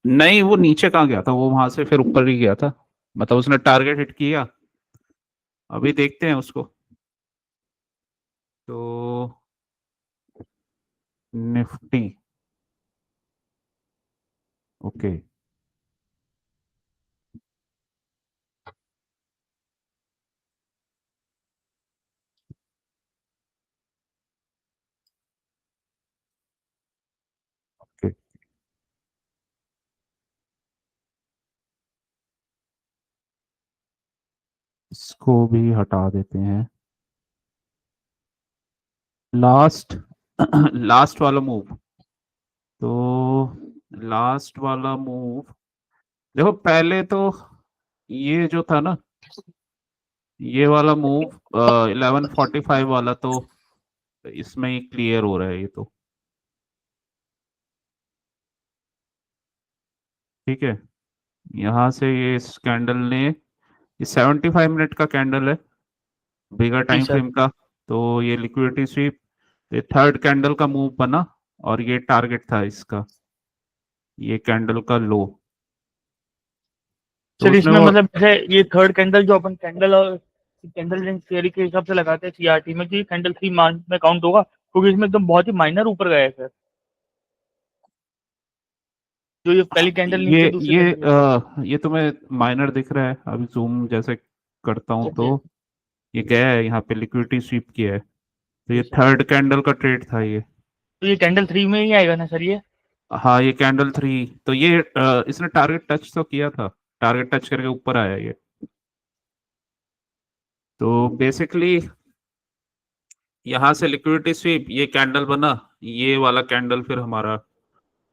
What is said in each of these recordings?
नहीं, वो नीचे कहाँ गया था, वो वहां से फिर ऊपर ही गया था। मतलब उसने टारगेट हिट किया। अभी देखते हैं उसको। तो निफ्टी। ओके। ओके, इसको भी हटा देते हैं। लास्ट लास्ट वाला मूव। तो लास्ट वाला मूव, देखो पहले तो ये जो था ना, ये वाला मूव 11:45 वाला, तो इसमें ही क्लियर हो रहा है ये तो। ठीक है, यहाँ से ये इस कैंडल ने, ये 75 मिनट का कैंडल है, बिगर जी टाइम सर। फ्रेम का। तो ये लिक्विडिटी स्वीप, ये थर्ड कैंडल का मूव बना, और ये टारगेट था इसका, ये कैंडल का लो। तो सर उसने इसमें वो, मतलब जैसे ये थर्ड कैंडल जो अपन कैंडल और कैंडल लेंथ थियरी के हिसाब से लगाते हैं सीआरटी में, कि कैंडल 3 मान में काउंट होगा, क्योंकि इसमें एकदम बहुत ही माइनर ऊपर गया है सर, जो ये पहली कैंडल ये नीचे दूसरी ये कैंडल ऊपर। ये तुम्हें माइनर दिख रहा है, अभी जूम जैसे करता हूँ तो ओके। ये गया है यहाँ पे, लिक्विडिटी स्वीप किया है। तो जी ये सर। थर्ड कैंडल का ट्रेड था ये। तो ये कैंडल 3 में ही आएगा ना सर ये? हाँ, ये कैंडल थ्री। तो ये इसने टारगेट टच तो किया था, टारगेट टच करके ऊपर आया ये। तो बेसिकली यहाँ से लिक्विडिटी स्वीप, ये कैंडल बना, ये वाला कैंडल फिर हमारा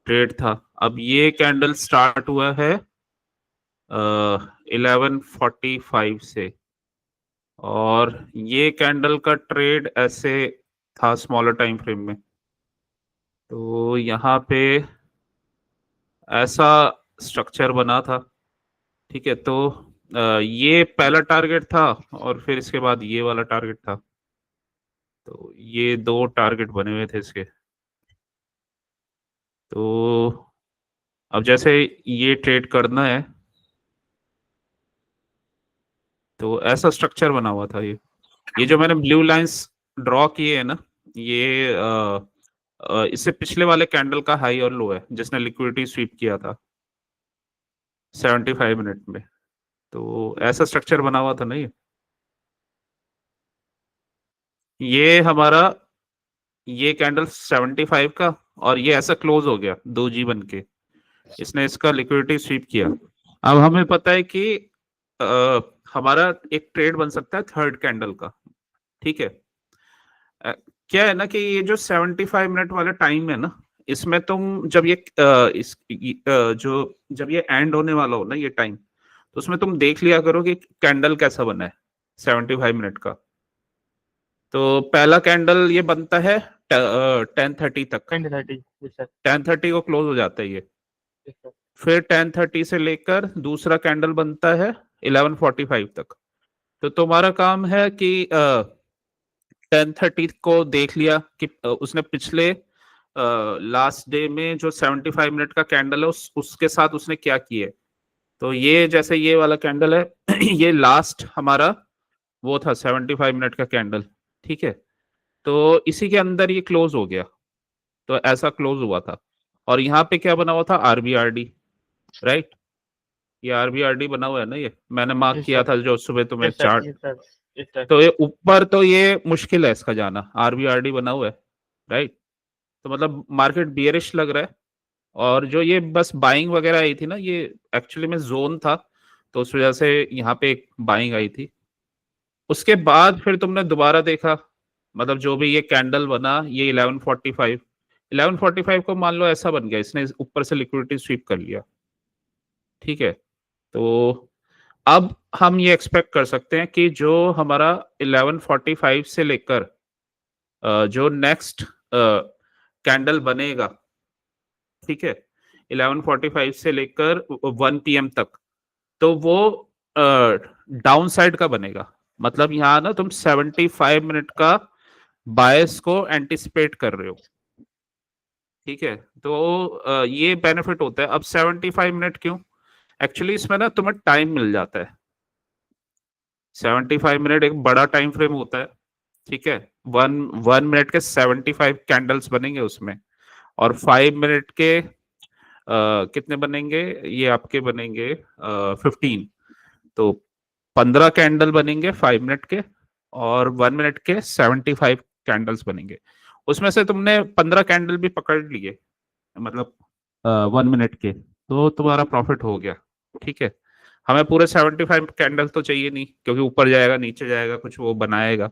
ट्रेड था। अब ये कैंडल स्टार्ट हुआ है 11:45 से, और ये कैंडल का ट्रेड ऐसे था स्मॉलर टाइम फ्रेम में। तो यहाँ पे ऐसा स्ट्रक्चर बना था। ठीक है, तो ये पहला टारगेट था, और फिर इसके बाद ये वाला टारगेट था। तो ये दो टारगेट बने हुए थे इसके। तो अब जैसे ये ट्रेड करना है, तो ऐसा स्ट्रक्चर बना हुआ था ये जो मैंने ब्लू लाइंस ड्रॉ किए है ना, ये इससे पिछले वाले कैंडल का हाई और लो है, जिसने लिक्विडिटी स्वीप किया था 75 मिनट में। तो ऐसा स्ट्रक्चर बना हुआ था ना ये हमारा, ये कैंडल 75 का, और ये ऐसा क्लोज हो गया दो जी बन के, इसने इसका लिक्विडिटी स्वीप किया। अब हमें पता है कि आ, हमारा एक ट्रेड बन सकता है थर्ड कैंडल का। ठीक है, क्या है ना कि ये जो 75 मिनट वाला टाइम है ना, इसमें तुम जब ये जो जब ये एंड होने वाला हो ना ये टाइम, तो उसमें तुम देख लिया करो कि कैंडल कैसा बना है 75 मिनट का। तो पहला कैंडल ये बनता है 10:30 तक, 10:30। जी सर। 10:30 को क्लोज हो जाता है ये। जी सर। फिर 10:30 से लेकर दूसरा कैंडल बनता है 11:45 तक। तो तुम्हारा काम है कि 10:30 को देख लिया कि उसने पिछले लास्ट डे में जो 75 मिनट का कैंडल है उसके साथ उसने क्या किया है। तो ये जैसे ये वाला कैंडल है ये लास्ट हमारा वो था 75 मिनट का कैंडल। ठीक है, तो इसी के अंदर ये क्लोज हो गया। तो ऐसा क्लोज हुआ था, और यहाँ पे क्या बना हुआ था, आरबीआरडी, राइट। ये आरबीआरडी बना हुआ है ना, ये मैंने मार्क जी किया सर। था जो सुबह तुम्हें yes sir. Chart. Yes sir. Yes sir. तो ये ऊपर तो ये मुश्किल है इसका जाना, आरबीआरडी बना हुआ है, राइट। तो मतलब मार्केट बियरिश लग रहा है। और जो ये बस बाइंग वगैरह आई थी ना, ये एक्चुअली में जोन था, तो उस वजह से यहाँ पे एक बाइंग आई थी। उसके बाद फिर तुमने दोबारा देखा, मतलब जो भी ये कैंडल बना ये 11:45 को मान लो ऐसा बन गया, इसने ऊपर से लिक्विडिटी स्वीप कर लिया। ठीक है, तो अब हम ये एक्सपेक्ट कर सकते हैं कि जो हमारा 11:45 से लेकर जो नेक्स्ट कैंडल बनेगा, ठीक है, 11:45 से लेकर 1 PM तक, तो वो डाउन साइड का बनेगा। मतलब यहाँ ना तुम 75 मिनट का बायस को एंटिसिपेट कर रहे हो। ठीक है, तो ये बेनिफिट होता है। अब 75 मिनट क्यों? एक्चुअली इसमें ना तुम्हें टाइम मिल जाता है। 75 मिनट एक बड़ा टाइम फ्रेम होता है, ठीक है। वन वन मिनट के 75 कैंडल्स बनेंगे उसमें, और 5 मिनट के कितने बनेंगे? ये आपके बनेंगे 15। तो 15 कैंडल बनेंगे 5 मिनट के, और 1 मिनट के 75 कैंडल्स बनेंगे। उसमें से तुमने 15 कैंडल भी पकड़ लिए, मतलब 1 मिनट के, तो तुम्हारा प्रॉफिट हो गया, ठीक है। हमें पूरे 75 कैंडल तो चाहिए नहीं, क्योंकि ऊपर जाएगा नीचे जाएगा, कुछ वो बनाएगा,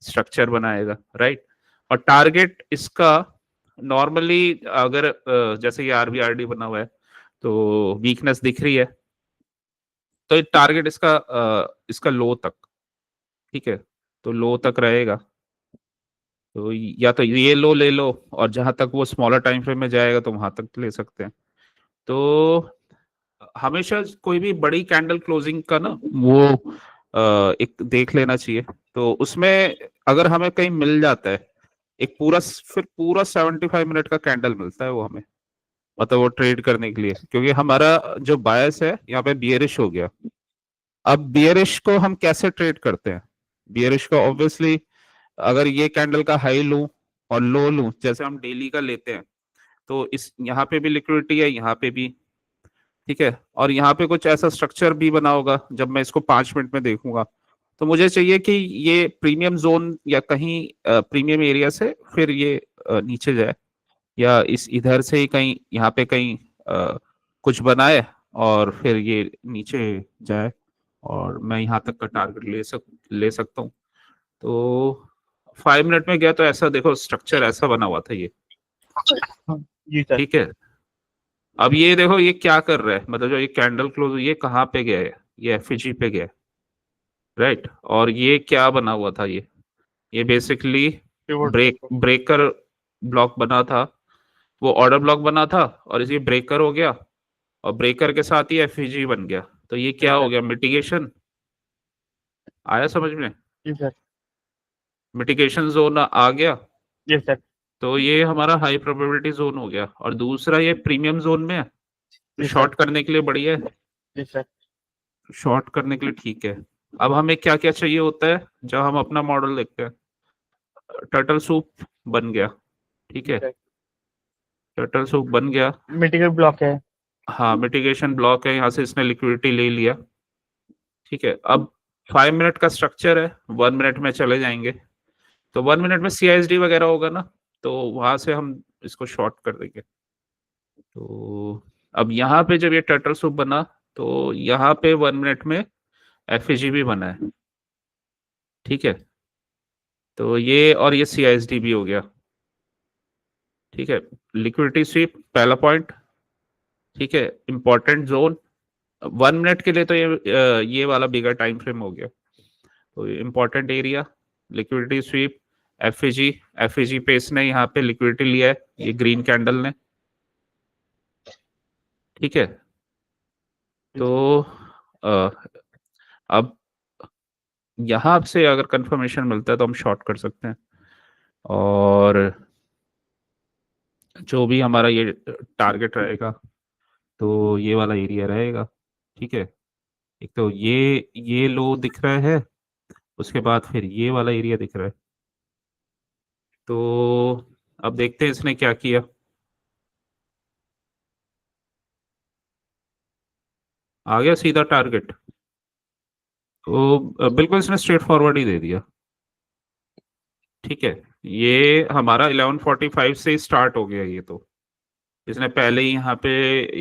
स्ट्रक्चर बनाएगा, राइट। और टारगेट इसका नॉर्मली अगर जैसे ये आरबीआरडी बना हुआ है, तो वीकनेस दिख रही है, तो ये टारगेट इसका लो तक, ठीक है। तो लो तक रहेगा, तो या तो ये लो ले लो, और जहां तक वो स्मॉलर टाइम फ्रेम में जाएगा तो वहां तक ले सकते हैं। तो हमेशा कोई भी बड़ी कैंडल क्लोजिंग का ना वो एक देख लेना चाहिए। तो उसमें अगर हमें कहीं मिल जाता है एक पूरा, फिर पूरा 75 मिनट का कैंडल मिलता है वो हमें, मतलब वो ट्रेड करने के लिए, क्योंकि हमारा जो बायस है यहाँ पे बियरिश हो गया। अब बियरिश को हम कैसे ट्रेड करते हैं? बियरिश को ऑब्वियसली अगर ये कैंडल का हाई लूं और लो लूं, जैसे हम डेली का लेते हैं, तो इस यहाँ पे भी लिक्विडिटी है, यहाँ पे भी, ठीक है। और यहाँ पे कुछ ऐसा स्ट्रक्चर भी बना होगा, जब मैं इसको 5 मिनट में देखूंगा, तो मुझे चाहिए कि ये प्रीमियम जोन या कहीं प्रीमियम एरिया से फिर ये नीचे जाए, या इस इधर से ही कहीं यहाँ पे कहीं कुछ बनाए और फिर ये नीचे जाए, और मैं यहाँ तक का टारगेट ले सकता हूँ। तो 5 मिनट में गया, तो ऐसा देखो स्ट्रक्चर ऐसा बना हुआ था ये, जी सर। ठीक है। अब ये देखो ये क्या कर रहा है, मतलब जो ये कैंडल क्लोज, ये कहाँ पे गया है? ये एफईजी पे गया है, राइट। और ये क्या बना हुआ था? ये बेसिकली ब्रेकर ब्लॉक बना था, वो ऑर्डर ब्लॉक बना था, और इसी ब्रेकर हो गया, और ब्रेकर के साथ ही एफईजी बन गया। तो ये क्या हो गया? मिटिगेशन। आया समझ में? जी सर। मिटिगेशन जोन आ गया, जी सर। तो ये हमारा हाई प्रोबेबिलिटी जोन हो गया। और दूसरा ये प्रीमियम जोन में है, जी सर। शॉर्ट करने के लिए बढ़िया है, जी सर। शॉर्ट करने के लिए ठीक है। अब हमें क्या क्या चाहिए होता है जब हम अपना मॉडल देखते हैं? टर्टल सूप बन गया, ठीक जी है। सर। टर्टल सूप बन गया, मिटिगेट ब्लॉक है। हाँ मिटिगेशन ब्लॉक है, यहाँ से इसने लिक्विडिटी ले लिया, ठीक है। अब 5 मिनट का स्ट्रक्चर है, 1 मिनट में चले जाएंगे, तो 1 मिनट में सीआईएसडी वगैरह होगा ना, तो वहां से हम इसको शॉर्ट कर देंगे। तो अब यहाँ पे जब ये टर्टल सूप बना, तो यहाँ पे 1 मिनट में एफएजी भी बना है, ठीक है। तो ये और ये सीआईएसडी भी हो गया, ठीक है। लिक्विडिटी स्वीप पहला पॉइंट, ठीक है। इंपॉर्टेंट जोन 1 मिनट के लिए, तो ये वाला बिगर टाइम फ्रेम हो गया। तो इंपॉर्टेंट एरिया, लिक्विडिटी स्वीप, एफएजी। एफएजी पे इसने यहाँ पे लिक्विडिटी लिया है, ये ग्रीन कैंडल ने, ठीक है। तो अब यहाँ से अगर कंफर्मेशन मिलता है तो हम शॉर्ट कर सकते हैं, और जो भी हमारा ये टारगेट रहेगा, तो ये वाला एरिया रहेगा, ठीक है। एक तो ये लो दिख रहा है, उसके बाद फिर ये वाला एरिया दिख रहा है। तो अब देखते हैं इसने क्या किया। आ गया सीधा टारगेट, तो बिल्कुल इसने स्ट्रेट फॉरवर्ड ही दे दिया, ठीक है। ये हमारा 11:45 से स्टार्ट हो गया, ये तो इसने पहले ही यहाँ पे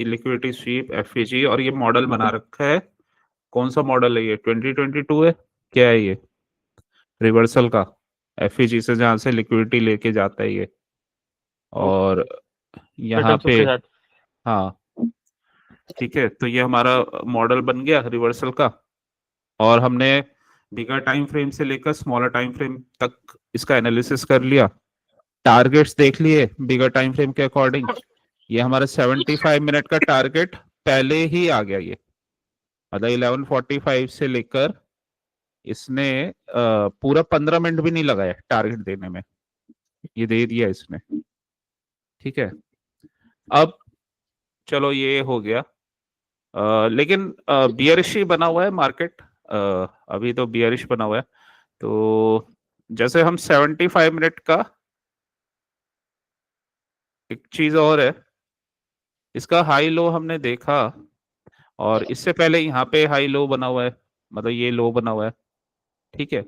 लिक्विडिटी स्वीप, एफएजी, और ये मॉडल बना रखा है। कौन सा मॉडल है ये? 2022 है क्या है ये? रिवर्सल का, एफईजी से जहां से लिक्विडिटी लेके जाता है ये, और यहाँ टर्टल सूप पे, के साथ। हाँ ठीक है। तो ये हमारा मॉडल बन गया रिवर्सल का, और हमने बिगर टाइम फ्रेम से लेकर स्मॉलर टाइम फ्रेम तक इसका एनालिसिस कर लिया, टारगेट्स देख लिए बिगर टाइम फ्रेम के अकॉर्डिंग। ये हमारा 75 मिनट का टारगेट पहले ही आ गया, ये मतलब 11:45 से लेकर इसने पूरा 15 मिनट भी नहीं लगाया टारगेट देने में, ये दे दिया इसने, ठीक है। अब चलो ये हो गया। लेकिन बियरिश ही बना हुआ है मार्केट। अभी तो बियरिश बना हुआ है। तो जैसे हम 75 मिनट का, एक चीज और है, इसका हाई लो हमने देखा, और इससे पहले यहाँ पे हाई लो बना हुआ है, मतलब ये लो बना हुआ है। ठीक है,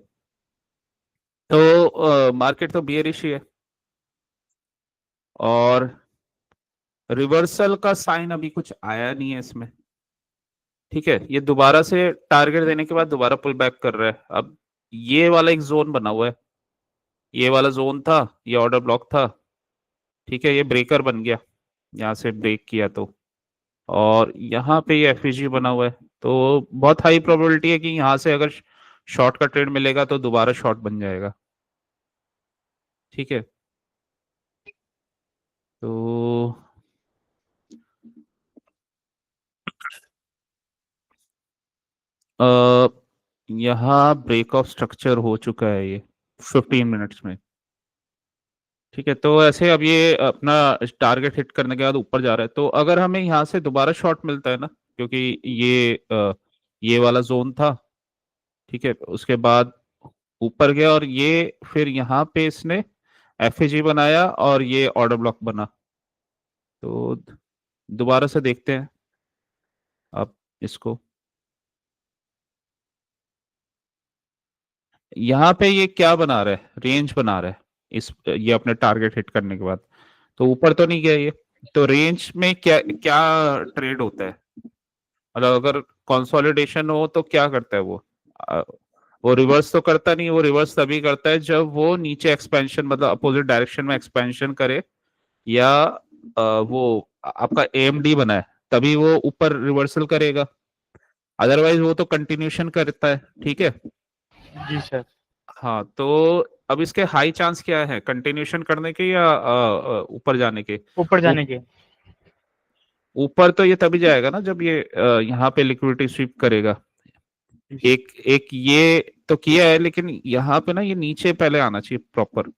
तो मार्केट तो बियरिश ही है, और रिवर्सल का साइन अभी कुछ आया नहीं है इसमें। ठीक है, ये दोबारा से टारगेट देने के बाद दोबारा पुल बैक कर रहा है। अब ये वाला एक जोन बना हुआ है, ये वाला जोन था, ये ऑर्डर ब्लॉक था। ठीक है, ये ब्रेकर बन गया, यहाँ से ब्रेक किया तो, और यहाँ पे ये एफईजी बना हुआ है। तो बहुत हाई प्रोबेबिलिटी है कि यहाँ से अगर शॉर्ट का ट्रेड मिलेगा तो दोबारा शॉर्ट बन जाएगा। ठीक है, तो अ यहाँ ब्रेक ऑफ स्ट्रक्चर हो चुका है ये 15 मिनट्स में। ठीक है, तो ऐसे अब ये अपना टारगेट हिट करने के बाद ऊपर जा रहा है, तो अगर हमें यहाँ से दोबारा शॉर्ट मिलता है ना, क्योंकि ये वाला जोन था। ठीक है, उसके बाद ऊपर गया, और ये फिर यहाँ पे इसने एफएजी बनाया, और ये ऑर्डर ब्लॉक बना। तो दोबारा से देखते हैं अब इसको। यहाँ पे ये क्या बना रहा है, रेंज बना रहा है, ये अपने टारगेट हिट करने के बाद। तो ऊपर तो नहीं गया ये। तो रेंज में क्या क्या ट्रेड होता है, मतलब अगर कंसोलिडेशन हो तो क्या करता है वो? अ, वो रिवर्स तो करता नहीं, वो रिवर्स तभी करता है जब वो नीचे एक्सपेंशन, मतलब अपोजिट डायरेक्शन में एक्सपेंशन करे, या वो आपका एएमडी बना है तभी वो ऊपर रिवर्सल करेगा, अदरवाइज वो तो कंटिन्यूशन करता है। ठीक है। जी सर। हाँ, तो अब इसके हाई चांस क्या है, कंटिन्यूशन करने के या ऊपर जाने के? ऊपर जाने के। ऊपर तो ये तभी जाएगा ना जब ये यहाँ पे लिक्विडिटी स्वीप करेगा। एक एक ये तो किया है, लेकिन यहाँ पे ना ये नीचे पहले आना चाहिए प्रॉपर,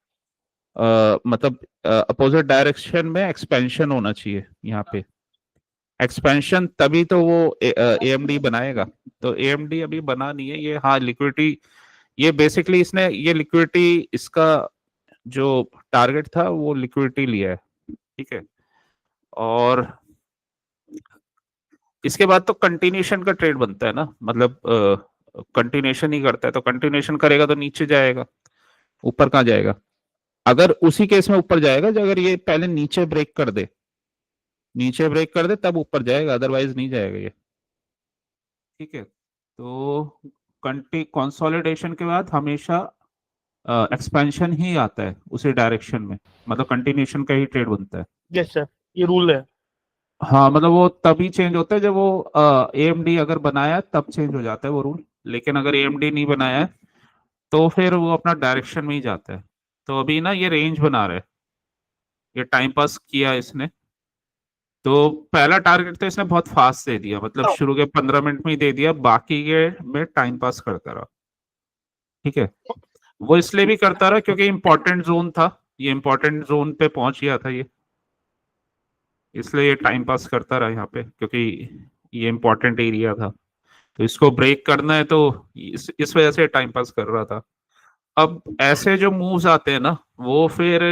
मतलब अपोजिट डायरेक्शन में एक्सपेंशन होना चाहिए यहाँ पे। एक्सपेंशन तभी तो वो एएमडी बनाएगा। तो एएमडी अभी बना नहीं है ये। हाँ, लिक्विडिटी, ये बेसिकली इसने ये लिक्विडिटी, इसका जो टारगेट था वो लिक्विडिटी लिया है। ठीक है, और इसके बाद तो कंटिन्यूशन का ट्रेड बनता है ना, मतलब कंटिन्यूशन ही करता है, तो कंटिन्यूशन करेगा तो नीचे जाएगा, ऊपर कहाँ जाएगा? अगर उसी केस में ऊपर जाएगा जो अगर ये पहले नीचे ब्रेक कर दे, नीचे ब्रेक कर दे तब ऊपर जाएगा, अदरवाइज नहीं जाएगा ये। ठीक है, तो कंसोलिडेशन के बाद हमेशा एक्सपेंशन ही आता है उसी डायरेक्शन में, मतलब कंटिन्यूशन का ही ट्रेड बनता है। यस सर, ये रूल है। हाँ, मतलब वो तभी चेंज होता है जब वो एएमडी अगर बनाया तब चेंज हो जाता है वो रूल, लेकिन अगर एएमडी नहीं बनाया है तो फिर वो अपना डायरेक्शन में ही जाता है। तो अभी ना ये रेंज बना रहा है, ये टाइम पास किया इसने। तो पहला टारगेट तो इसने बहुत फास्ट दे दिया, मतलब शुरू के 15 मिनट में ही दे दिया, बाकी के में टाइम पास करता रहा। ठीक है, वो इसलिए भी करता रहा क्योंकि इंपॉर्टेंट जोन था, ये इंपॉर्टेंट जोन पे पहुंच गया था ये, इसलिए ये टाइम पास करता रहा यहाँ पे, क्योंकि ये इंपॉर्टेंट एरिया था। तो इसको ब्रेक करना है, तो इस वजह से टाइम पास कर रहा था। अब ऐसे जो मूव्स आते हैं ना, वो फिर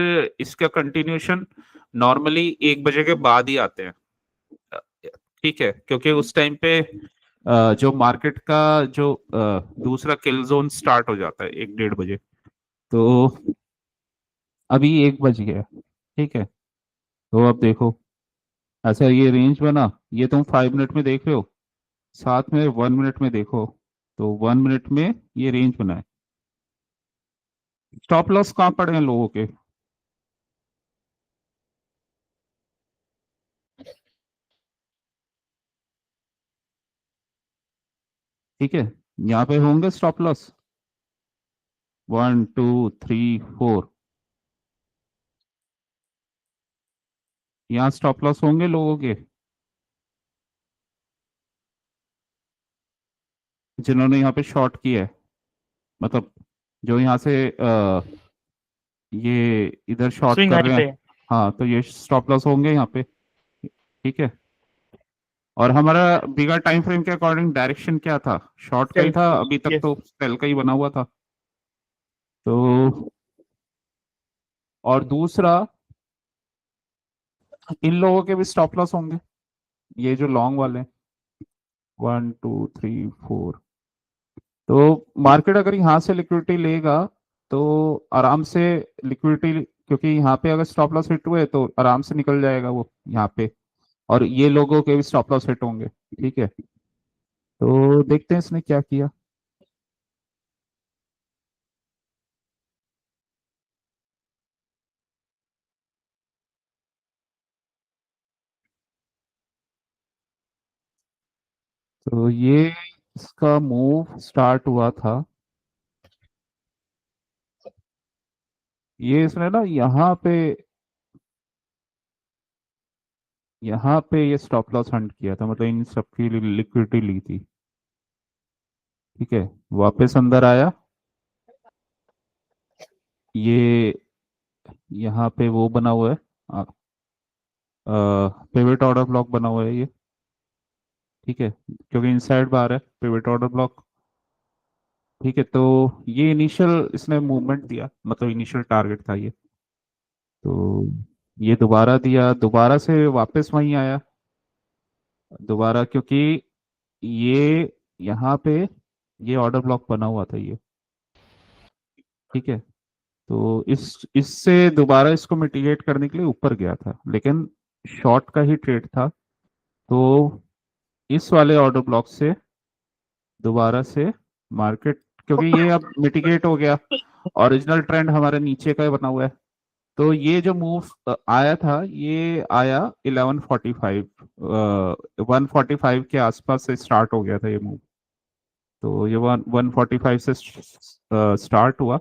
इसका कंटिन्यूशन नॉर्मली 1 बजे के बाद ही आते हैं। ठीक है, क्योंकि उस टाइम पे जो मार्केट का जो दूसरा किल जोन स्टार्ट हो जाता है 1 डेढ़ बजे। तो अभी 1 बज गया। ठीक है, तो अब देखो, ऐसा ये रेंज बना, ये तुम 5 मिनट में देख रहे हो, साथ में 1 मिनट में देखो, तो 1 मिनट में ये रेंज बना है। स्टॉप लॉस कहाँ पड़े हैं लोगों के? ठीक है, यहाँ पे होंगे स्टॉप लॉस 1 2 3 4, यहाँ स्टॉप लॉस होंगे लोगों के जिन्होंने यहाँ पे शॉर्ट किया है, मतलब जो यहाँ से ये इधर शॉर्ट स्विंग कर हाई रहे हैं। पे। हाँ, तो ये स्टॉप लॉस होंगे यहाँ पे। ठीक है, और हमारा बिगर टाइम फ्रेम के अकॉर्डिंग डायरेक्शन क्या था, शॉर्ट का ही था, अभी तक Yes. तो सेल का ही बना हुआ था। तो और दूसरा, इन लोगों के भी स्टॉप लॉस होंगे, ये जो लॉन्ग वाले, 1 2 3 4। तो मार्केट अगर यहाँ से लिक्विडिटी लेगा तो आराम से लिक्विडिटी, क्योंकि यहाँ पे अगर स्टॉप लॉस हिट हुए तो आराम से निकल जाएगा वो यहाँ पे, और ये लोगों के भी स्टॉप लॉस हिट होंगे। ठीक है, तो देखते हैं इसने क्या किया। तो ये इसका मूव स्टार्ट हुआ था, ये इसने ना यहाँ पे ये स्टॉप लॉस हंट किया था, मतलब इन सबकी लिक्विडिटी ली थी। ठीक है, वापस अंदर आया, ये यहाँ पे वो बना हुआ है, पिवट ऑर्डर ब्लॉक बना हुआ है ये। ठीक है, क्योंकि इनसाइड बार है पिवट ऑर्डर ब्लॉक। ठीक है, तो ये इनिशियल इसने मूवमेंट दिया, मतलब इनिशियल टारगेट था ये। तो ये दोबारा दिया, दोबारा से वापस वहीं आया दोबारा, क्योंकि ये यहाँ पे ये ऑर्डर ब्लॉक बना हुआ था ये। ठीक है, तो इससे दोबारा इसको मिटिगेट करने के लिए ऊपर गया था, लेकिन शॉर्ट का ही ट्रेड था। तो इस वाले ऑर्डर ब्लॉक से दोबारा से मार्केट, क्योंकि ये अब मिटिगेट हो गया, ओरिजिनल ट्रेंड हमारे नीचे का ही बना हुआ है। तो ये जो मूव आया था, ये आया 11:45, 1:45 के आसपास से स्टार्ट हो गया था ये मूव। तो ये 1:45 से स्टार्ट हुआ।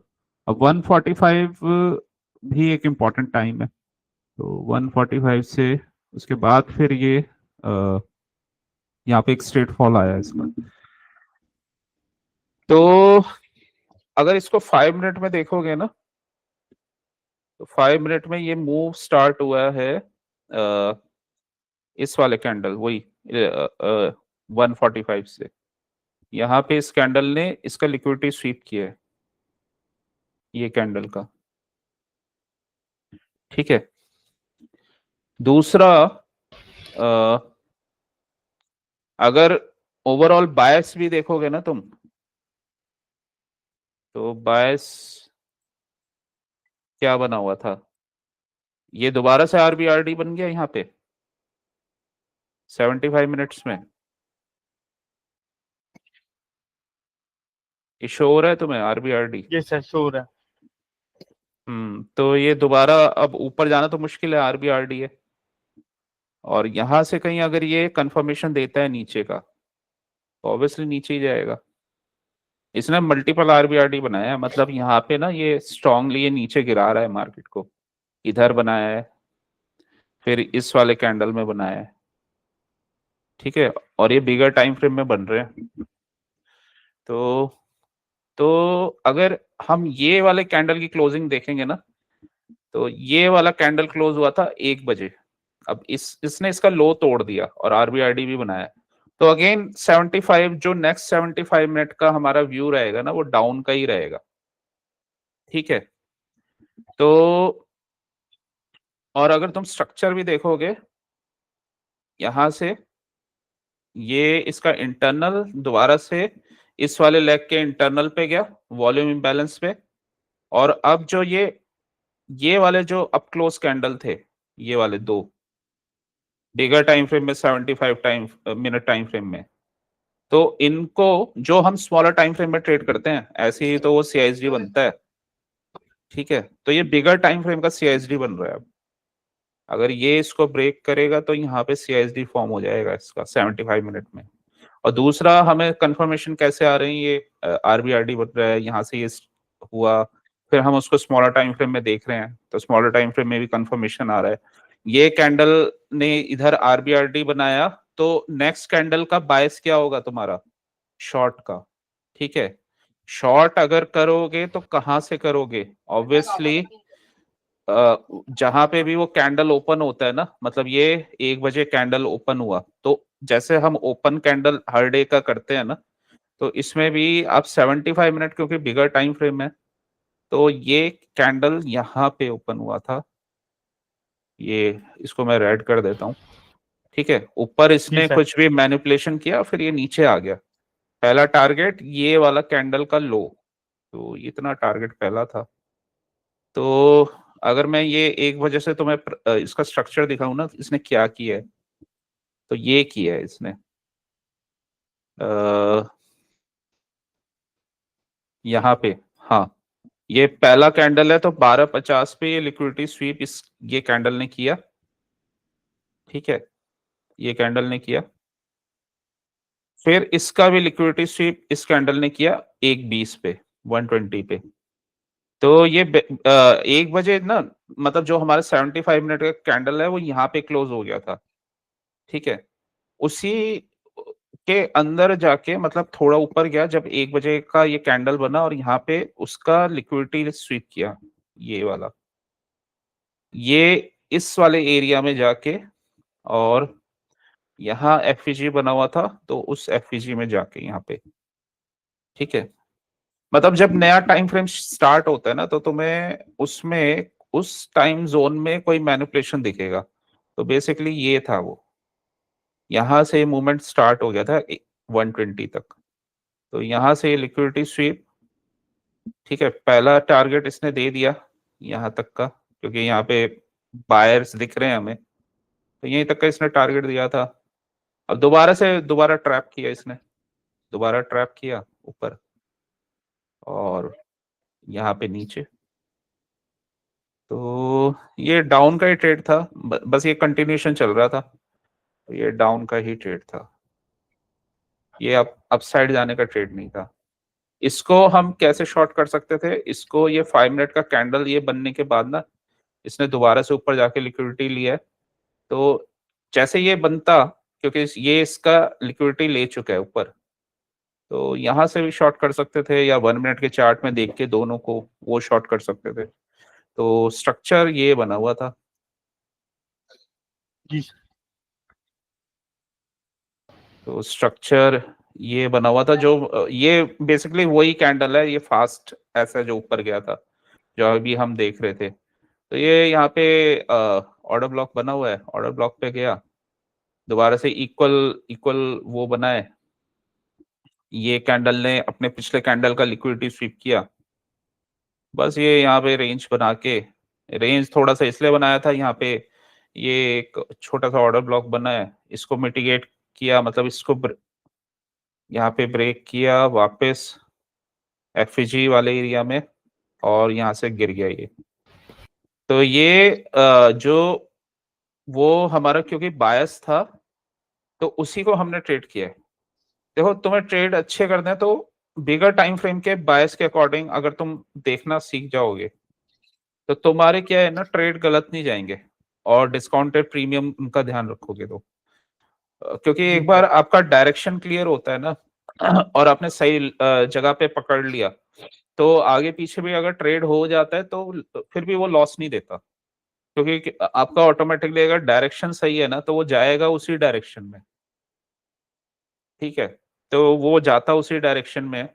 अब 1:45 भी एक इम्पॉर्टेंट टाइम है, तो 1:45 से उसके बाद फिर ये यहाँ पे एक स्ट्रेट फॉल आया इसका। तो अगर इसको 5 मिनट में देखोगे ना, तो 5 मिनट में ये मूव स्टार्ट हुआ है इस वाले कैंडल, वही 1:45 से। यहाँ पे इस कैंडल ने इसका लिक्विडिटी स्वीप किया है, ये कैंडल का। ठीक है, दूसरा, अगर ओवरऑल बायस भी देखोगे ना तुम, तो बायस क्या बना हुआ था, ये दोबारा से आरबीआरडी बन गया यहाँ पे 75 मिनट्स में। ये शो हो रहा है तुम्हें आरबीआरडी? Yes, sir, sure है। तो ये दोबारा अब ऊपर जाना तो मुश्किल है, आरबीआरडी है, और यहां से कहीं अगर ये कंफर्मेशन देता है नीचे का, तो ऑब्वियसली नीचे ही जाएगा। इसने मल्टीपल आरबीआरडी बनाया है, मतलब यहाँ पे ना ये स्ट्रांगली ये नीचे गिरा रहा है मार्केट को, इधर बनाया है, फिर इस वाले कैंडल में बनाया है। ठीक है, और ये बिगर टाइम फ्रेम में बन रहे हैं। तो तो अगर हम ये वाले कैंडल की क्लोजिंग देखेंगे ना, तो ये वाला कैंडल क्लोज हुआ था 1 बजे। अब इसने इसका लो तोड़ दिया और आरबीआरडी भी बनाया। तो अगेन 75, जो नेक्स्ट 75 मिनट का हमारा व्यू रहेगा ना, वो डाउन का ही रहेगा। ठीक है, तो और अगर तुम स्ट्रक्चर भी देखोगे, यहां से ये इसका इंटरनल दोबारा से इस वाले लेग के इंटरनल पे गया, वॉल्यूम इम्बैलेंस पे। और अब जो ये वाले जो अप क्लोज कैंडल थे, ये वाले दो बिगर टाइम फ्रेम में, 75 मिनट टाइम फ्रेम में, तो इनको जो हम स्मॉलर टाइम फ्रेम में ट्रेड करते हैं, ऐसे ही तो वो सीआईएसडी बनता है। ठीक है, तो ये बिगर टाइम फ्रेम का सीआईएसडी बन रहा है अब। अगर ये इसको ब्रेक करेगा तो यहाँ पे सीआईएसडी फॉर्म हो जाएगा इसका 75 मिनट में। और दूसरा, हमें कंफर्मेशन कैसे आ रही है, ये आरबीआरडी बन रहा है यहाँ से, ये हुआ, फिर हम उसको स्मॉलर टाइम फ्रेम में देख रहे हैं, तो स्मॉलर टाइम फ्रेम में भी कंफर्मेशन आ रहा है। ये कैंडल ने इधर आरबीआरडी बनाया, तो नेक्स्ट कैंडल का बायस क्या होगा तुम्हारा, शॉर्ट का। ठीक है, शॉर्ट अगर करोगे तो कहां से करोगे, ऑब्वियसली जहां पे भी वो कैंडल ओपन होता है ना, मतलब ये 1 बजे कैंडल ओपन हुआ, तो जैसे हम ओपन कैंडल हर डे का करते हैं ना, तो इसमें भी आप 75 मिनट, क्योंकि बिगर टाइम फ्रेम है, तो ये कैंडल यहाँ पे ओपन हुआ था। ये इसको मैं रेड कर देता हूँ। ठीक है, ऊपर जी इसने सर। कुछ भी मैनिपुलेशन किया, फिर ये नीचे आ गया। पहला टारगेट ये वाला कैंडल का लो, तो इतना टारगेट पहला था। तो अगर मैं ये 1 बजे से तुम्हें इसका स्ट्रक्चर दिखाऊं ना, इसने क्या किया है, तो ये किया है इसने। आ, यहाँ पे, हाँ, ये पहला कैंडल है, तो 12:50 पे ये लिक्विडिटी स्वीप इस ये कैंडल ने किया। ठीक है, ये कैंडल ने किया। फिर इसका भी लिक्विडिटी स्वीप इस कैंडल ने किया 1:20 पे, 120 पे। तो ये 1 बजे ना, मतलब जो हमारा 75 मिनट का कैंडल है वो यहाँ पे क्लोज हो गया था। ठीक है, उसी के अंदर जाके, मतलब थोड़ा ऊपर गया, जब 1 बजे का ये कैंडल बना और यहाँ पे उसका लिक्विडिटी स्वीप किया, ये वाला, ये इस वाले एरिया में जाके, और यहाँ एफईजी बना हुआ था, तो उस एफईजी में जाके यहाँ पे। ठीक है, मतलब जब नया टाइम फ्रेम स्टार्ट होता है ना, तो तुम्हें उसमें उस टाइम जोन में कोई मैनिपुलेशन दिखेगा। तो बेसिकली ये था वो, यहाँ से मूवमेंट स्टार्ट हो गया था 120 तक। तो यहाँ से लिक्विडिटी स्वीप, ठीक है, पहला टारगेट इसने दे दिया यहाँ तक का, क्योंकि यहाँ पे बायर्स दिख रहे हैं हमें, तो यहीं तक का इसने टारगेट दिया था। अब दोबारा ट्रैप किया इसने, दोबारा ट्रैप किया ऊपर, और यहाँ पे नीचे। तो ये डाउन का ही ट्रेड था, बस ये कंटिन्यूशन चल रहा था, तो ये डाउन का ही ट्रेड था, ये अपसाइड जाने का ट्रेड नहीं था। इसको हम कैसे शॉर्ट कर सकते थे, इसको ये 5 मिनट का कैंडल ये बनने के बाद ना, इसने दोबारा से ऊपर जाके लिक्विडिटी लिया है, तो जैसे ये बनता, क्योंकि ये इसका लिक्विडिटी ले चुका है ऊपर, तो यहाँ से भी शॉर्ट कर सकते थे, या 1 मिनट के चार्ट में देख के दोनों को वो शॉर्ट कर सकते थे। तो स्ट्रक्चर ये बना हुआ था। जी तो स्ट्रक्चर ये बना हुआ था, जो ये बेसिकली वही कैंडल है, ये फास्ट ऐसा जो ऊपर गया था, जो अभी हम देख रहे थे। तो ये यहाँ पे ऑर्डर ब्लॉक बना हुआ है, ऑर्डर ब्लॉक पे गया, दोबारा से इक्वल इक्वल वो बना है, ये कैंडल ने अपने पिछले कैंडल का लिक्विडिटी स्वीप किया। बस ये यहाँ पे रेंज बना के, रेंज थोड़ा सा इसलिए बनाया था, यहाँ पे ये एक छोटा सा ऑर्डर ब्लॉक बना है, इसको मिटिगेट किया, मतलब इसको यहाँ पे ब्रेक किया वापस एफजी वाले एरिया में, और यहाँ से गिर गया ये। तो ये जो वो हमारा क्योंकि बायस था, तो उसी को हमने ट्रेड किया है। देखो, तुम्हें ट्रेड अच्छे करने हैं तो बिगर टाइम फ्रेम के बायस के अकॉर्डिंग अगर तुम देखना सीख जाओगे, तो तुम्हारे क्या है ना, ट्रेड गलत नहीं जाएंगे, और डिस्काउंटेड प्रीमियम उनका ध्यान रखोगे तो, क्योंकि जी एक बार सर। आपका डायरेक्शन क्लियर होता है ना, और आपने सही जगह पे पकड़ लिया, तो आगे पीछे भी अगर ट्रेड हो जाता है तो फिर भी वो लॉस नहीं देता, क्योंकि आपका ऑटोमेटिकली अगर डायरेक्शन सही है ना, तो वो जाएगा उसी डायरेक्शन में। ठीक है, तो वो जाता उसी डायरेक्शन में।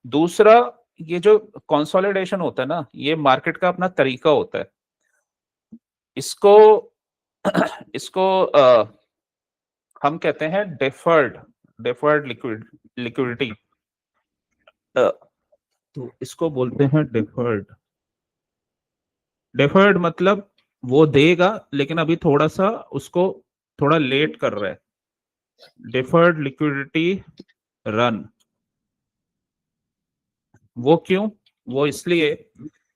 दूसरा, ये जो कंसोलिडेशन होता है ना, ये मार्केट का अपना तरीका होता है। इसको इसको हम कहते हैं डेफर्ड डेफर्ड लिक्विडिटी। तो इसको बोलते हैं डेफर्ड। डेफर्ड मतलब वो देगा, लेकिन अभी थोड़ा सा उसको थोड़ा लेट कर रहा है। डेफर्ड लिक्विडिटी रन, वो क्यों? वो इसलिए,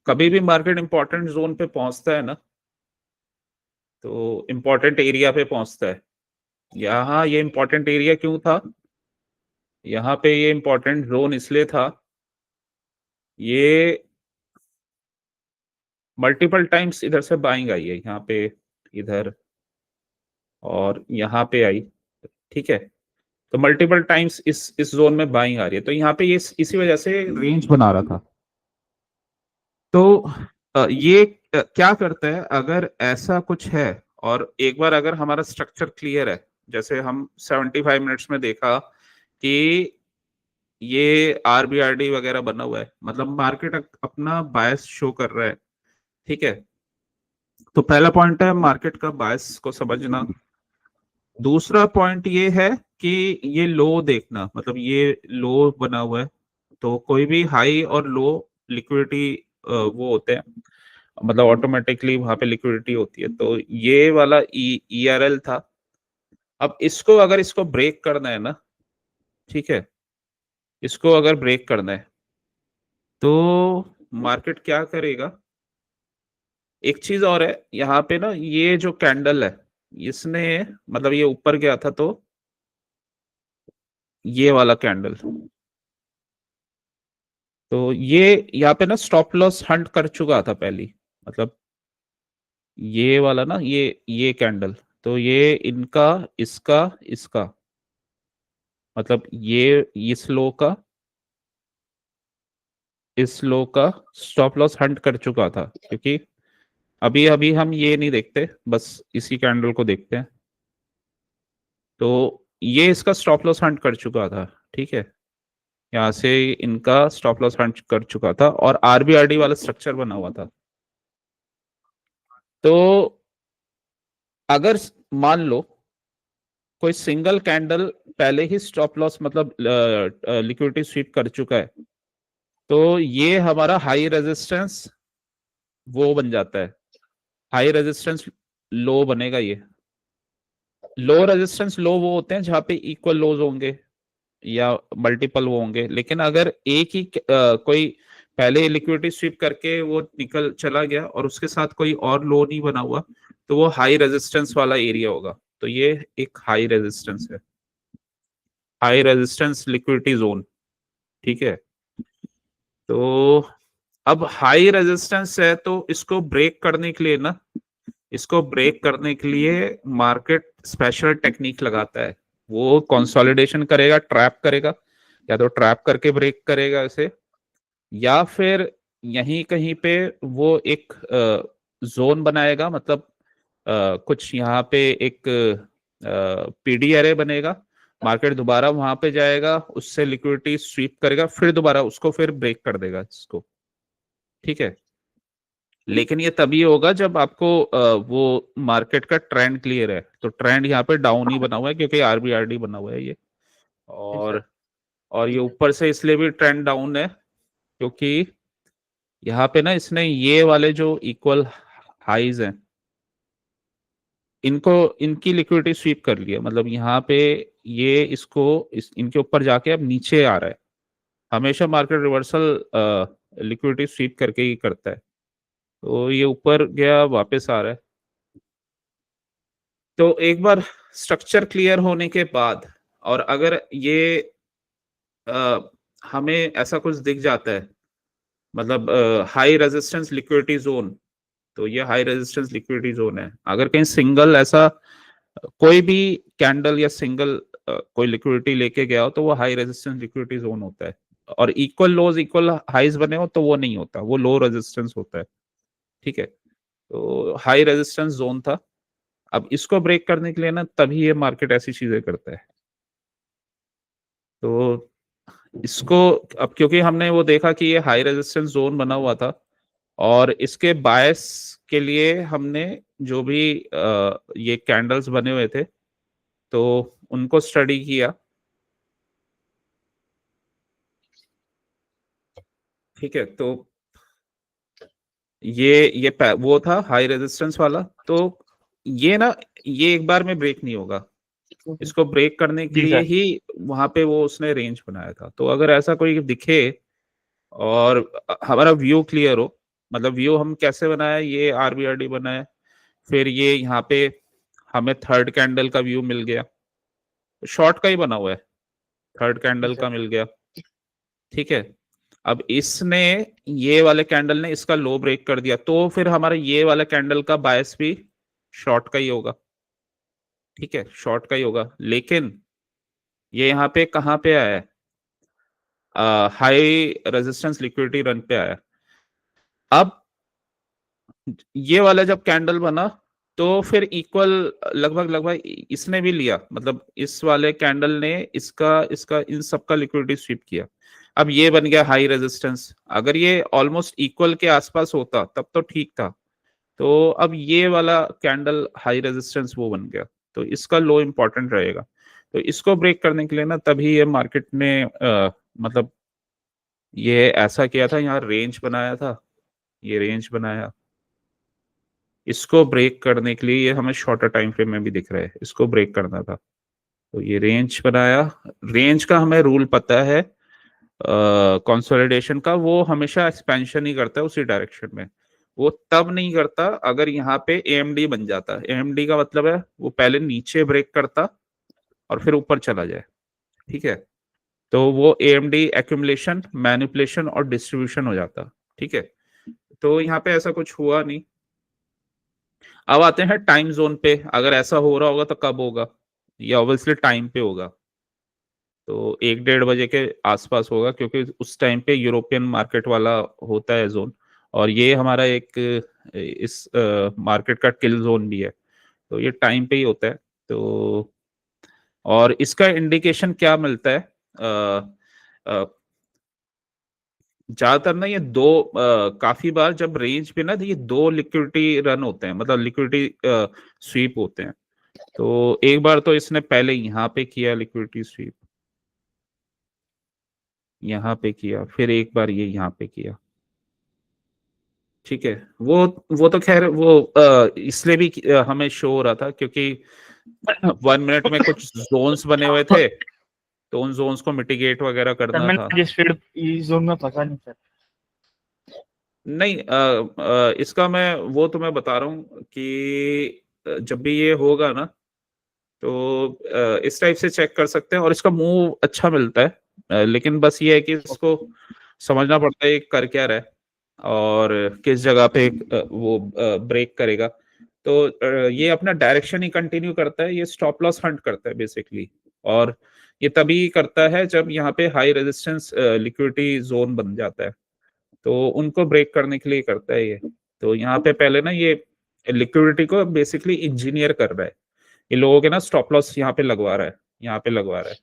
कभी भी मार्केट इंपॉर्टेंट जोन पे पहुंचता है ना, तो इंपॉर्टेंट एरिया पे पहुंचता है। यहाँ ये इंपॉर्टेंट एरिया क्यों था, यहाँ पे ये इंपॉर्टेंट जोन इसलिए था, ये मल्टीपल टाइम्स इधर से बाइंग आई है, यहाँ पे, इधर, और यहाँ पे आई। ठीक है, तो मल्टीपल टाइम्स इस जोन में बाइंग आ रही है, तो यहाँ पे ये इसी वजह से रेंज बना रहा था। तो ये क्या करता है, अगर ऐसा कुछ है और एक बार अगर हमारा स्ट्रक्चर क्लियर है, जैसे हम 75 मिनट्स में देखा कि ये आरबीआरडी वगैरह बना हुआ है, मतलब मार्केट अपना बायस शो कर रहा है, ठीक है। तो पहला पॉइंट है मार्केट का बायस को समझना। दूसरा पॉइंट ये है कि ये लो देखना, मतलब ये लो बना हुआ है, तो कोई भी हाई और लो लिक्विडिटी वो होते हैं, मतलब ऑटोमेटिकली वहां पे लिक्विडिटी होती है। तो ये वाला ईआरएल था। अब इसको अगर इसको ब्रेक करना है ना, ठीक है, इसको अगर ब्रेक करना है तो मार्केट क्या करेगा। एक चीज और है यहाँ पे ना, ये जो कैंडल है इसने, मतलब ये ऊपर गया था तो ये वाला कैंडल, तो ये यहाँ पे ना स्टॉप लॉस हंट कर चुका था पहली, मतलब ये वाला ना, ये कैंडल, तो ये इनका, इसका, इसका, मतलब ये इस लो का स्टॉप लॉस हंट कर चुका था, क्योंकि अभी अभी हम ये नहीं देखते, बस इसी कैंडल को देखते हैं। तो ये इसका स्टॉप लॉस हंट कर चुका था, ठीक है, यहाँ से इनका स्टॉप लॉस हंट कर चुका था और आरबीआरडी वाला स्ट्रक्चर बना हुआ था। तो अगर मान लो कोई सिंगल कैंडल पहले ही स्टॉप लॉस, मतलब लिक्विडिटी स्वीप कर चुका है, तो ये हमारा हाई रेजिस्टेंस वो बन जाता है, हाई रेजिस्टेंस लो बनेगा। ये लो रेजिस्टेंस लो वो होते हैं जहां पे इक्वल लोज होंगे या मल्टीपल वो होंगे, लेकिन अगर एक ही कोई पहले लिक्विडिटी स्वीप करके वो निकल चला गया और उसके साथ कोई और लो नहीं बना हुआ, तो वो हाई रेजिस्टेंस वाला एरिया होगा। तो ये एक हाई रेजिस्टेंस है, हाई रेजिस्टेंस लिक्विडिटी जोन, ठीक है। तो अब हाई रेजिस्टेंस है तो इसको ब्रेक करने के लिए ना, इसको ब्रेक करने के लिए मार्केट स्पेशल टेक्निक लगाता है। वो कंसोलिडेशन करेगा, ट्रैप करेगा, या तो ट्रैप करके ब्रेक करेगा इसे, या फिर यहीं कहीं पे वो एक जोन बनाएगा, मतलब कुछ यहाँ पे एक पीडी एरे बनेगा, मार्केट दोबारा वहां पे जाएगा, उससे लिक्विडिटी स्वीप करेगा, फिर दोबारा उसको फिर ब्रेक कर देगा इसको, ठीक है। लेकिन ये तभी होगा जब आपको वो मार्केट का ट्रेंड क्लियर है। तो ट्रेंड यहाँ पे डाउन ही बना हुआ है क्योंकि आरबीआरडी बना हुआ है ये, अच्छा। और ये ऊपर से इसलिए भी ट्रेंड डाउन है क्योंकि यहाँ पे ना इसने ये वाले जो इक्वल हाइज हैं, इनको, इनकी लिक्विडिटी स्वीप कर लिया, मतलब यहाँ पे ये इसको इनके ऊपर जाके अब नीचे आ रहा है। हमेशा मार्केट रिवर्सल लिक्विडिटी स्वीप करके ही करता है। तो ये ऊपर गया, वापस आ रहा है। तो एक बार स्ट्रक्चर क्लियर होने के बाद, और अगर ये आ, हमें ऐसा कुछ दिख जाता है, मतलब हाई रेजिस्टेंस लिक्विडिटी जोन, तो ये हाई रेजिस्टेंस लिक्विडिटी जोन है। अगर कहीं सिंगल ऐसा कोई भी कैंडल या सिंगल कोई लिक्विडिटी लेके गया हो तो वो हाई रेजिस्टेंस लिक्विडिटी जोन होता है, और इक्वल लोज इक्वल हाइज बने हो तो वो नहीं होता, वो लो रेजिस्टेंस होता है, ठीक है। तो हाई रेजिस्टेंस जोन था। अब इसको ब्रेक करने के लिए ना, तभी ये मार्केट ऐसी चीजें करता है। तो इसको, अब क्योंकि हमने वो देखा कि ये हाई रेजिस्टेंस जोन बना हुआ था, और इसके बायस के लिए हमने जो भी ये कैंडल्स बने हुए थे तो उनको स्टडी किया, ठीक है। तो वो था हाई रेजिस्टेंस वाला। तो ये ना, ये एक बार में ब्रेक नहीं होगा, इसको ब्रेक करने के जी लिए सर। ही वहां पे वो उसने रेंज बनाया था। तो अगर ऐसा कोई दिखे और हमारा व्यू क्लियर हो, मतलब व्यू हम कैसे बनाए, ये आरबीआरडी बनाए, फिर ये यहाँ पे हमें थर्ड कैंडल का व्यू मिल गया, शॉर्ट का ही बना हुआ है, थर्ड कैंडल अच्छा। का मिल गया, ठीक है। अब इसने, ये वाले कैंडल ने इसका लो ब्रेक कर दिया, तो फिर हमारा ये वाला कैंडल का बायस भी शॉर्ट का ही होगा, ठीक है, शॉर्ट का ही होगा। लेकिन ये यहाँ पे कहाँ पे आया है, हाई रेजिस्टेंस लिक्विडिटी रन पे आया। अब ये वाला जब कैंडल बना तो फिर इक्वल लगभग इसने भी लिया, मतलब इस वाले कैंडल ने इसका इसका इन सब का लिक्विडिटी स्वीप किया। अब ये बन गया हाई रेजिस्टेंस। अगर ये ऑलमोस्ट इक्वल के आसपास होता तब तो ठीक था। तो अब ये वाला कैंडल हाई रेजिस्टेंस वो बन गया, तो इसका लो इंपॉर्टेंट रहेगा। तो इसको ब्रेक करने के लिए ना तभी ये मार्केट ने मतलब ये ऐसा किया था, यहाँ रेंज बनाया था, ये रेंज बनाया। इसको ब्रेक करने के लिए ये हमें शॉर्टर टाइम फ्रेम में भी दिख रहा है, इसको ब्रेक करना था। तो ये रेंज बनाया। रेंज का हमें रूल पता है कंसोलिडेशन का, वो हमेशा एक्सपेंशन ही करता है उसी डायरेक्शन में। वो तब नहीं करता अगर यहाँ पे एएमडी बन जाता। एएमडी का मतलब है वो पहले नीचे ब्रेक करता और फिर ऊपर चला जाए, ठीक है। तो वो एएमडी एक्यूमुलेशन, मैनिपुलेशन और डिस्ट्रीब्यूशन हो जाता, ठीक है। तो यहाँ पे ऐसा कुछ हुआ नहीं। अब आते हैं टाइम जोन पे, अगर ऐसा हो रहा होगा तो कब होगा? ये ऑब्वियसली टाइम पे होगा, तो 1-1:30 बजे के आसपास होगा, क्योंकि उस टाइम पे यूरोपियन मार्केट वाला होता है जोन, और ये हमारा एक इस मार्केट का किल जोन भी है, तो ये टाइम पे ही होता है। तो और इसका इंडिकेशन क्या मिलता है? ज्यादातर ना ये दो काफी बार जब रेंज पे ना, तो ये दो लिक्विडिटी रन होते हैं, मतलब लिक्विडिटी स्वीप होते हैं। तो एक बार तो इसने पहले यहाँ पे किया लिक्विडिटी स्वीप, यहाँ पे किया, फिर एक बार ये यहाँ पे किया, ठीक है। वो तो खैर वो इसलिए भी हमें शो हो रहा था क्योंकि 1 मिनट में कुछ जोन्स बने हुए थे, तो उन जोन्स को मिटिगेट वगैरह सर करना था। मैंने इस जोन में फंसा नहीं सर। नहीं इसका मैं वो तुम्हें बता रहा हूँ कि जब भी ये होगा ना, तो इस टाइप से चेक कर सकते हैं, और इसका मूव अच्छा मिलता है। लेकिन बस ये है कि इसको समझना पड़ता है ये कर क्या रहा है और किस जगह पे वो ब्रेक करेगा। तो ये अपना डायरेक्शन ही कंटिन्यू करता है, ये स्टॉप लॉस हंट करता है बेसिकली। और ये तभी करता है जब यहाँ पे हाई रेजिस्टेंस लिक्विडिटी जोन बन जाता है, तो उनको ब्रेक करने के लिए करता है ये। तो यहाँ पे पहले ना ये लिक्विडिटी को बेसिकली इंजीनियर कर रहा है, ये लोगों के ना स्टॉप लॉस यहाँ पे लगवा रहा है, यहाँ पे लगवा रहा है।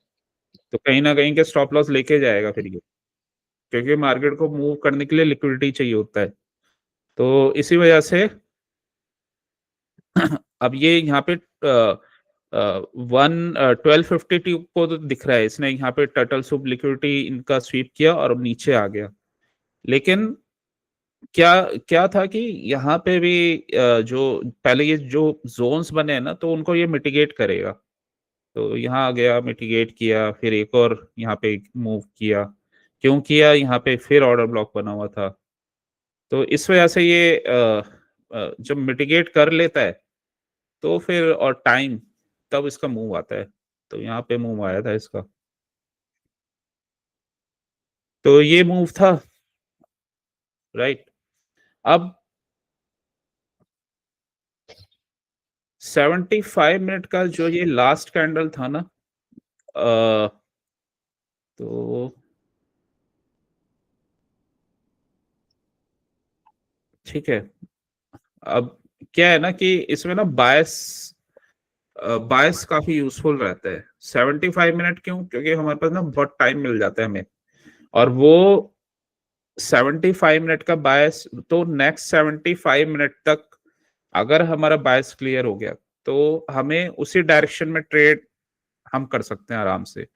तो कहीं ना कहीं के स्टॉप लॉस लेके जाएगा फिर ये, क्योंकि मार्केट को मूव करने के लिए लिक्विडिटी चाहिए होता है। तो इसी वजह से अब ये यहाँ पे 1252 को तो दिख रहा है, इसने यहाँ पे टर्टल सूप लिक्विडिटी इनका स्वीप किया और नीचे आ गया। लेकिन क्या क्या था कि यहाँ पे भी जो पहले ये जो जोन्स बने हैं ना, तो उनको ये मिटिगेट करेगा। तो यहाँ आ गया, मिटिगेट किया, फिर एक और यहाँ पे मूव किया। क्यों किया? यहाँ पे फिर ऑर्डर ब्लॉक बना हुआ था। तो इस वजह से ये जब मिटिगेट कर लेता है तो फिर और टाइम, तब इसका मूव आता है। तो यहाँ पे मूव आया था इसका, तो ये मूव था, राइट। अब 75 मिनट का जो ये लास्ट कैंडल था ना, तो ठीक है। अब क्या है ना कि इसमें ना बायस बायस काफी यूजफुल रहता है 75 मिनट। क्यों? क्योंकि हमारे पास ना बहुत टाइम मिल जाता है हमें, और वो 75 मिनट का बायस, तो नेक्स्ट 75 मिनट तक अगर हमारा बायस क्लियर हो गया तो हमें उसी डायरेक्शन में ट्रेड हम कर सकते हैं आराम से,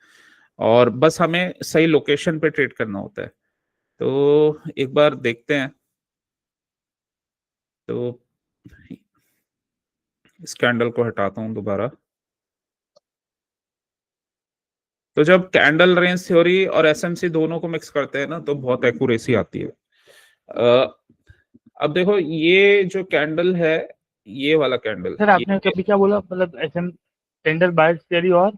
और बस हमें सही लोकेशन पे ट्रेड करना होता है। तो एक बार देखते हैं। तो इस कैंडल को हटाता हूं दोबारा। तो जब कैंडल रेंज थ्योरी और एसएमसी दोनों को मिक्स करते हैं ना, तो बहुत एक्यूरेसी आती है। अब देखो ये जो कैंडल है, ये वाला कैंडल, सर आपने ये कभी क्या बोला, मतलब एसएम टेंडर बायस थियरी और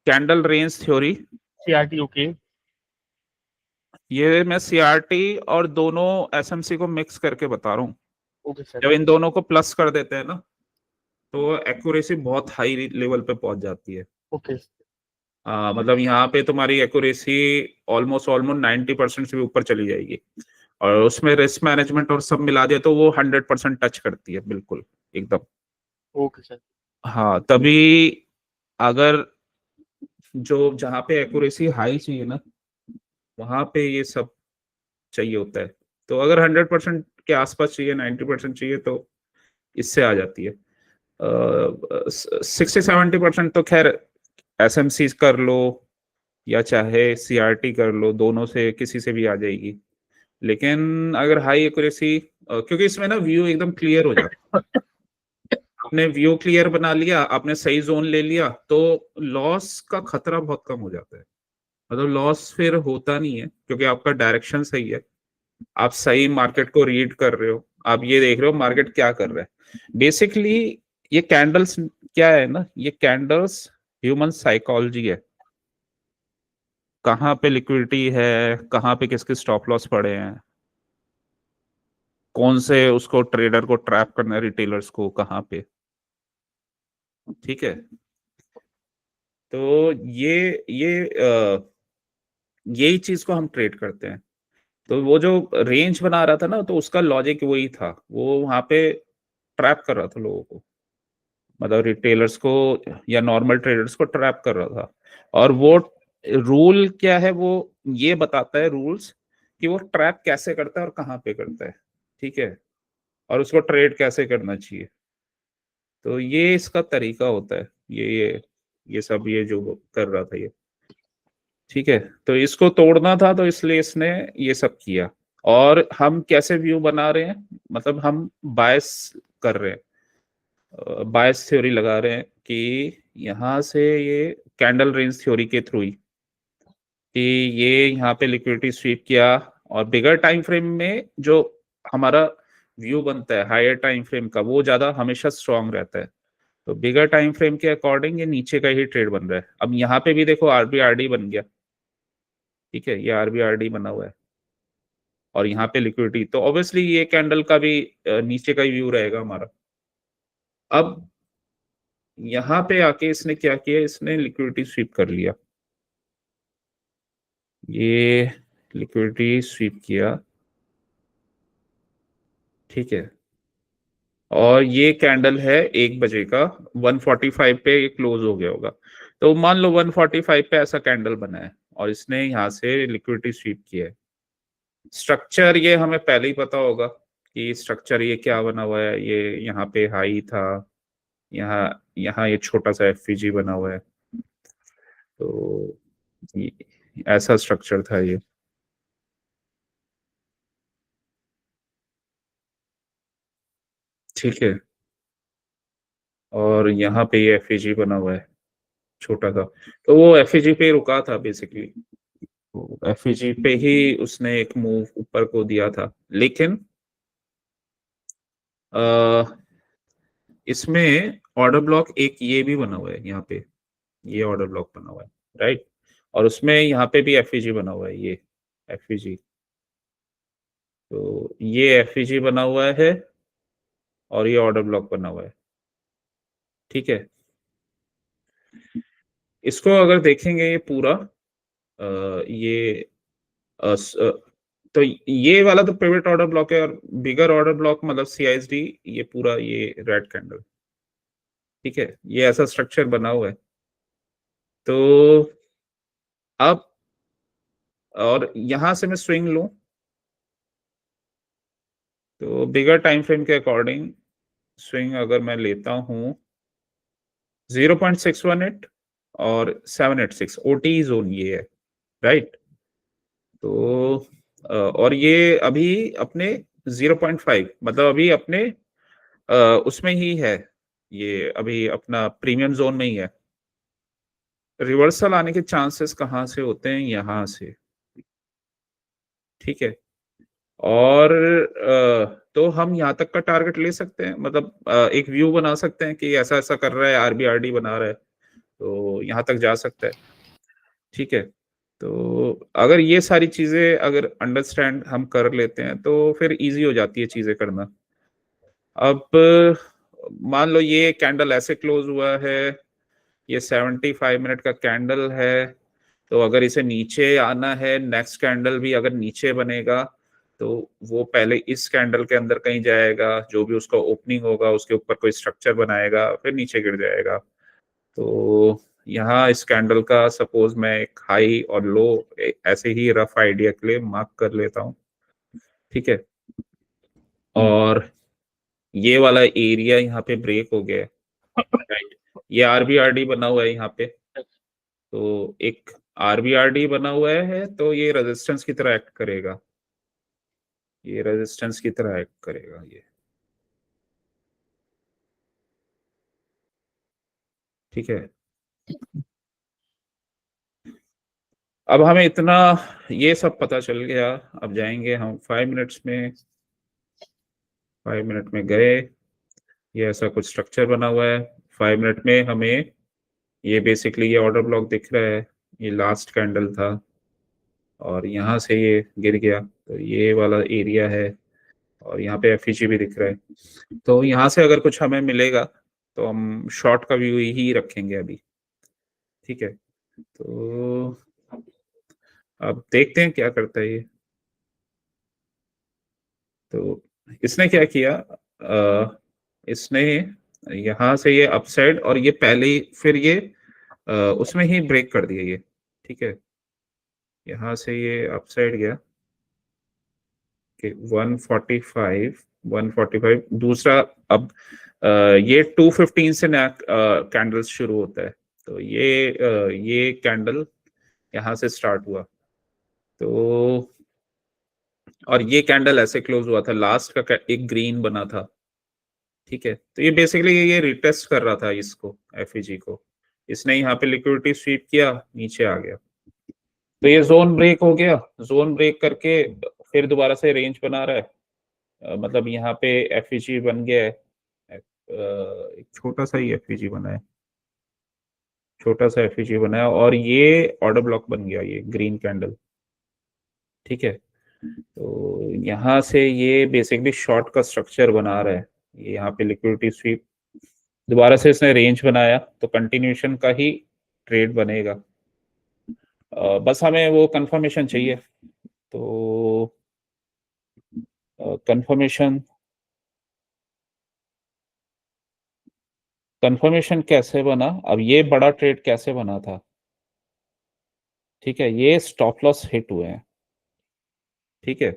candle range theory, CRT? Okay ये मैं सीआरटी और दोनों एसएमसी को मिक्स करके बता रहा हूँ। Okay sir. जब इन दोनों को प्लस कर देते हैं ना, तो एक्यूरेसी बहुत हाई लेवल पे पहुंच जाती है। ओके मतलब यहाँ पे तुम्हारी एक्यूरेसी ऑलमोस्ट ऑलमोस्ट 90% से भी ऊपर चली जाएगी। और उसमें रिस्क मैनेजमेंट और सब मिला दिया तो वो 100% टच करती है बिल्कुल एकदम। Okay sir. हाँ, तभी अगर जो जहाँ पे एक्यूरेसी हाई चाहिए ना, वहां पे ये सब चाहिए होता है। तो अगर 100% के आसपास चाहिए, 90% चाहिए, तो इससे आ जाती है। 60-70% तो खैर एसएमसी कर लो या चाहे सीआरटी कर लो, दोनों से किसी से भी आ जाएगी। लेकिन अगर हाई एक्यूरेसी, क्योंकि इसमें ना व्यू एकदम क्लियर हो जाता है। आपने व्यू क्लियर बना लिया, आपने सही जोन ले लिया, तो लॉस का खतरा बहुत कम हो जाता है। मतलब लॉस फिर होता नहीं है, क्योंकि आपका डायरेक्शन सही है, आप सही मार्केट को रीड कर रहे हो, आप ये देख रहे हो मार्केट क्या कर रहा है। बेसिकली ये कैंडल्स क्या है ना, ये कैंडल्स ह्यूमन साइकोलॉजी है। कहाँ पे लिक्विडिटी है, कहाँ पे किसके स्टॉप लॉस पड़े हैं, कौन से उसको ट्रेडर को ट्रैप करना है, रिटेलर्स को कहाँ पे। ठीक है, तो यही चीज को हम ट्रेड करते हैं। तो वो जो रेंज बना रहा था ना, तो उसका लॉजिक वही था, वो वहां पे ट्रैप कर रहा था लोगों को, मतलब रिटेलर्स को या नॉर्मल ट्रेडर्स को ट्रैप कर रहा था। और वो रूल क्या है, वो ये बताता है रूल्स कि वो ट्रैप कैसे करता है और कहाँ पे करता है। ठीक है, और उसको ट्रेड कैसे करना चाहिए। तो ये इसका तरीका होता है, ये सब ये जो कर रहा था ये। ठीक है, तो इसको तोड़ना था, तो इसलिए इसने ये सब किया। और हम कैसे व्यू बना रहे हैं, मतलब हम बायस कर रहे हैं, बायस थ्योरी लगा रहे हैं कि यहाँ से ये कैंडल रेंज थ्योरी के थ्रू ही कि ये यहाँ पे लिक्विडिटी स्वीप किया। और बिगर टाइम फ्रेम में जो हमारा व्यू बनता है हायर टाइम फ्रेम का, वो ज्यादा हमेशा स्ट्रांग रहता है। तो बिगर टाइम फ्रेम के अकॉर्डिंग ये नीचे का ही ट्रेड बन रहा है। अब यहाँ पे भी देखो आरबीआरडी बन गया। ठीक है, ये आरबीआरडी बना हुआ है, और यहाँ पे लिक्विडिटी, तो ऑब्वियसली ये कैंडल का भी नीचे का ही व्यू रहेगा हमारा। अब यहाँ पे आके इसने क्या किया, इसने लिक्विडिटी स्वीप कर लिया, ये लिक्विडिटी स्वीप किया। ठीक है, और ये कैंडल है 1 बजे का, 145 पे ये क्लोज हो गया होगा। तो मान लो 145 पे ऐसा कैंडल बना है, और इसने यहाँ से लिक्विडिटी स्वीप किया है। स्ट्रक्चर ये हमें पहले ही पता होगा कि स्ट्रक्चर ये क्या बना हुआ है। ये यहाँ पे हाई था, यहाँ यहाँ ये छोटा सा एफवीजी बना हुआ है। तो ये, ऐसा स्ट्रक्चर था ये। ठीक है, और यहाँ पे ये एफवीजी बना हुआ है छोटा सा। तो वो एफवीजी पे रुका था बेसिकली, एफवीजी पे ही उसने एक मूव ऊपर को दिया था। लेकिन इसमें ऑर्डर ब्लॉक एक ये भी बना हुआ है यहाँ पे, ये ऑर्डर ब्लॉक बना हुआ है, राइट। और उसमें यहाँ पे भी एफईजी बना हुआ है, ये एफईजी। तो ये एफईजी बना हुआ है, और ये ऑर्डर ब्लॉक बना हुआ है। ठीक है, इसको अगर देखेंगे ये पूरा, ये तो ये वाला तो पिवट ऑर्डर ब्लॉक है, और बिगर ऑर्डर ब्लॉक मतलब सीआईएसडी, ये पूरा ये रेड कैंडल। ठीक है, ये ऐसा स्ट्रक्चर बना हुआ है। तो अब, और यहां से मैं स्विंग लूं, तो बिगर टाइम फ्रेम के अकॉर्डिंग स्विंग अगर मैं लेता हूं 0.618 और 786 ओटी जोन ये है, राइट। तो और ये अभी अपने 0.5, मतलब अभी अपने उसमें ही है, ये अभी अपना प्रीमियम जोन में ही है। रिवर्सल आने के चांसेस कहाँ से होते हैं, यहाँ से। ठीक है, और तो हम यहाँ तक का टारगेट ले सकते हैं, मतलब एक व्यू बना सकते हैं कि ऐसा ऐसा कर रहा है, आरबीआरडी बना रहा है, तो यहाँ तक जा सकता है। ठीक है, तो अगर ये सारी चीजें अगर अंडरस्टैंड हम कर लेते हैं, तो फिर इजी हो जाती है चीजें करना। अब मान लो ये कैंडल ऐसे क्लोज हुआ है, ये 75 मिनट का कैंडल है। तो अगर इसे नीचे आना है, नेक्स्ट कैंडल भी अगर नीचे बनेगा, तो वो पहले इस कैंडल के अंदर कहीं जाएगा, जो भी उसका ओपनिंग होगा उसके ऊपर कोई स्ट्रक्चर बनाएगा, फिर नीचे गिर जाएगा। तो यहाँ इस कैंडल का सपोज मैं एक हाई और लो ऐसे ही रफ आइडिया के लिए मार्क कर लेता हूँ, ठीक है। और ये वाला एरिया यहाँ पे ब्रेक हो गया है, राइट। ये आरबीआरडी बना हुआ है यहाँ पे, तो एक आरबीआरडी बना हुआ है, तो ये रेजिस्टेंस की तरह एक्ट करेगा, ये रेजिस्टेंस की तरह एक्ट करेगा ये, ठीक है। अब हमें इतना ये सब पता चल गया, अब जाएंगे हम 5 मिनट्स में। 5 मिनट में गए, ये ऐसा कुछ स्ट्रक्चर बना हुआ है। 5 मिनट में हमें ये बेसिकली ये ऑर्डर ब्लॉक दिख रहा है, ये लास्ट कैंडल था और यहाँ से ये गिर गया, तो ये वाला एरिया है और यहाँ पे एफईजी भी दिख रहा है। तो यहाँ से अगर कुछ हमें मिलेगा तो हम शॉर्ट का व्यू ही रखेंगे अभी, ठीक है। तो अब देखते हैं क्या करता है ये। तो इसने क्या किया, इसने यहाँ से ये अपसाइड और ये पहले ही फिर ये उसमें ही ब्रेक कर दिया ये, ठीक है। यहाँ से ये अपसाइड गया कि 145 दूसरा। अब ये 215 से नया कैंडल्स शुरू होता है, तो ये कैंडल यहाँ से स्टार्ट हुआ, तो और ये कैंडल ऐसे क्लोज हुआ था, लास्ट का एक ग्रीन बना था, ठीक है। तो ये बेसिकली ये रिटेस्ट कर रहा था इसको, एफईजी को। इसने यहाँ पे लिक्विडिटी स्वीप किया, नीचे आ गया, तो ये जोन ब्रेक हो गया। जोन ब्रेक करके फिर दोबारा से रेंज बना रहा है, मतलब यहाँ पे एफईजी बन गया है, एक छोटा सा ही एफईजी बना है, छोटा सा एफईजी बना है और ये ऑर्डर ब्लॉक बन गया, ये ग्रीन कैंडल, ठीक है। तो यहाँ से ये बेसिकली शॉर्ट का स्ट्रक्चर बना रहा है, ये यहाँ पे लिक्विडिटी स्वीप, दोबारा से इसने रेंज बनाया, तो कंटिन्यूशन का ही ट्रेड बनेगा। बस हमें वो कंफर्मेशन चाहिए, तो कंफर्मेशन कैसे बना, अब ये बड़ा ट्रेड कैसे बना था, ठीक है। ये स्टॉप लॉस हिट हुए हैं, ठीक है।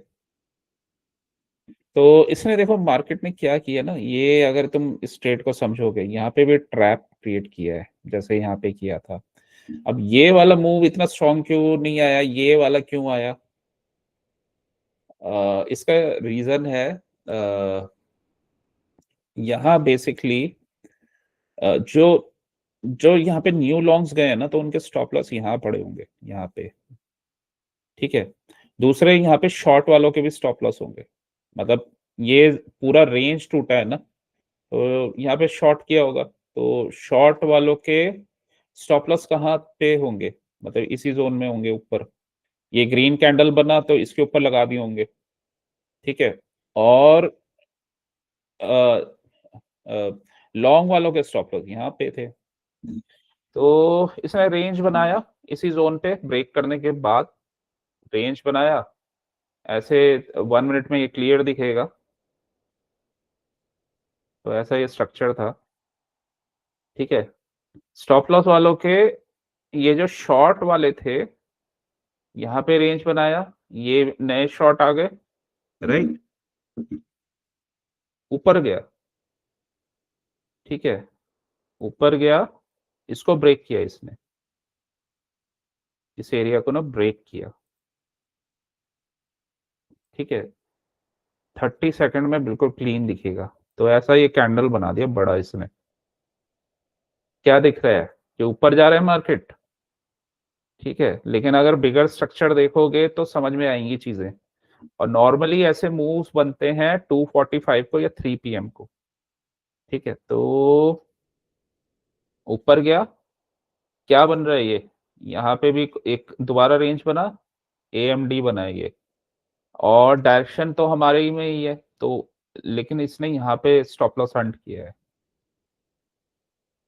तो इसने देखो मार्केट में क्या किया ना, ये अगर तुम इस ट्रेड को समझोगे, यहाँ पे भी ट्रैप क्रिएट किया है जैसे यहाँ पे किया था। अब ये वाला मूव इतना स्ट्रॉन्ग क्यों नहीं आया, ये वाला क्यों आया? इसका रीजन है, यहाँ बेसिकली जो जो यहाँ पे न्यू लॉन्ग्स गए हैं ना, तो उनके स्टॉप लॉस यहाँ पड़े होंगे यहाँ पे, ठीक है। दूसरे यहाँ पे शॉर्ट वालों के भी स्टॉप लॉस होंगे, मतलब ये पूरा रेंज टूटा है ना, तो यहाँ पे शॉर्ट किया होगा, तो शॉर्ट वालों के स्टॉप लॉस कहाँ पे होंगे, मतलब इसी जोन में होंगे ऊपर। ये ग्रीन कैंडल बना तो इसके ऊपर लगा दिए होंगे, ठीक है। और लॉन्ग वालों के स्टॉप लॉस यहाँ पे थे, तो इसने रेंज बनाया इसी जोन पे ब्रेक करने के बाद, रेंज बनाया ऐसे। 1 मिनट में ये क्लियर दिखेगा, तो ऐसा ये स्ट्रक्चर था, ठीक है। स्टॉप लॉस वालों के ये जो शॉर्ट वाले थे, यहाँ पे रेंज बनाया, ये नए शॉर्ट आ गए, राइट, ऊपर गया, ठीक है, ऊपर गया, इसको ब्रेक किया इसने, इस एरिया को ना ब्रेक किया, ठीक है। 30 सेकंड में बिल्कुल क्लीन दिखेगा, तो ऐसा ये कैंडल बना दिया बड़ा इसने। क्या दिख रहा है कि ऊपर जा रहा है मार्केट, ठीक है, लेकिन अगर बिगर स्ट्रक्चर देखोगे तो समझ में आएंगी चीजें। और नॉर्मली ऐसे मूव्स बनते हैं 2:45 को या 3 PM को, ठीक है। तो ऊपर गया, क्या बन रहा है ये, यहाँ पे भी एक दोबारा रेंज बना, AMD बना है ये, और डायरेक्शन तो हमारे ही में ही है, तो लेकिन इसने यहाँ पे स्टॉप लॉस हंट किया है,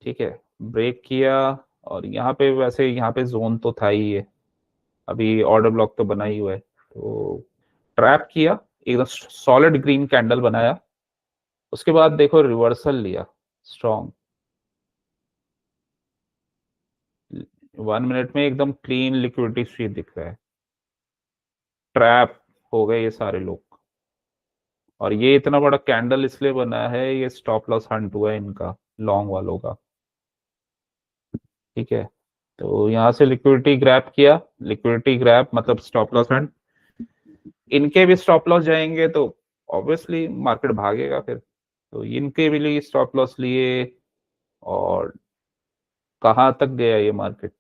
ठीक है, ब्रेक किया। और यहाँ पे वैसे यहाँ पे जोन तो था ही है, अभी ऑर्डर ब्लॉक तो बना ही हुआ है, तो ट्रैप किया, एकदम सॉलिड ग्रीन कैंडल बनाया, उसके बाद देखो रिवर्सल लिया स्ट्रॉन्ग, 1 मिनट में एकदम क्लीन लिक्विडिटी स्वीप दिख रहा है, ट्रैप हो गए ये सारे लोग। और ये इतना बड़ा कैंडल इसलिए बना है, ये स्टॉप लॉस हंट हुआ है इनका, लॉन्ग वालों का, ठीक है। तो यहाँ से लिक्विडिटी ग्रैब किया, लिक्विडिटी ग्रैब मतलब स्टॉप लॉस हंट, इनके भी स्टॉप लॉस जाएंगे तो ऑब्वियसली मार्केट भागेगा फिर, तो इनके भी लिए स्टॉप लॉस लिए। और कहाँ तक गया ये मार्केट,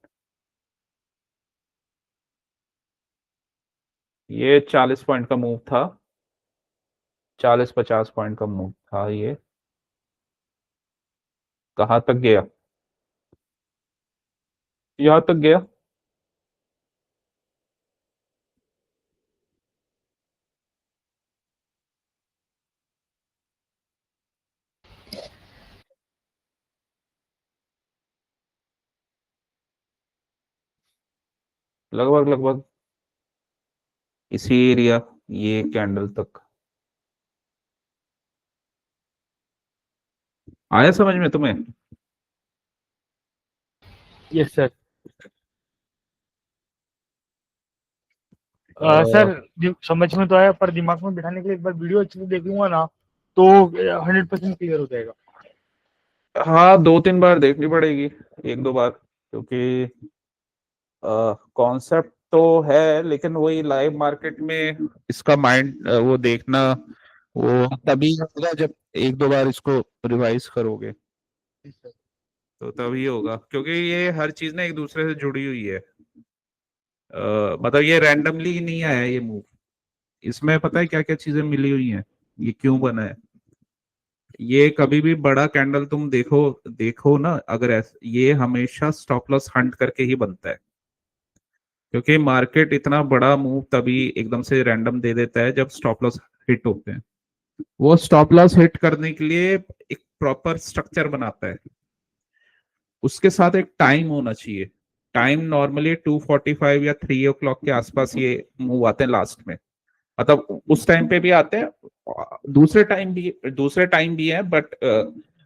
ये 40 पॉइंट का मूव था, 40-50 पॉइंट का मूव था ये, कहाँ तक गया, यहाँ तक गया। लगभग लगभग इसी एरिया, ये कैंडल तक आया समझ में तुम्हें? Yes sir. सर समझ में तो आया, पर दिमाग में बिठाने के लिए एक बार वीडियो अच्छे से देखूंगा ना तो 100% क्लियर हो जाएगा। हाँ 2-3 बार देखनी पड़ेगी, 1-2 बार, क्योंकि कॉन्सेप्ट तो है, लेकिन वही लाइव मार्केट में इसका माइंड वो देखना, वो तभी होगा जब 1-2 बार इसको रिवाइज करोगे, तो तभी होगा, क्योंकि ये हर चीज ना एक दूसरे से जुड़ी हुई है। मतलब ये रैंडमली नहीं आया ये मूव, इसमें पता है क्या क्या चीजें मिली हुई हैं, ये क्यों बना है। ये कभी भी बड़ा कैंडल तुम देखो देखो ना, अगर ये हमेशा स्टॉप लॉस हंट करके ही बनता है, क्योंकि मार्केट इतना बड़ा मूव तभी एकदम से रैंडम दे देता है जब स्टॉप लॉस हिट होते हैं। वो स्टॉप लॉस हिट करने के लिए एक प्रॉपर स्ट्रक्चर बनाता है, उसके साथ एक टाइम होना चाहिए। टाइम नॉर्मली 2:45 या 3 o'clock के आसपास ये मूव आते हैं लास्ट में, मतलब उस टाइम पे भी आते हैं, दूसरे टाइम भी है, बट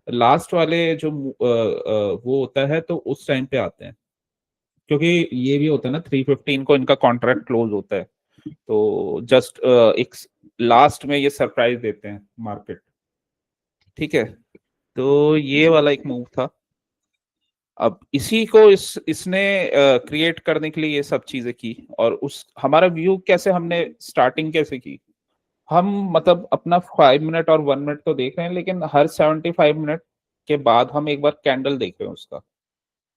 लास्ट वाले जो वो होता है तो उस टाइम पे आते हैं, क्योंकि ये भी होता है ना 3:15 को इनका कॉन्ट्रैक्ट क्लोज होता है, तो जस्ट एक लास्ट में ये सरप्राइज देते हैं मार्केट, ठीक है। तो ये वाला एक मूव था। अब इसी को इसने क्रिएट करने के लिए ये सब चीजें की, और उस हमारा व्यू कैसे, हमने स्टार्टिंग कैसे की, हम मतलब अपना 5 मिनट और 1 मिनट तो देख रहे हैं, लेकिन हर 75 मिनट के बाद हम एक बार कैंडल देख रहे हैं उसका,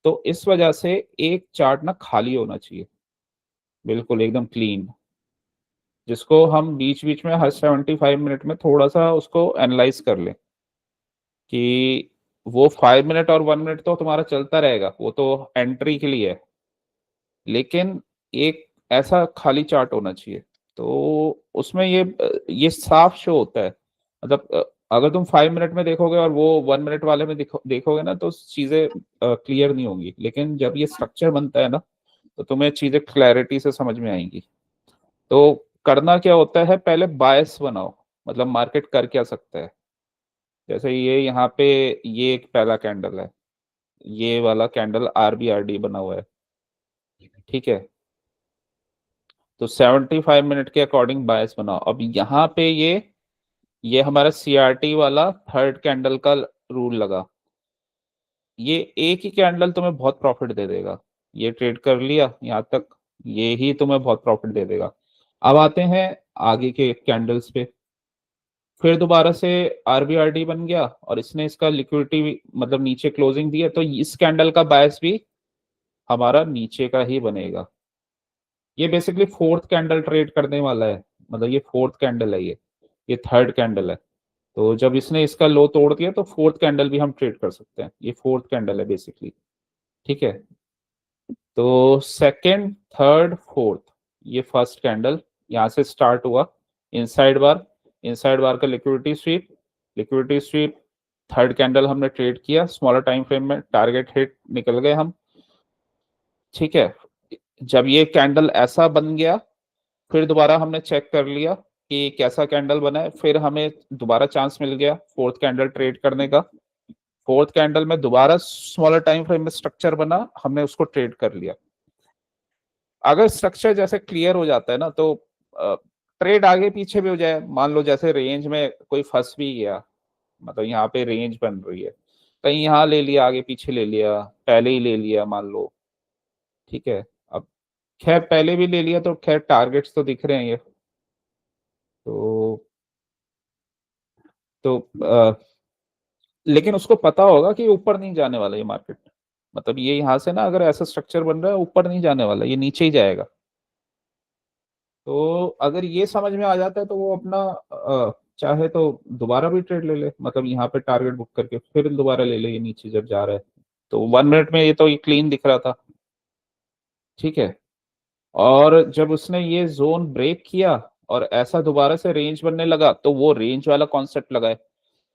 तो इस वजह से एक चार्ट ना खाली होना चाहिए, बिल्कुल एकदम क्लीन, जिसको हम बीच बीच में हर 75 मिनट में थोड़ा सा उसको एनालाइज कर लें, कि वो 5 मिनट और 1 मिनट तो तुम्हारा चलता रहेगा, वो तो एंट्री के लिए है, लेकिन एक ऐसा खाली चार्ट होना चाहिए, तो उसमें ये साफ शो होता है, मतलब अगर तुम 5 मिनट में देखोगे और वो 1 मिनट वाले में देखोगे ना, तो चीजें क्लियर नहीं होंगी, लेकिन जब ये स्ट्रक्चर बनता है ना, तो तुम्हें चीजें क्लैरिटी से समझ में आएंगी। तो करना क्या होता है, पहले बायस बनाओ, मतलब मार्केट कर क्या सकता है, जैसे ये यहाँ पे ये एक पहला कैंडल है, ये वाला कैंडल RBRD बना हुआ है, ठीक है। तो 75 मिनट के अकॉर्डिंग बायस बनाओ। अब यहाँ पे ये हमारा CRT वाला थर्ड कैंडल का रूल लगा, ये एक ही कैंडल तुम्हें बहुत प्रॉफिट दे देगा, ये ट्रेड कर लिया यहाँ तक, ये ही तुम्हें बहुत प्रॉफिट दे देगा। अब आते हैं आगे के कैंडल्स पे, फिर दोबारा से RBRD बन गया और इसने इसका लिक्विडिटी मतलब नीचे क्लोजिंग दी है, तो इस कैंडल का बायस भी हमारा नीचे का ही बनेगा। ये बेसिकली फोर्थ कैंडल ट्रेड करने वाला है, मतलब ये फोर्थ कैंडल है, ये थर्ड कैंडल है, तो जब इसने इसका लो तोड़ दिया तो फोर्थ कैंडल भी हम ट्रेड कर सकते हैं, ये फोर्थ कैंडल है बेसिकली, ठीक है। तो सेकंड थर्ड फोर्थ, ये फर्स्ट कैंडल यहाँ से स्टार्ट हुआ, इनसाइड बार का लिक्विडिटी स्वीप, थर्ड कैंडल हमने ट्रेड किया स्मॉलर टाइम फ्रेम में, टारगेट हिट, निकल गए हम, ठीक है। जब ये कैंडल ऐसा बन गया फिर दोबारा हमने चेक कर लिया कि कैसा कैंडल बना है, फिर हमें दोबारा चांस मिल गया फोर्थ कैंडल ट्रेड करने का। फोर्थ कैंडल में दोबारा स्मॉलर टाइम फ्रेम में स्ट्रक्चर बना, हमने उसको ट्रेड कर लिया। अगर स्ट्रक्चर जैसे क्लियर हो जाता है ना, तो ट्रेड आगे पीछे भी हो जाए। मान लो जैसे रेंज में कोई फंस भी गया, मतलब यहाँ पे रेंज बन रही है, कहीं यहाँ ले लिया, आगे पीछे ले लिया, पहले ही ले लिया मान लो, ठीक है। अब खैर पहले भी ले लिया तो खैर टारगेट्स तो दिख रहे हैं ये, तो तो लेकिन उसको पता होगा कि ऊपर नहीं जाने वाला ये मार्केट। मतलब ये यहाँ से ना, अगर ऐसा स्ट्रक्चर बन रहा है, ऊपर नहीं जाने वाला, ये नीचे ही जाएगा। तो अगर ये समझ में आ जाता है तो वो अपना चाहे तो दोबारा भी ट्रेड ले ले, मतलब यहाँ पे टारगेट बुक करके फिर दोबारा ले ले, ये नीचे जब जा रहा है। तो 1 मिनट में ये तो ये क्लीन दिख रहा था, ठीक है। और जब उसने ये जोन ब्रेक किया और ऐसा दोबारा से रेंज बनने लगा, तो वो रेंज वाला कॉन्सेप्ट लगा है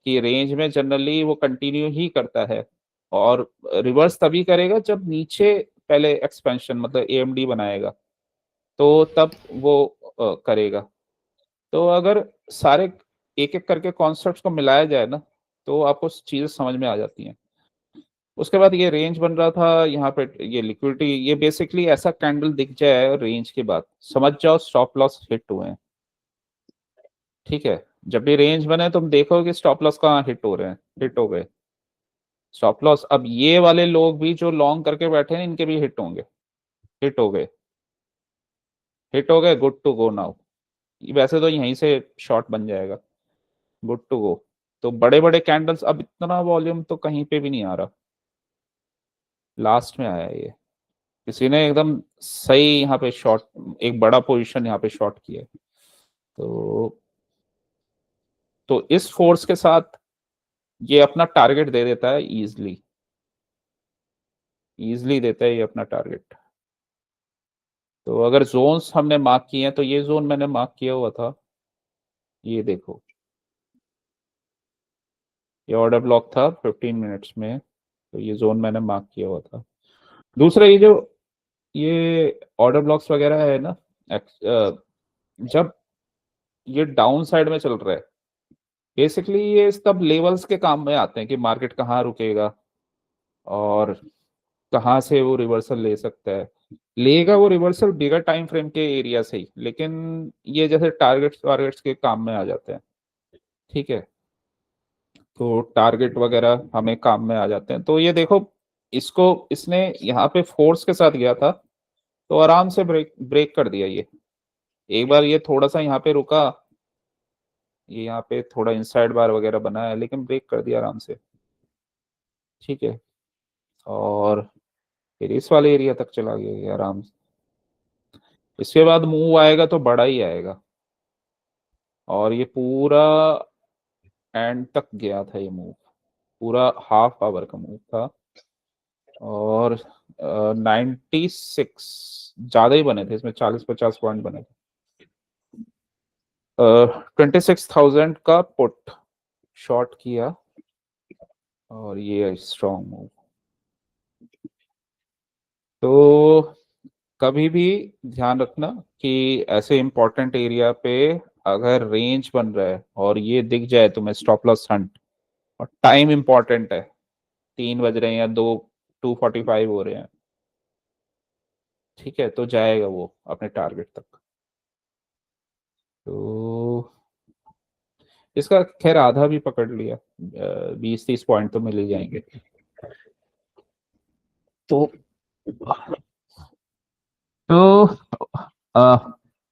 कि रेंज में जनरली वो कंटिन्यू ही करता है, और रिवर्स तभी करेगा जब नीचे पहले एक्सपेंशन मतलब एएमडी बनाएगा, तो तब वो करेगा। तो अगर सारे एक एक करके कॉन्सेप्ट्स को मिलाया जाए ना, तो आपको चीजें समझ में आ जाती हैं। उसके बाद ये रेंज बन रहा था यहाँ पे, ये लिक्विडिटी, ये बेसिकली ऐसा कैंडल दिख जाए रेंज के बाद, समझ जाओ स्टॉप लॉस हिट हुए हैं, ठीक है। जब भी रेंज बने तुम देखोगे स्टॉप लॉस कहाँ हिट हो रहे हैं, हिट हो गए स्टॉप लॉस। अब ये वाले लोग भी जो लॉन्ग करके बैठे हैं, इनके भी हिट होंगे, हिट हो गए, हिट हो गए, गुड टू गो नाउ। वैसे तो यहीं से शॉर्ट बन जाएगा, गुड टू गो। तो बड़े बड़े कैंडल्स, अब इतना वॉल्यूम तो कहीं पे भी नहीं आ रहा, लास्ट में आया है ये, किसी ने एकदम सही यहाँ पे शॉर्ट, एक बड़ा पोजीशन यहाँ पे शॉर्ट किया है। तो इस फोर्स के साथ ये अपना टारगेट दे देता है, इजली इजली देता है ये अपना टारगेट। तो अगर जोन्स हमने मार्क किए हैं, तो ये जोन मैंने मार्क किया हुआ था, ये देखो, ये ऑर्डर ब्लॉक था 15 मिनट्स में, तो ये जोन मैंने मार्क किया हुआ था। दूसरा ये जो ये ऑर्डर ब्लॉक्स वगैरह है ना, जब ये डाउन साइड में चल रहा है, बेसिकली ये सब लेवल्स के काम में आते हैं कि मार्केट कहाँ रुकेगा और कहाँ से वो रिवर्सल ले सकता है। लेगा वो रिवर्सल बिगर टाइम फ्रेम के एरिया से ही, लेकिन ये जैसे टारगेट्स वारगेट्स के काम में आ जाते हैं, ठीक है। तो टारगेट वगैरह हमें काम में आ जाते हैं। तो ये देखो, इसको इसने यहाँ पे फोर्स के साथ गया था, तो आराम से ब्रेक ब्रेक कर दिया ये। एक बार ये थोड़ा सा यहाँ पे रुका, ये यहाँ पे थोड़ा इनसाइड बार वगैरह बना है, लेकिन ब्रेक कर दिया आराम से, ठीक है। और फिर इस वाले एरिया तक चला गया ये आराम से। इसके बाद मूव आएगा तो बड़ा ही आएगा, और ये पूरा एंड तक गया था ये मूव, पूरा हाफ आवर का मूव था। और 96 ज्यादा ही बने थे इसमें, 40-50 पॉइंट बने थे। 26,000 का पुट शॉर्ट किया, और ये स्ट्रॉन्ग मूव। तो कभी भी ध्यान रखना कि ऐसे इंपॉर्टेंट एरिया पे अगर रेंज बन रहा है और ये दिख जाए तुम्हें स्टॉप लॉस हंट, और टाइम इंपॉर्टेंट है, 3 बज रहे हैं या 2:45 हो रहे हैं, ठीक है, तो जाएगा वो अपने टारगेट तक। तो इसका खैर आधा भी पकड़ लिया, 20-30 पॉइंट तो मिल ही जाएंगे। तो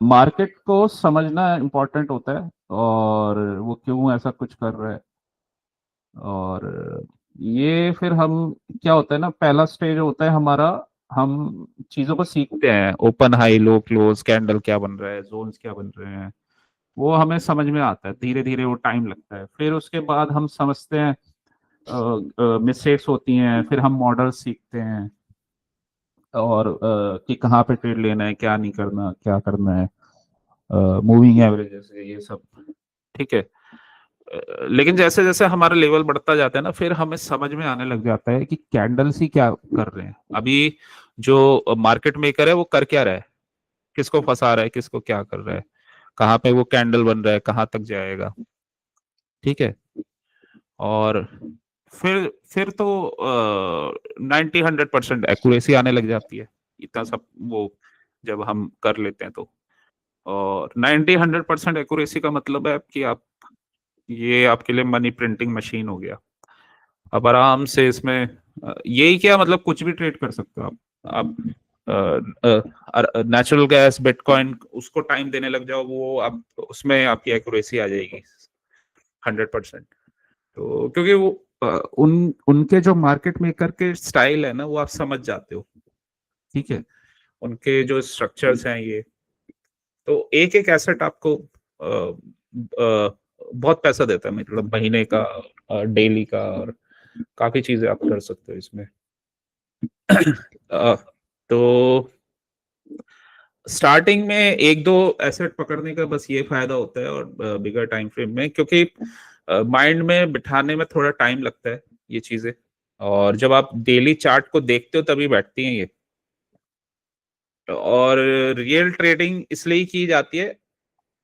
मार्केट को समझना इम्पोर्टेंट होता है, और वो क्यों ऐसा कुछ कर रहा है। और ये फिर हम, क्या होता है ना, पहला स्टेज होता है हमारा, हम चीजों को सीखते हैं, open high low close candle क्या बन रहा है, जोन्स क्या बन रहे हैं, वो हमें समझ में आता है। धीरे धीरे वो टाइम लगता है, फिर उसके बाद हम समझते हैं, मिस्टेक्स होती हैं, फिर हम मॉडल सीखते हैं, और कि कहाँ पे ट्रेड लेना है, क्या नहीं करना, क्या करना है, मूविंग एवरेजेस ये सब, ठीक है। लेकिन जैसे जैसे हमारा लेवल बढ़ता जाता है ना, फिर हमें समझ में आने लग जाता है कि कैंडल्स ही क्या कर रहे हैं। अभी जो मार्केट मेकर है वो कर क्या रहा है, किसको फंसा रहा है, किसको क्या कर रहा है, कहाँ पे वो कैंडल बन रहा है, कहाँ तक जाएगा। ठीक है। और फिर तो 90-100% एक्यूरेसी आने लग जाती है, इतना सब वो जब हम कर लेते हैं तो। और 90-100% एक्यूरेसी का मतलब है कि आप, ये आपके लिए मनी प्रिंटिंग मशीन हो गया। अब आराम से इसमें यही क्या मतलब कुछ भी ट्रेड कर सकते हो आप नेचुरल गैस, बिटकॉइन, उसको टाइम देने लग जाओ, वो आप उसमें आपकी एक्यूरेसी आ जाएगी 100%। तो क्योंकि वो उनके जो मार्केट मेकर के स्टाइल है ना, वो आप समझ जाते हो। ठीक है। उनके जो स्ट्रक्चर्स हैं ये, तो एक एक एसेट आपको बहुत पैसा देता है, मतलब महीने का, डेली का, और काफी चीजें आप कर सकते हो इसमें। तो स्टार्टिंग में एक दो एसेट पकड़ने का बस ये फायदा होता है, और बिगर टाइम फ्रेम में, क्योंकि माइंड में बिठाने में थोड़ा टाइम लगता है ये चीजें, और जब आप डेली चार्ट को देखते हो तभी बैठती हैं ये। और रियल ट्रेडिंग इसलिए की जाती है,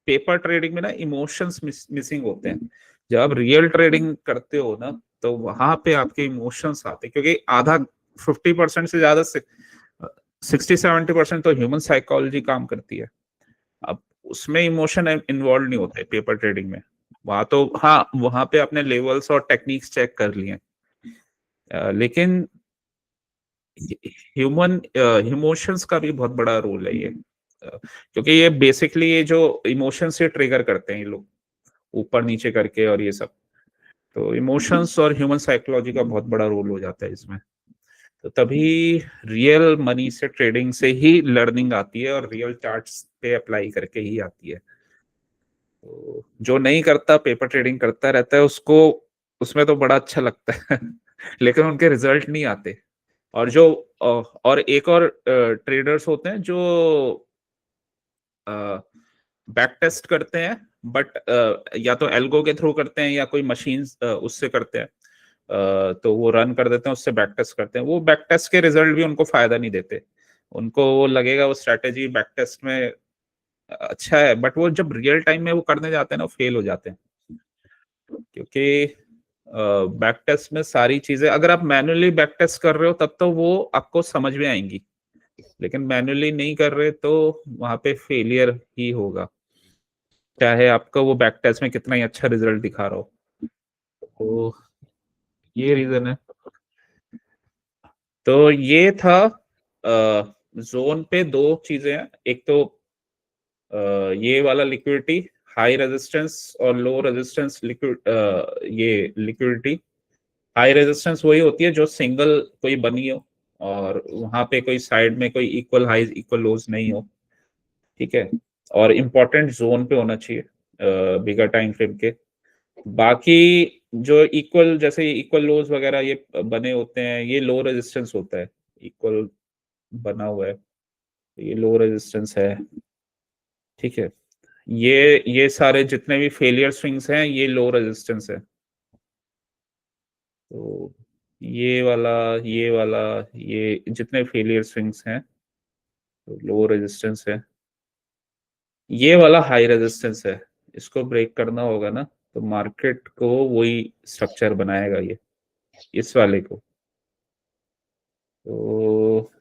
पेपर ट्रेडिंग में ना इमोशंस मिसिंग होते हैं। जब आप रियल ट्रेडिंग करते हो ना, तो वहां पे आपके इमोशंस आते हैं, क्योंकि आधा 50% से ज्यादा 60-70% तो ह्यूमन साइकोलॉजी काम करती है। अब उसमें इमोशन इन्वॉल्व नहीं होते पेपर ट्रेडिंग में। वहां तो हाँ, वहां पे अपने लेवल्स और टेक्निक्स चेक कर लिए, लेकिन ह्यूमन इमोशंस का भी बहुत बड़ा रोल है ये। क्योंकि ये बेसिकली ये जो इमोशन से ट्रिगर करते हैं ये लोग, ऊपर नीचे करके और ये सब। तो इमोशंस और ह्यूमन साइकोलॉजी का बहुत बड़ा रोल हो जाता है इसमें। तो तभी रियल मनी से, ट्रेडिंग से ही लर्निंग आती है, और रियल चार्ट्स पे अप्लाई करके ही आती है। तो जो नहीं करता, पेपर ट्रेडिंग करता रहता है, उसको उसमें तो बड़ा अच्छा लगता है लेकिन उनके रिजल्ट नहीं आते। और जो और एक और ट्रेडर्स होते हैं जो बैक टेस्ट करते हैं, बट या तो एल्गो के थ्रू करते हैं या कोई मशीन उससे करते हैं। तो वो रन कर देते हैं, उससे बैक टेस्ट करते हैं। वो बैक टेस्ट के रिजल्ट भी उनको फायदा नहीं देते। उनको वो लगेगा वो स्ट्रेटेजी बैक टेस्ट में अच्छा है, बट वो जब रियल टाइम में वो करने जाते हैं ना, वो फेल हो जाते हैं। क्योंकि बैक टेस्ट में सारी चीजें, अगर आप मैन्युअली बैक टेस्ट कर रहे हो तब तो वो आपको समझ में आएंगी, लेकिन मैन्युअली नहीं कर रहे तो वहां पे फेलियर ही होगा, चाहे आपका वो बैक टेस्ट में कितना ही अच्छा रिजल्ट दिखा रहा हो। तो ये रीजन है। तो ये था जोन पे दो चीजें हैं। एक तो ये वाला लिक्विडिटी, हाई रेजिस्टेंस और लो रेजिस्टेंस लिक्विड, ये लिक्विडिटी। हाई रेजिस्टेंस वही होती है जो सिंगल कोई बनी हो, और वहां पे कोई साइड में कोई इक्वल हाईज इक्वल लोज नहीं हो। ठीक है। और इम्पोर्टेंट जोन पे होना चाहिए बिगर टाइम फ्रेम के। बाकी जो इक्वल, जैसे इक्वल लोज वगैरह ये बने होते हैं, ये लो रेजिस्टेंस होता है। इक्वल बना हुआ है, ये लो रेजिस्टेंस है। ठीक है। ये सारे जितने भी फेलियर स्विंग्स हैं, ये लो रेजिस्टेंस है। तो ये वाला ये जितने फेलियर स्विंग्स हैं, तो लो रेजिस्टेंस है। ये वाला हाई रेजिस्टेंस है। इसको ब्रेक करना होगा ना, तो मार्केट को वही स्ट्रक्चर बनाएगा ये, इस वाले को। तो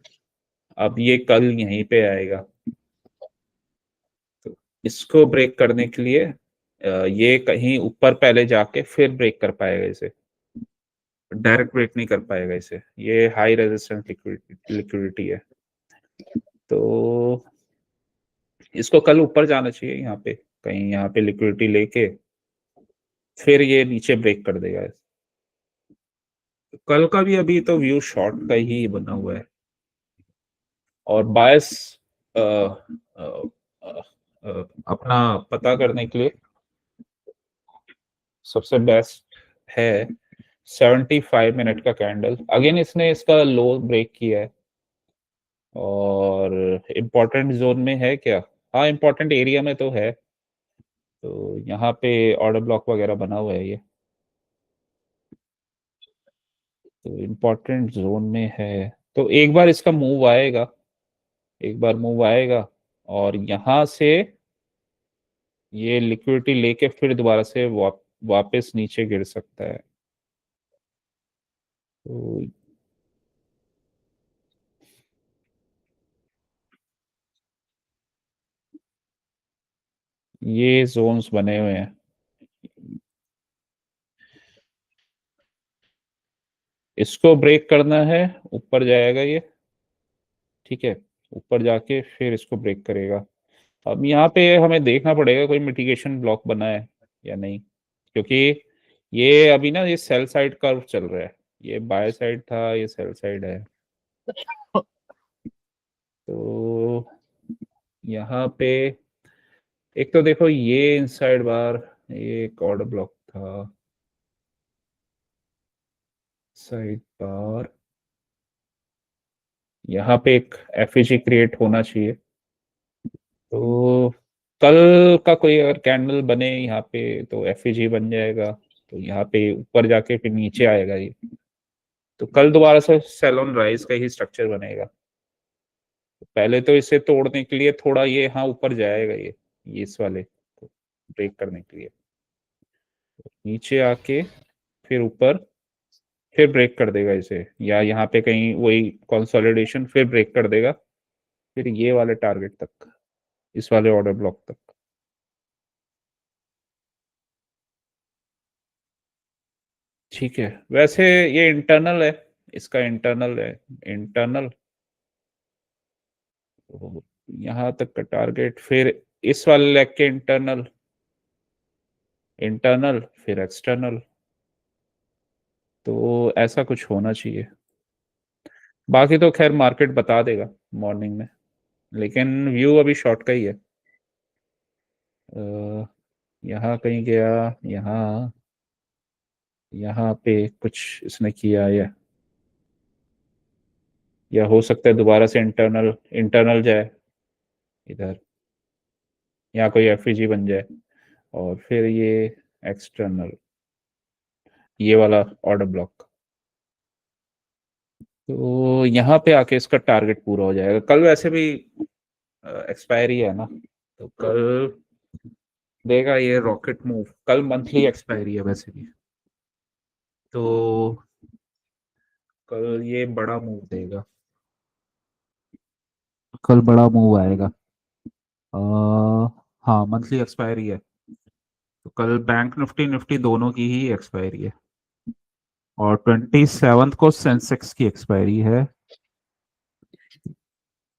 अब ये कल यहीं पे आएगा, तो इसको ब्रेक करने के लिए ये कहीं ऊपर पहले जाके फिर ब्रेक कर पाएगा इसे, डायरेक्ट ब्रेक नहीं कर पाएगा इसे। ये हाई रेजिस्टेंस लिक्विडिटी है। तो इसको कल ऊपर जाना चाहिए, यहाँ पे कहीं, यहाँ पे लिक्विडिटी लेके फिर ये नीचे ब्रेक कर देगा। कल का भी अभी तो व्यू शॉर्ट का ही बना हुआ है, और बायस अपना पता करने के लिए सबसे बेस्ट है 75 मिनट का कैंडल। अगेन इसने इसका लो ब्रेक किया है, और इम्पोर्टेंट जोन में है क्या? हाँ, इम्पोर्टेंट एरिया में तो है। तो यहाँ पे ऑर्डर ब्लॉक वगैरह बना हुआ है ये, तो इम्पोर्टेंट जोन में है। तो एक बार इसका मूव आएगा, एक बार मूव आएगा, और यहाँ से ये लिक्विडिटी लेके फिर दोबारा से वापस नीचे गिर सकता है। तो ये जोन्स बने हुए हैं, इसको ब्रेक करना है, ऊपर जाएगा ये, ठीक है, ऊपर जाके फिर इसको ब्रेक करेगा। अब यहाँ पे हमें देखना पड़ेगा कोई मिटिगेशन ब्लॉक बना है या नहीं, क्योंकि ये अभी ना ये सेल साइड कर्व चल रहा है, ये बाय साइड था, ये सेल साइड है। तो यहाँ पे एक तो देखो ये इनसाइड बार, ये एक ऑर्डर ब्लॉक था, साइड बार, यहाँ पे एक एफईजी क्रिएट होना चाहिए। तो कल का कोई अगर कैंडल बने यहाँ पे तो एफईजी बन जाएगा, तो यहाँ पे ऊपर जाके फिर नीचे आएगा ये, तो कल दोबारा से सेल ऑन राइज का ही स्ट्रक्चर बनेगा। तो पहले तो इसे तोड़ने के लिए थोड़ा ये हाँ ऊपर जाएगा ये इस वाले को ब्रेक करने के लिए, नीचे आके फिर ऊपर, फिर ब्रेक कर देगा इसे, या यहाँ पे कहीं वही कंसोलिडेशन, फिर ब्रेक कर देगा, फिर ये वाले टारगेट तक, इस वाले ऑर्डर ब्लॉक तक। ठीक है, वैसे ये इंटरनल है, इसका इंटरनल है, इंटरनल यहाँ तक का टारगेट, फिर इस वाले लेग के इंटरनल, इंटरनल फिर एक्सटर्नल, तो ऐसा कुछ होना चाहिए। बाकी तो खैर मार्केट बता देगा मॉर्निंग में, लेकिन व्यू अभी शॉर्ट का ही है। यहाँ कहीं गया, यहाँ यहाँ पे कुछ इसने किया, या हो सकता है दोबारा से इंटरनल इंटरनल जाए इधर, यहाँ कोई एफईजी बन जाए, और फिर ये एक्सटर्नल, ये वाला ऑर्डर ब्लॉक, तो यहाँ पे आके इसका टारगेट पूरा हो जाएगा। कल वैसे भी एक्सपायरी है ना, तो कल देगा ये रॉकेट मूव, कल मंथली एक्सपायरी है वैसे भी, तो कल ये बड़ा मूव देगा, कल बड़ा मूव आएगा। आ, हाँ मंथली एक्सपायरी है, तो कल बैंक निफ्टी निफ्टी दोनों की ही एक्सपायरी है, और 27 को सेंसेक्स की एक्सपायरी है।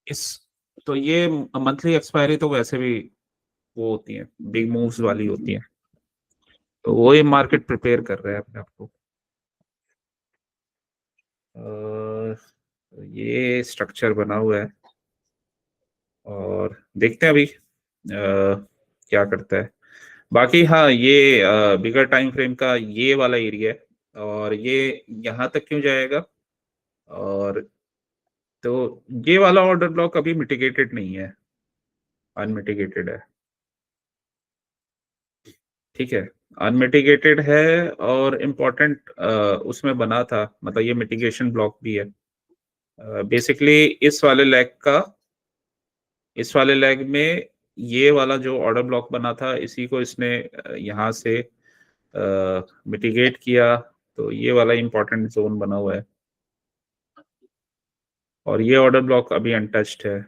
इस तो ये मंथली एक्सपायरी तो वैसे भी वो होती है, बिग मूव्स वाली होती है, तो वो ये मार्केट प्रिपेयर कर रहा है अपने आप को। ये स्ट्रक्चर बना हुआ है, और देखते हैं अभी क्या करता है। बाकी हाँ ये बिगर टाइम फ्रेम का ये वाला एरिया है, और ये यहाँ तक क्यों जाएगा, और तो ये वाला ऑर्डर ब्लॉक अभी मिटिगेटेड नहीं है, अनमिटिगेटेड है, ठीक है, अनमिटिगेटेड है, और इम्पोर्टेंट उसमें बना था, मतलब ये मिटिगेशन ब्लॉक भी है बेसिकली इस वाले लेग में ये वाला जो ऑर्डर ब्लॉक बना था, इसी को इसने यहाँ से मिटिगेट किया, तो ये वाला इंपॉर्टेंट जोन बना हुआ है, और ये ऑर्डर ब्लॉक अभी अनटच्ड है,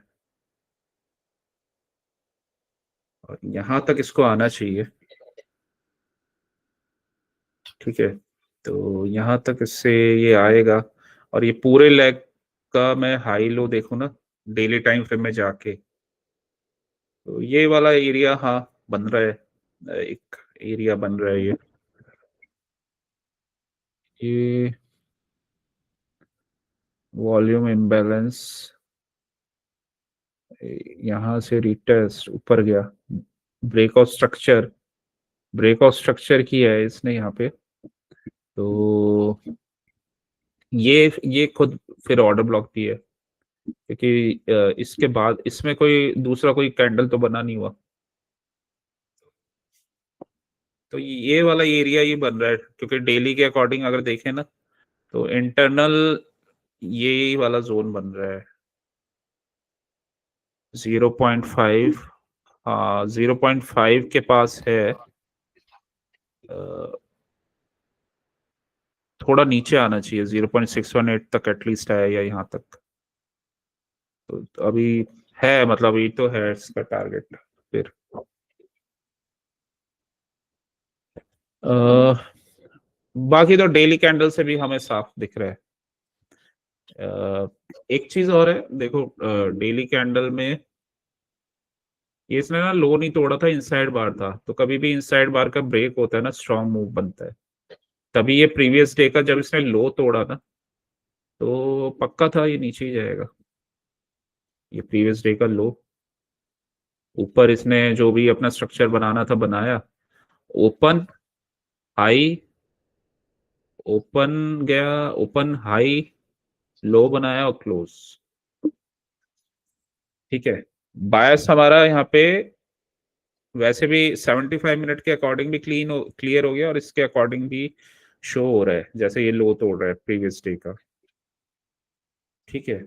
और यहाँ तक इसको आना चाहिए, ठीक है, तो यहाँ तक इससे ये आएगा, और ये पूरे लेग का मैं हाई लो देखूँ ना डेली टाइम फ्रेम में जाके, तो ये वाला एरिया हाँ बन रहा है, एक एरिया बन रहा है ये वॉल्यूम इम्बैलेंस, यहाँ से रिटेस्ट ऊपर गया, ब्रेकआउट स्ट्रक्चर, ब्रेकआउट स्ट्रक्चर किया है इसने यहाँ पे, तो ये खुद फिर ऑर्डर ब्लॉक भी है, क्योंकि इसके बाद इसमें कोई दूसरा कोई कैंडल तो बना नहीं हुआ, तो ये वाला एरिया ये बन रहा है, क्योंकि डेली के अकॉर्डिंग अगर देखें ना, तो इंटरनल ये वाला जोन बन रहा है, 0.5, हाँ 0.5 के पास है। थोड़ा नीचे आना चाहिए, 0.618 तक एटलीस्ट है, या यहाँ तक। तो अभी है, मतलब ये तो है इसका टारगेट। फिर बाकी तो डेली कैंडल से भी हमें साफ दिख रहा है। एक चीज और है, देखो डेली कैंडल में ये इसने ना लो नहीं तोड़ा था, इनसाइड बार था। तो कभी भी इनसाइड बार का ब्रेक होता है ना, स्ट्रांग मूव बनता है। तभी ये प्रीवियस डे का जब इसने लो तोड़ा ना, तो पक्का था ये नीचे ही जाएगा। ये प्रीवियस डे का लो, ऊपर इसने जो भी अपना स्ट्रक्चर बनाना था बनाया, ओपन हाई, ओपन गया, ओपन हाई, लो बनाया और क्लोज। ठीक है, बायस हमारा यहाँ पे वैसे भी 75 मिनट के अकॉर्डिंग भी क्लियर हो गया, और इसके अकॉर्डिंग भी शो हो रहा है जैसे ये लो तोड़ रहा है प्रीवियस डे का। ठीक है,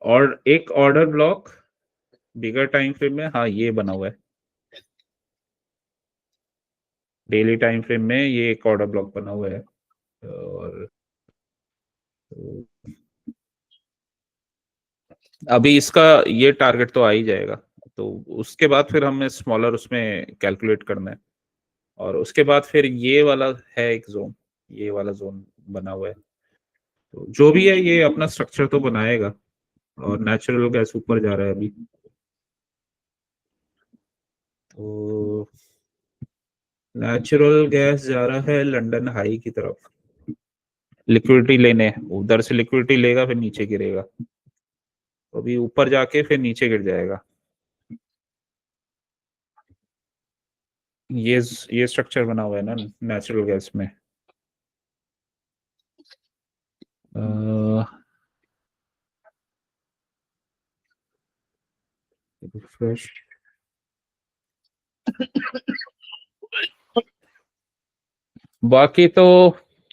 और एक ऑर्डर ब्लॉक बिगर टाइम फ्रेम में, हाँ ये बना हुआ है। डेली टाइम फ्रेम में ये एक ऑर्डर ब्लॉक बना हुआ है। और अभी इसका ये टारगेट तो आ ही जाएगा, तो उसके बाद फिर हमें स्मॉलर उसमें कैलकुलेट करना है। और उसके बाद फिर ये वाला है एक जोन, ये वाला जोन बना हुआ है। तो जो भी है ये अपना स्ट्रक्चर तो बनाएगा। और नेचुरल गैस ऊपर जा रहा है अभी, तो नेचुरल गैस जा रहा है लंदन हाई की तरफ लिक्विडिटी लेने। उधर से लिक्विडिटी लेगा, फिर नीचे गिरेगा, तो अभी ऊपर जाके फिर नीचे गिर जाएगा। ये स्ट्रक्चर बना हुआ है ना नेचुरल गैस में। फ्रेश बाकी तो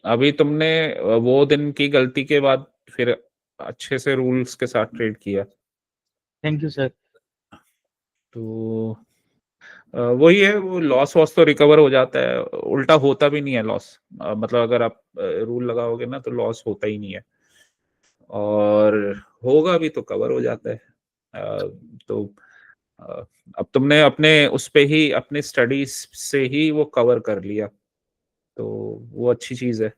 अभी तुमने वो दिन की गलती के बाद फिर अच्छे से रूल्स के साथ ट्रेड किया। Thank you sir. तो वही है, वो लॉस वॉस तो रिकवर हो जाता है, उल्टा होता भी नहीं है लॉस। मतलब अगर आप रूल लगाओगे ना तो लॉस होता ही नहीं है, और होगा भी तो कवर हो जाता है। तो अ, अब तुमने अपने उस पे ही अपने स्टडीज से ही वो कवर कर लिया, तो वो अच्छी चीज है।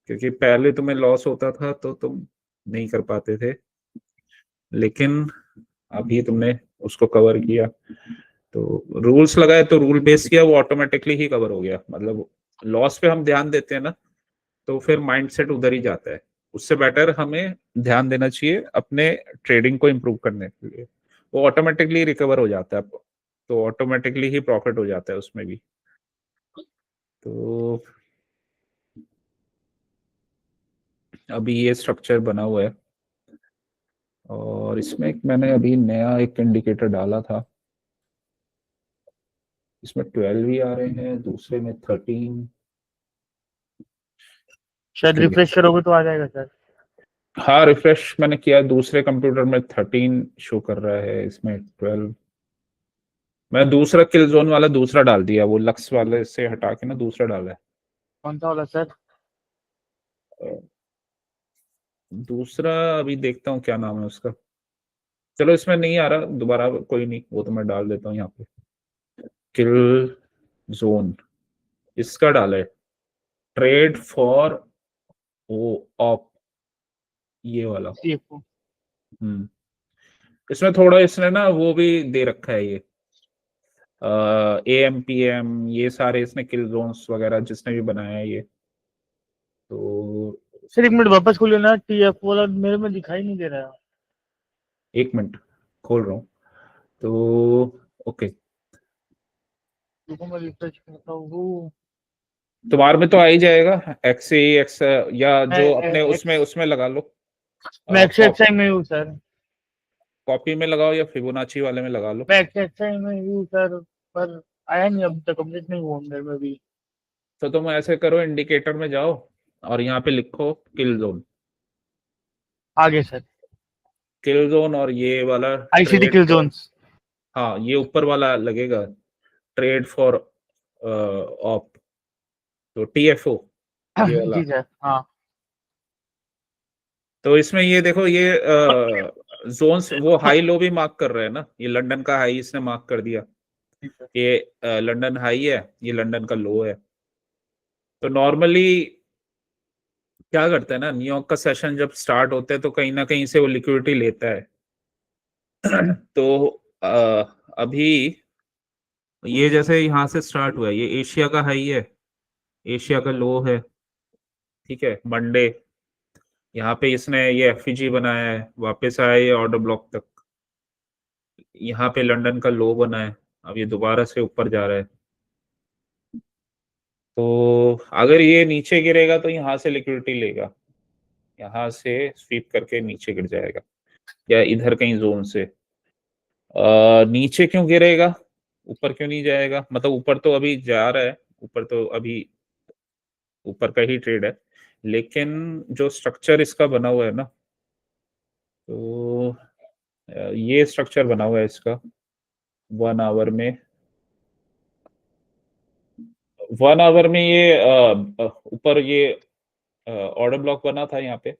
क्योंकि पहले तुम्हें लॉस होता था तो तुम नहीं कर पाते थे, लेकिन अभी तुमने उसको कवर किया। तो रूल्स लगाए, तो रूल बेस किया, वो ऑटोमेटिकली ही कवर हो गया। मतलब लॉस पे हम ध्यान देते हैं ना, तो फिर माइंडसेट उधर ही जाता है। उससे बेटर हमें ध्यान देना चाहिए अपने ट्रेडिंग को इम्प्रूव करने के लिए। वो ऑटोमेटिकली रिकवर हो जाता है, तो ऑटोमेटिकली ही प्रॉफिट हो जाता है उसमें भी। तो अभी ये स्ट्रक्चर बना हुआ है, और इसमें मैंने अभी नया एक इंडिकेटर डाला था। इसमें 12 ही आ रहे हैं, दूसरे में 13। शायद ठीक है, रिफ्रेश करोगे तो आ जाएगा सर। हाँ रिफ्रेश मैंने किया, दूसरे कंप्यूटर में 13 शो कर रहा है, इसमें 12। मैं दूसरा किल जोन वाला दूसरा डाल दिया, वो लक्स वाले से हटा के ना दूसरा डाला है। कौन सा वाला सर? दूसरा अभी देखता हूँ क्या नाम है उसका। चलो इसमें नहीं आ रहा दोबारा, कोई नहीं, वो तो मैं डाल देता हूँ यहाँ पे। किल जोन इसका डाला है, ट्रेड फॉर ओ ऑप, ये वाला। CFO। हम्म, इसमें थोड़ा इसने ना वो भी दे रखा है, ये AMPM, ये सारे इसने किल जोन्स वगैरह जिसने भी बनाया है ये। तो सर एक मिनट वापस खोलिए ना, TF वाला मेरे में दिखाई नहीं दे रहा है। एक मिनट खोल रहा हूँ। तो ओके, रुको मैं रिफ्रेश करता हूँ। तुम्हारे में तो आ ही जाएगा XAX, या मैं जो अपने उसमें एक्स उसमें लगा लो। मैं कॉपी XXI में हूँ सर। में लगाओ, या फिबोनाची वाले में लगा लो। मैं XXI में हूँ सर, पर आया नहीं अभी तक, कंप्लीट नहीं हुआ मेरे में भी। तो तुम ऐसे करो, इंडिकेटर में जाओ और यहाँ पे लिखो किल जोन। आगे सर। किल जोन और ये वाला ICT trade kill for, zones. हाँ ये ऊपर वाला लगेगा ट्रेड फॉर ऑप, तो TFO ये वाला। जी सर, हाँ। तो इसमें ये देखो ये जोन्स वो हाई लो भी मार्क कर रहे हैं ना, ये लंदन का हाई इसने मार्क कर दिया, जी सर। ये लंदन हाई है, ये लंदन का लो है। तो नॉर्मली क्या करते हैं ना, न्यूयॉर्क का सेशन जब स्टार्ट होता है तो कहीं ना कहीं से वो लिक्विडिटी लेता है। तो अभी ये जैसे यहाँ से स्टार्ट हुआ है, ये एशिया का हाई है, एशिया का लो है, ठीक है मंडे। यहाँ पे इसने ये एफईजी बनाया है, वापस आया ये ऑर्डर ब्लॉक तक, यहाँ पे लंदन का लो बना है, अब ये दोबारा से ऊपर जा रहा है। तो अगर ये नीचे गिरेगा तो यहाँ से लिक्विडिटी लेगा, यहाँ से स्वीप करके नीचे गिर जाएगा, या इधर कहीं जोन से। नीचे क्यों गिरेगा, ऊपर क्यों नहीं जाएगा, मतलब ऊपर तो अभी जा रहा है, ऊपर तो अभी ऊपर का ही ट्रेड है, लेकिन जो स्ट्रक्चर इसका बना हुआ है ना, तो ये स्ट्रक्चर बना हुआ है इसका 1 आवर में, 1 आवर में ये ऊपर ये ऑर्डर ब्लॉक बना था यहाँ पे,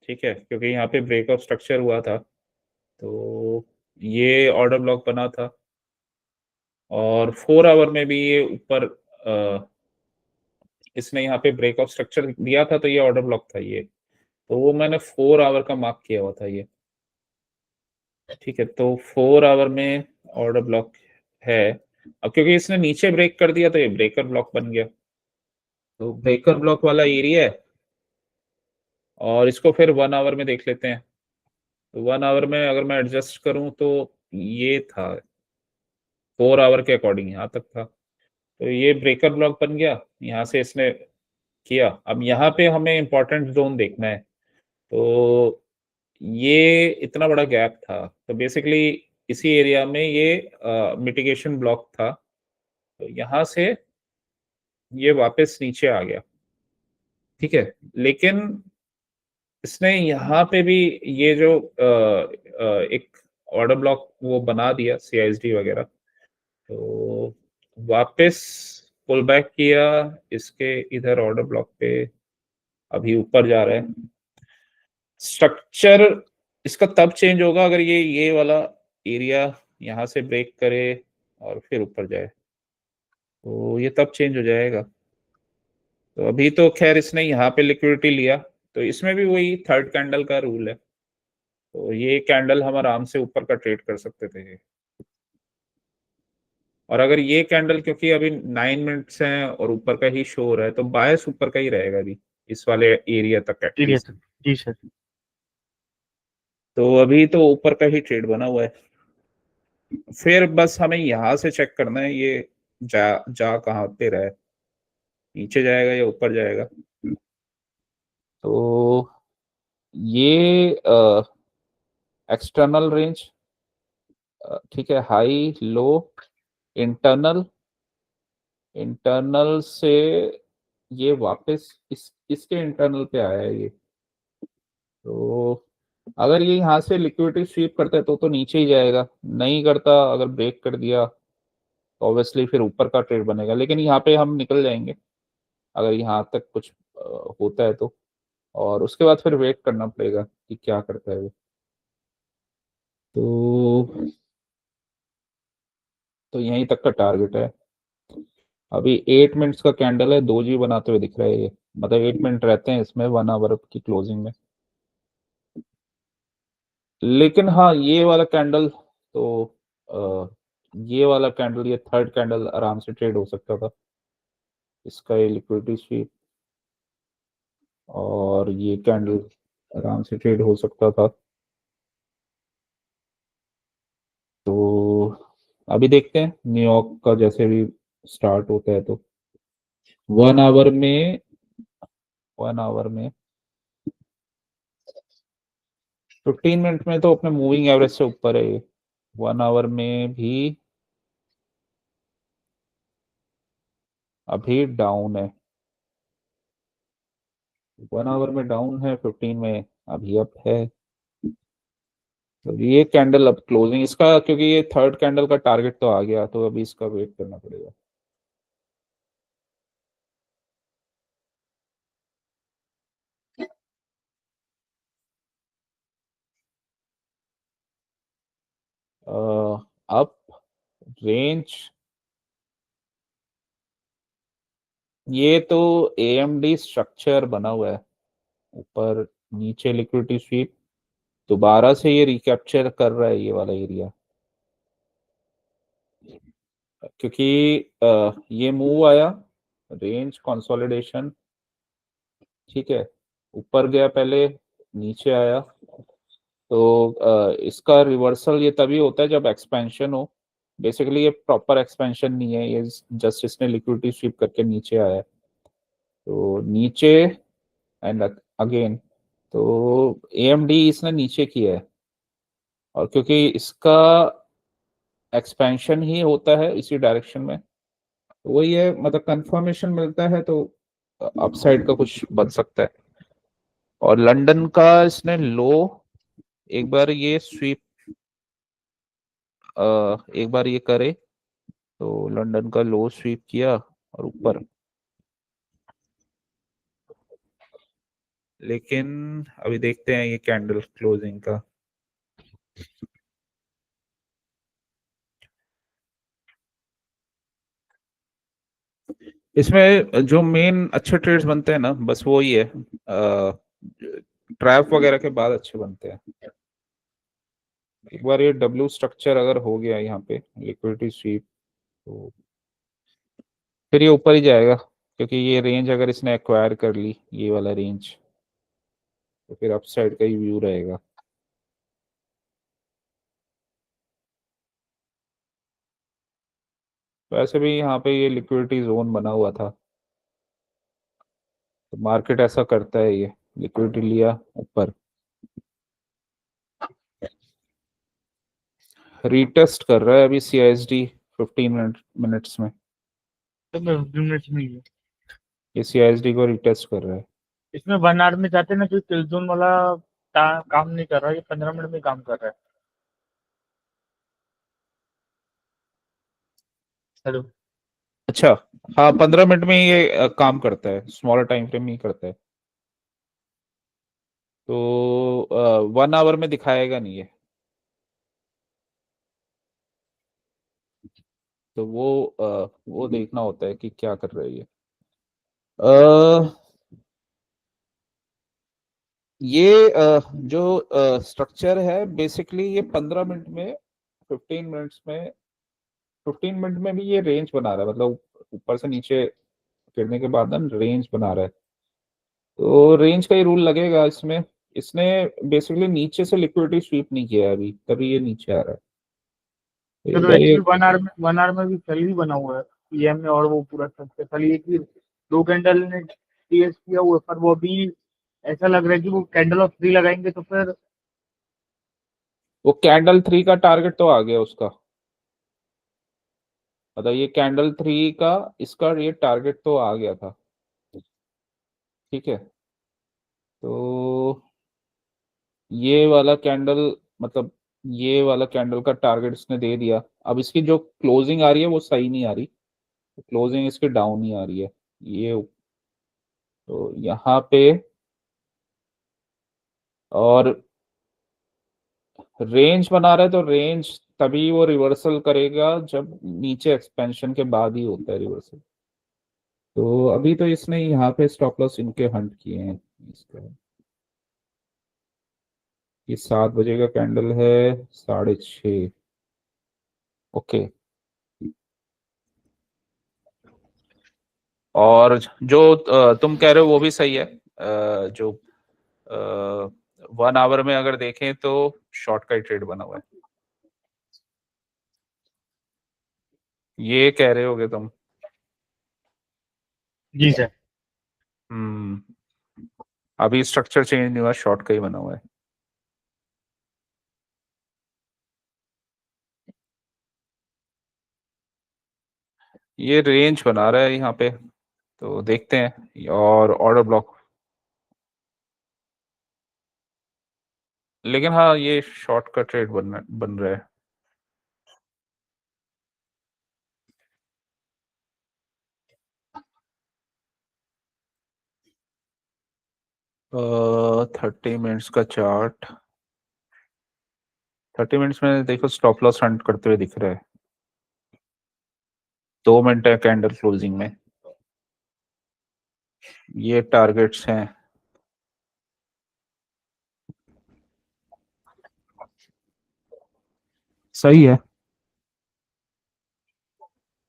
ठीक है, क्योंकि यहाँ पे ब्रेकआउट स्ट्रक्चर हुआ था, तो ये ऑर्डर ब्लॉक बना था। और 4 आवर में भी ये ऊपर इसने यहाँ पे ब्रेकआउट स्ट्रक्चर दिया था, तो ये ऑर्डर ब्लॉक था ये, तो वो मैंने 4 आवर का मार्क किया हुआ था ये, ठीक है। तो 4 आवर में ऑर्डर ब्लॉक है, अब क्योंकि इसने नीचे ब्रेक कर दिया तो ये ब्रेकर ब्लॉक बन गया, तो ब्रेकर ब्लॉक वाला एरिया है। और इसको फिर 1 आवर में देख लेते हैं, तो 1 आवर में अगर मैं एडजस्ट करूं तो ये था 4 आवर के अकॉर्डिंग यहाँ तक था, तो ये ब्रेकर ब्लॉक बन गया, यहाँ से इसने किया। अब यहाँ पे हमें इंपॉर्टेंट जोन देखना है, तो ये इतना बड़ा गैप था, तो बेसिकली इसी एरिया में ये मिटिगेशन ब्लॉक था, तो यहाँ से ये वापस नीचे आ गया, ठीक है। लेकिन इसने यहाँ पे भी ये जो एक ऑर्डर ब्लॉक वो बना दिया CISD वगैरह, तो वापस पुल बैक किया इसके इधर ऑर्डर ब्लॉक पे, अभी ऊपर जा रहा है। स्ट्रक्चर इसका तब चेंज होगा अगर ये वाला एरिया यहाँ से ब्रेक करे और फिर ऊपर जाए, तो ये तब चेंज हो जाएगा। तो अभी तो खैर इसने यहाँ पे लिक्विडिटी लिया, तो इसमें भी वही थर्ड कैंडल का रूल है, तो ये कैंडल हम आराम से ऊपर का ट्रेड कर सकते थे। और अगर ये कैंडल, क्योंकि अभी 9 मिनट्स हैं और ऊपर का ही शो हो रहा है, तो बायस ऊपर का ही रहेगा अभी इस वाले एरिया तक एरिया एटलीस्ट। सर। जी सर। तो अभी तो ऊपर का ही ट्रेड बना हुआ है, फिर बस हमें यहाँ से चेक करना है ये जा जा कहाँ पे रहा है, नीचे जाएगा या ऊपर जाएगा। तो ये एक्सटर्नल रेंज, ठीक है, हाई लो, इंटरनल, इंटरनल से ये वापस इसके इंटरनल पे आया है ये, तो अगर ये यहाँ से लिक्विडिटी स्वीप करता है तो नीचे ही जाएगा, नहीं करता अगर ब्रेक कर दिया तो ऑब्वियसली फिर ऊपर का ट्रेड बनेगा, लेकिन यहाँ पे हम निकल जाएंगे अगर यहाँ तक कुछ होता है तो, और उसके बाद फिर वेट करना पड़ेगा कि क्या करता है वो। तो यहीं तक का टारगेट है। अभी 8 मिनट्स का कैंडल है, 2G बनाते हुए दिख रहा है ये, मतलब 8 मिनट रहते हैं इसमें 1 आवर की क्लोजिंग में। लेकिन हाँ ये वाला कैंडल तो ये वाला कैंडल, ये थर्ड कैंडल आराम से ट्रेड हो सकता था, इसका ये लिक्विडिटी स्वीप और ये कैंडल आराम से ट्रेड हो सकता था। तो अभी देखते हैं न्यूयॉर्क का जैसे भी स्टार्ट होता है, तो 1 आवर में 1 आवर में 15 मिनट में तो अपने मूविंग एवरेज से ऊपर है ये, 1 आवर में भी अभी डाउन है, 1 आवर में डाउन है, 15 में अभी अप है। तो ये कैंडल अब क्लोजिंग इसका, क्योंकि ये थर्ड कैंडल का टारगेट तो आ गया, तो अभी इसका वेट करना पड़ेगा। अप रेंज, ये तो AMD स्ट्रक्चर बना हुआ है, ऊपर नीचे लिक्विडिटी स्वीप, दोबारा से ये रिकैप्चर कर रहा है ये वाला एरिया, क्योंकि ये मूव आया रेंज कंसोलिडेशन, ठीक है, ऊपर गया पहले, नीचे आया, तो इसका रिवर्सल ये तभी होता है जब एक्सपेंशन हो। बेसिकली ये प्रॉपर एक्सपेंशन नहीं है, ये जस्ट इसने लिक्विडिटी स्वीप करके नीचे आया है, तो नीचे एंड अगेन, तो AMD इसने नीचे किया है, और क्योंकि इसका एक्सपेंशन ही होता है इसी डायरेक्शन में, तो वही है, मतलब कंफर्मेशन मिलता है तो अपसाइड का कुछ बन सकता है। और लंदन का इसने लो, एक बार ये स्वीप, एक बार ये करे, तो लंदन का लो स्वीप किया और ऊपर, लेकिन अभी देखते हैं ये कैंडल क्लोजिंग का। इसमें जो मेन अच्छे ट्रेड्स बनते हैं ना, बस वो ही है, ट्रैप वगैरह के बाद अच्छे बनते हैं। एक बार ये W स्ट्रक्चर अगर हो गया यहाँ पे लिक्विडिटी स्वीप, तो फिर ये ऊपर ही जाएगा, क्योंकि ये रेंज अगर इसने एक्वायर कर ली, ये वाला रेंज, तो फिर अपसाइड का ही व्यू रहेगा। वैसे भी यहाँ पे ये लिक्विडिटी जोन बना हुआ था, तो मार्केट ऐसा करता है, ये लिक्विडिटी लिया ऊपर, रीटेस्ट कर रहा है अभी CISD 15 मिनट्स में, तो मैं 15 मिनट में ही है। ये CISD को रीटेस्ट कर रहा है। इसमें 1 आवर में जाते हैं ना, जो किल जोन वाला काम नहीं कर रहा है, ये 15 मिनट में काम कर रहा है। हेलो। अच्छा, हाँ 15 मिनट में ये काम करता है, स्मॉलर टाइम फ्रेम में ही करता है, तो 1 आवर में दिखाएगा नहीं है, तो वो देखना होता है कि क्या कर रही है। ये जो स्ट्रक्चर है, बेसिकली ये 15 मिनट में, 15 मिनट्स में, 15 मिनट में भी ये रेंज बना रहा है, मतलब ऊपर से नीचे गिरने के बाद ना रेंज बना रहा है, तो रेंज का ही रूल लगेगा इसमें। इसने बेसिकली नीचे से लिक्विडिटी स्वीप नहीं किया है अभी, तभी ये नीचे आ रहा है, तो एक चलो, बार ये, एक्चुअली 1 आवर में भी कल ही बना हुआ है PM में, और वो पूरा स्ट्रक्चर खाली एक ही 2 कैंडल ने टीएस किया हुआ है, पर वो अभी ऐसा लग रहा है कि वो कैंडल ऑफ 3 लगाएंगे तो फिर। वो कैंडल 3 का टारगेट तो आ गया उसका, मतलब ये कैंडल 3 का, इसका ये टारगेट तो आ गया था, ठीक है, तो ये वाला कैंडल, मतलब ये वाला कैंडल का टारगेट इसने दे दिया। अब इसकी जो क्लोजिंग आ रही है वो सही नहीं आ रही, क्लोजिंग इसकी डाउन ही आ रही है, ये, तो यहाँ पे, और रेंज बना रहा है, तो रेंज तभी वो रिवर्सल करेगा जब नीचे एक्सपेंशन के बाद ही होता है रिवर्सल, तो अभी तो इसने यहाँ पे स्टॉप लॉस इनके हंट किए हैं इसका। ये 7 बजे का कैंडल है, 6:30, ओके। और जो तुम कह रहे हो वो भी सही है, जो 1 आवर में अगर देखें तो शॉर्ट का ही ट्रेड बना हुआ है, ये कह रहे होगे तुम। जी सर। हम्म, अभी स्ट्रक्चर चेंज नहीं हुआ, शॉर्ट का ही बना हुआ है। ये रेंज बना रहा है यहाँ पे, तो देखते हैं, और ऑर्डर ब्लॉक लेकिन हाँ ये शॉर्ट का ट्रेड बन रहा है। 30 मिनट्स का चार्ट, 30 मिनट्स में देखो स्टॉप लॉस हंट करते हुए दिख रहा है। 2 मिनट है कैंडल क्लोजिंग में, ये टारगेट्स हैं। सही है,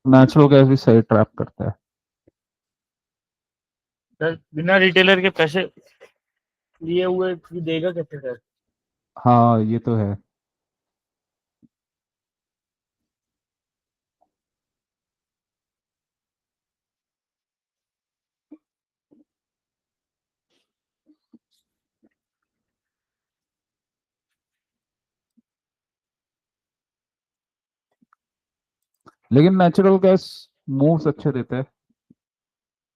नेचुरल गैस भी सही ट्रैप करता है। सर बिना रिटेलर के पैसे लिए हुए भी देगा कैसे सर? हाँ ये तो है। लेकिन नेचुरल गैस मूव्स अच्छे देता है।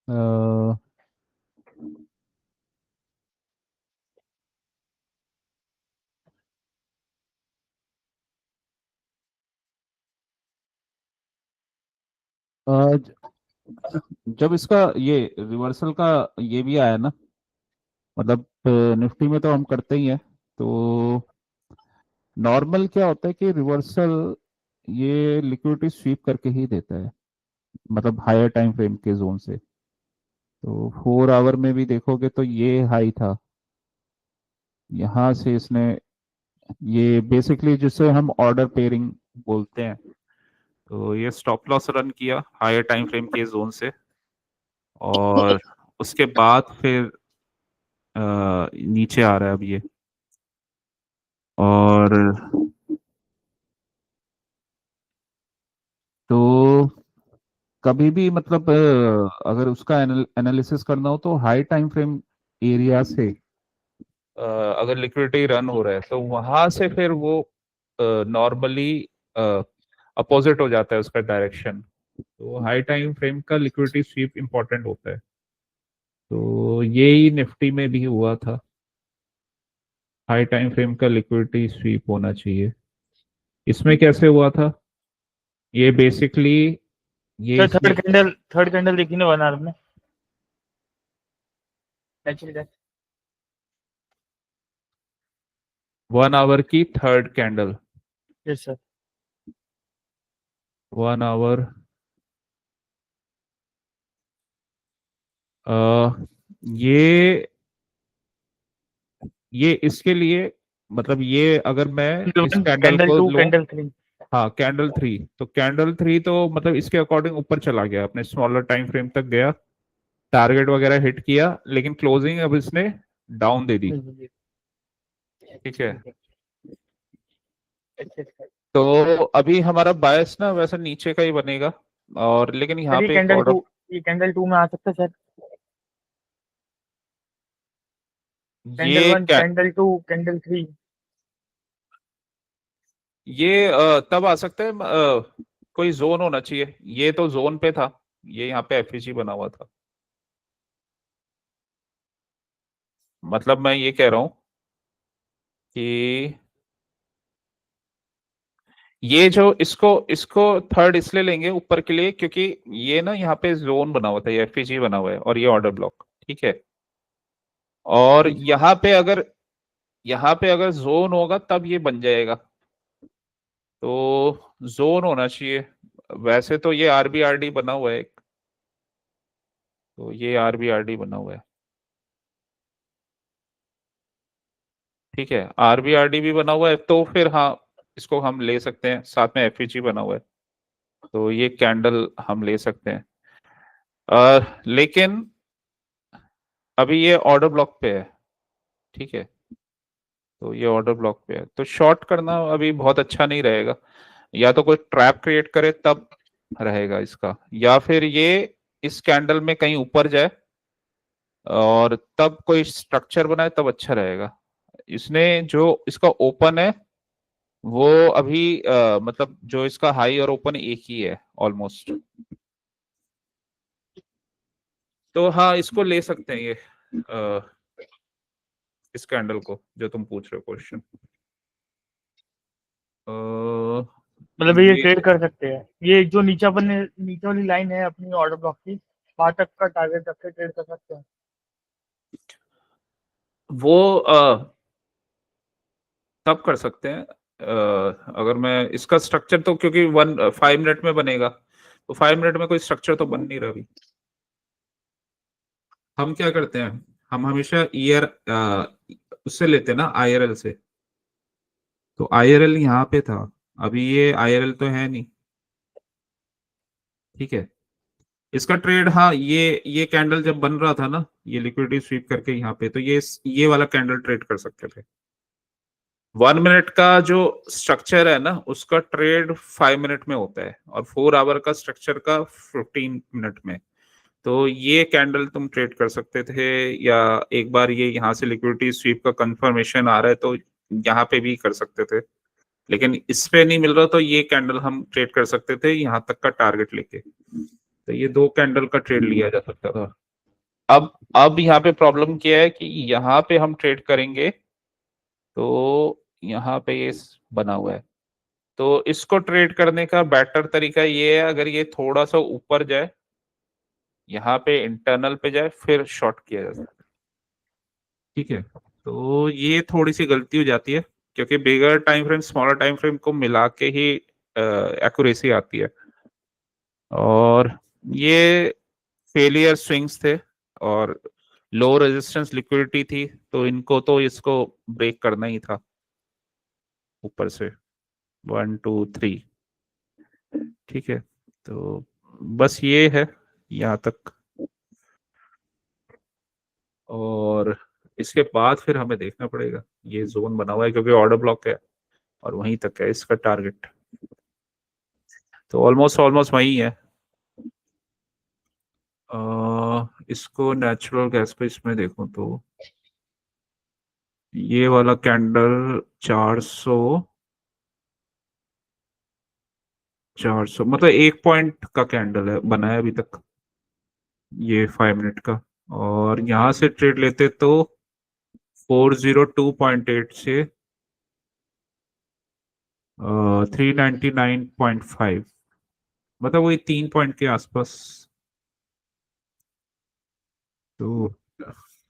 अ, अ, जब इसका ये रिवर्सल का ये भी आया ना, मतलब निफ्टी में तो हम करते ही हैं, तो नॉर्मल क्या होता है कि रिवर्सल ये लिक्विडिटी स्वीप करके ही देता है, मतलब हायर टाइम फ्रेम के जोन से। तो 4 आवर में भी देखोगे तो ये हाई था, यहाँ से इसने ये बेसिकली जिसे हम ऑर्डर पेयरिंग बोलते हैं, तो ये स्टॉप लॉस रन किया हायर टाइम फ्रेम के जोन से, और उसके बाद फिर नीचे आ रहा है अब ये। और तो कभी भी मतलब अगर उसका एनालिसिस करना हो तो हाई टाइम फ्रेम एरिया से अगर लिक्विडिटी रन हो रहा है तो वहां से फिर वो नॉर्मली अपोजिट हो जाता है उसका डायरेक्शन। तो हाई टाइम फ्रेम का लिक्विडिटी स्वीप इंपॉर्टेंट होता है, तो यही निफ्टी में भी हुआ था, हाई टाइम फ्रेम का लिक्विडिटी स्वीप होना चाहिए। इसमें कैसे हुआ था, ये बेसिकली ये सर इसने थर्ड कैंडल देखी ना 1 आवर में नेचुरल गैस? 1 आवर की third candle, yes sir. 1 hour ये इसके लिए मतलब ये अगर मैं इस कैंडल कैंडल को टू लूं, कैंडल थ्री। हाँ कैंडल 3, तो कैंडल 3 तो मतलब इसके अकॉर्डिंग ऊपर चला गया, अपने स्मॉलर टाइम फ्रेम तक गया, टारगेट वगैरह हिट किया, लेकिन क्लोजिंग अब इसने डाउन दे दी। ठीक है, तो अभी हमारा बायस ना वैसा नीचे का ही बनेगा, और लेकिन यहाँ सर पे एक ऑर्डर, ये कैंडल टू में आ सकता है सर? कैंडल ये वन क्या, कैंडल टू कैंडल थ्री। ये तब आ सकता है कोई जोन होना चाहिए, ये तो जोन पे था, ये यहाँ पे एफईजी बना हुआ था। मतलब मैं ये कह रहा हूँ कि ये जो इसको इसको थर्ड इसलिए लेंगे ऊपर के लिए क्योंकि ये ना यहाँ पे जोन बना हुआ था, ये एफईजी बना हुआ है और ये ऑर्डर ब्लॉक। ठीक है, और यहाँ पे अगर जोन होगा तब ये बन जाएगा, तो जोन होना चाहिए। वैसे तो ये आरबीआरडी बना हुआ है एक, तो ये आरबीआरडी बना हुआ है। ठीक है, आरबीआरडी भी बना हुआ है, तो फिर हाँ इसको हम ले सकते हैं, साथ में एफईजी बना हुआ है, तो ये कैंडल हम ले सकते हैं। लेकिन अभी ये ऑर्डर ब्लॉक पे है। ठीक है, तो ये ऑर्डर ब्लॉक पे है, तो शॉर्ट करना अभी बहुत अच्छा नहीं रहेगा, या तो कोई ट्रैप क्रिएट करे तब रहेगा इसका, या फिर ये इस कैंडल में कहीं ऊपर जाए और तब कोई स्ट्रक्चर बनाए तब अच्छा रहेगा। इसने जो इसका ओपन है वो अभी मतलब जो इसका हाई और ओपन एक ही है ऑलमोस्ट, तो हाँ इसको ले सकते हैं ये। इस कैंडल को जो तुम पूछ रहे हो क्वेश्चन। मतलब ये ट्रेड कर सकते हैं, ये जो नीचे वाली लाइन है अपनी ऑर्डर ब्लॉक की, वहां तक का टारगेट रख के ट्रेड कर सकते हैं। वो तब कर सकते हैं अगर मैं इसका स्ट्रक्चर, तो क्योंकि 5 मिनट में बनेगा, तो 5 मिनट में कोई स्ट्रक्चर तो बन नहीं रहा अभी। हम क्या करते हैं, हम हमेशा ईयर उससे लेते हैं ना, IRL से। तो IRL यहाँ पे था, अभी ये IRL तो है नहीं, ठीक है। इसका ट्रेड, हाँ, ये कैंडल जब बन रहा था ना, ये लिक्विडिटी स्वीप करके यहाँ पे, तो ये वाला कैंडल ट्रेड कर सकते थे। 1 मिनट का जो स्ट्रक्चर है ना, उसका ट्रेड 5 मिनट में होता है, और 4 आवर का स्ट्रक्चर का 15 मिनट में। तो ये कैंडल तुम ट्रेड कर सकते थे, या एक बार ये यहाँ से लिक्विडिटी स्वीप का कंफर्मेशन आ रहा है तो यहाँ पे भी कर सकते थे, लेकिन इस पे नहीं मिल रहा, तो ये कैंडल हम ट्रेड कर सकते थे यहाँ तक का टारगेट लेके। तो ये 2 कैंडल का ट्रेड लिया जा सकता था। अब यहाँ पे प्रॉब्लम क्या है कि यहाँ पे हम ट्रेड करेंगे तो यहाँ पे ये बना हुआ है, तो इसको ट्रेड करने का बेटर तरीका ये है, अगर ये थोड़ा सा ऊपर जाए, यहाँ पे इंटरनल पे जाए, फिर शॉर्ट किया जा सकता है, ठीक है। तो ये थोड़ी सी गलती हो जाती है, क्योंकि bigger time frame smaller time frame को मिला के ही एक्यूरेसी आती है, और ये फेलियर स्विंग्स थे, और लो रेजिस्टेंस लिक्विडिटी थी, तो इनको तो इसको ब्रेक करना ही था ऊपर से, 1 2 3, ठीक है। तो बस ये है यहाँ तक, और इसके बाद फिर हमें देखना पड़ेगा, ये जोन बना हुआ है क्योंकि ऑर्डर ब्लॉक है, और वहीं तक है इसका टारगेट, तो ऑलमोस्ट ऑलमोस्ट वही है। इसको नेचुरल गैस पे इसमें देखो तो ये वाला कैंडल 400 मतलब 1 पॉइंट का कैंडल है बना है अभी तक, ये 5 मिनट का, और यहाँ से ट्रेड लेते तो 402.8 से 399.5, मतलब वही 3 पॉइंट के आसपास। तो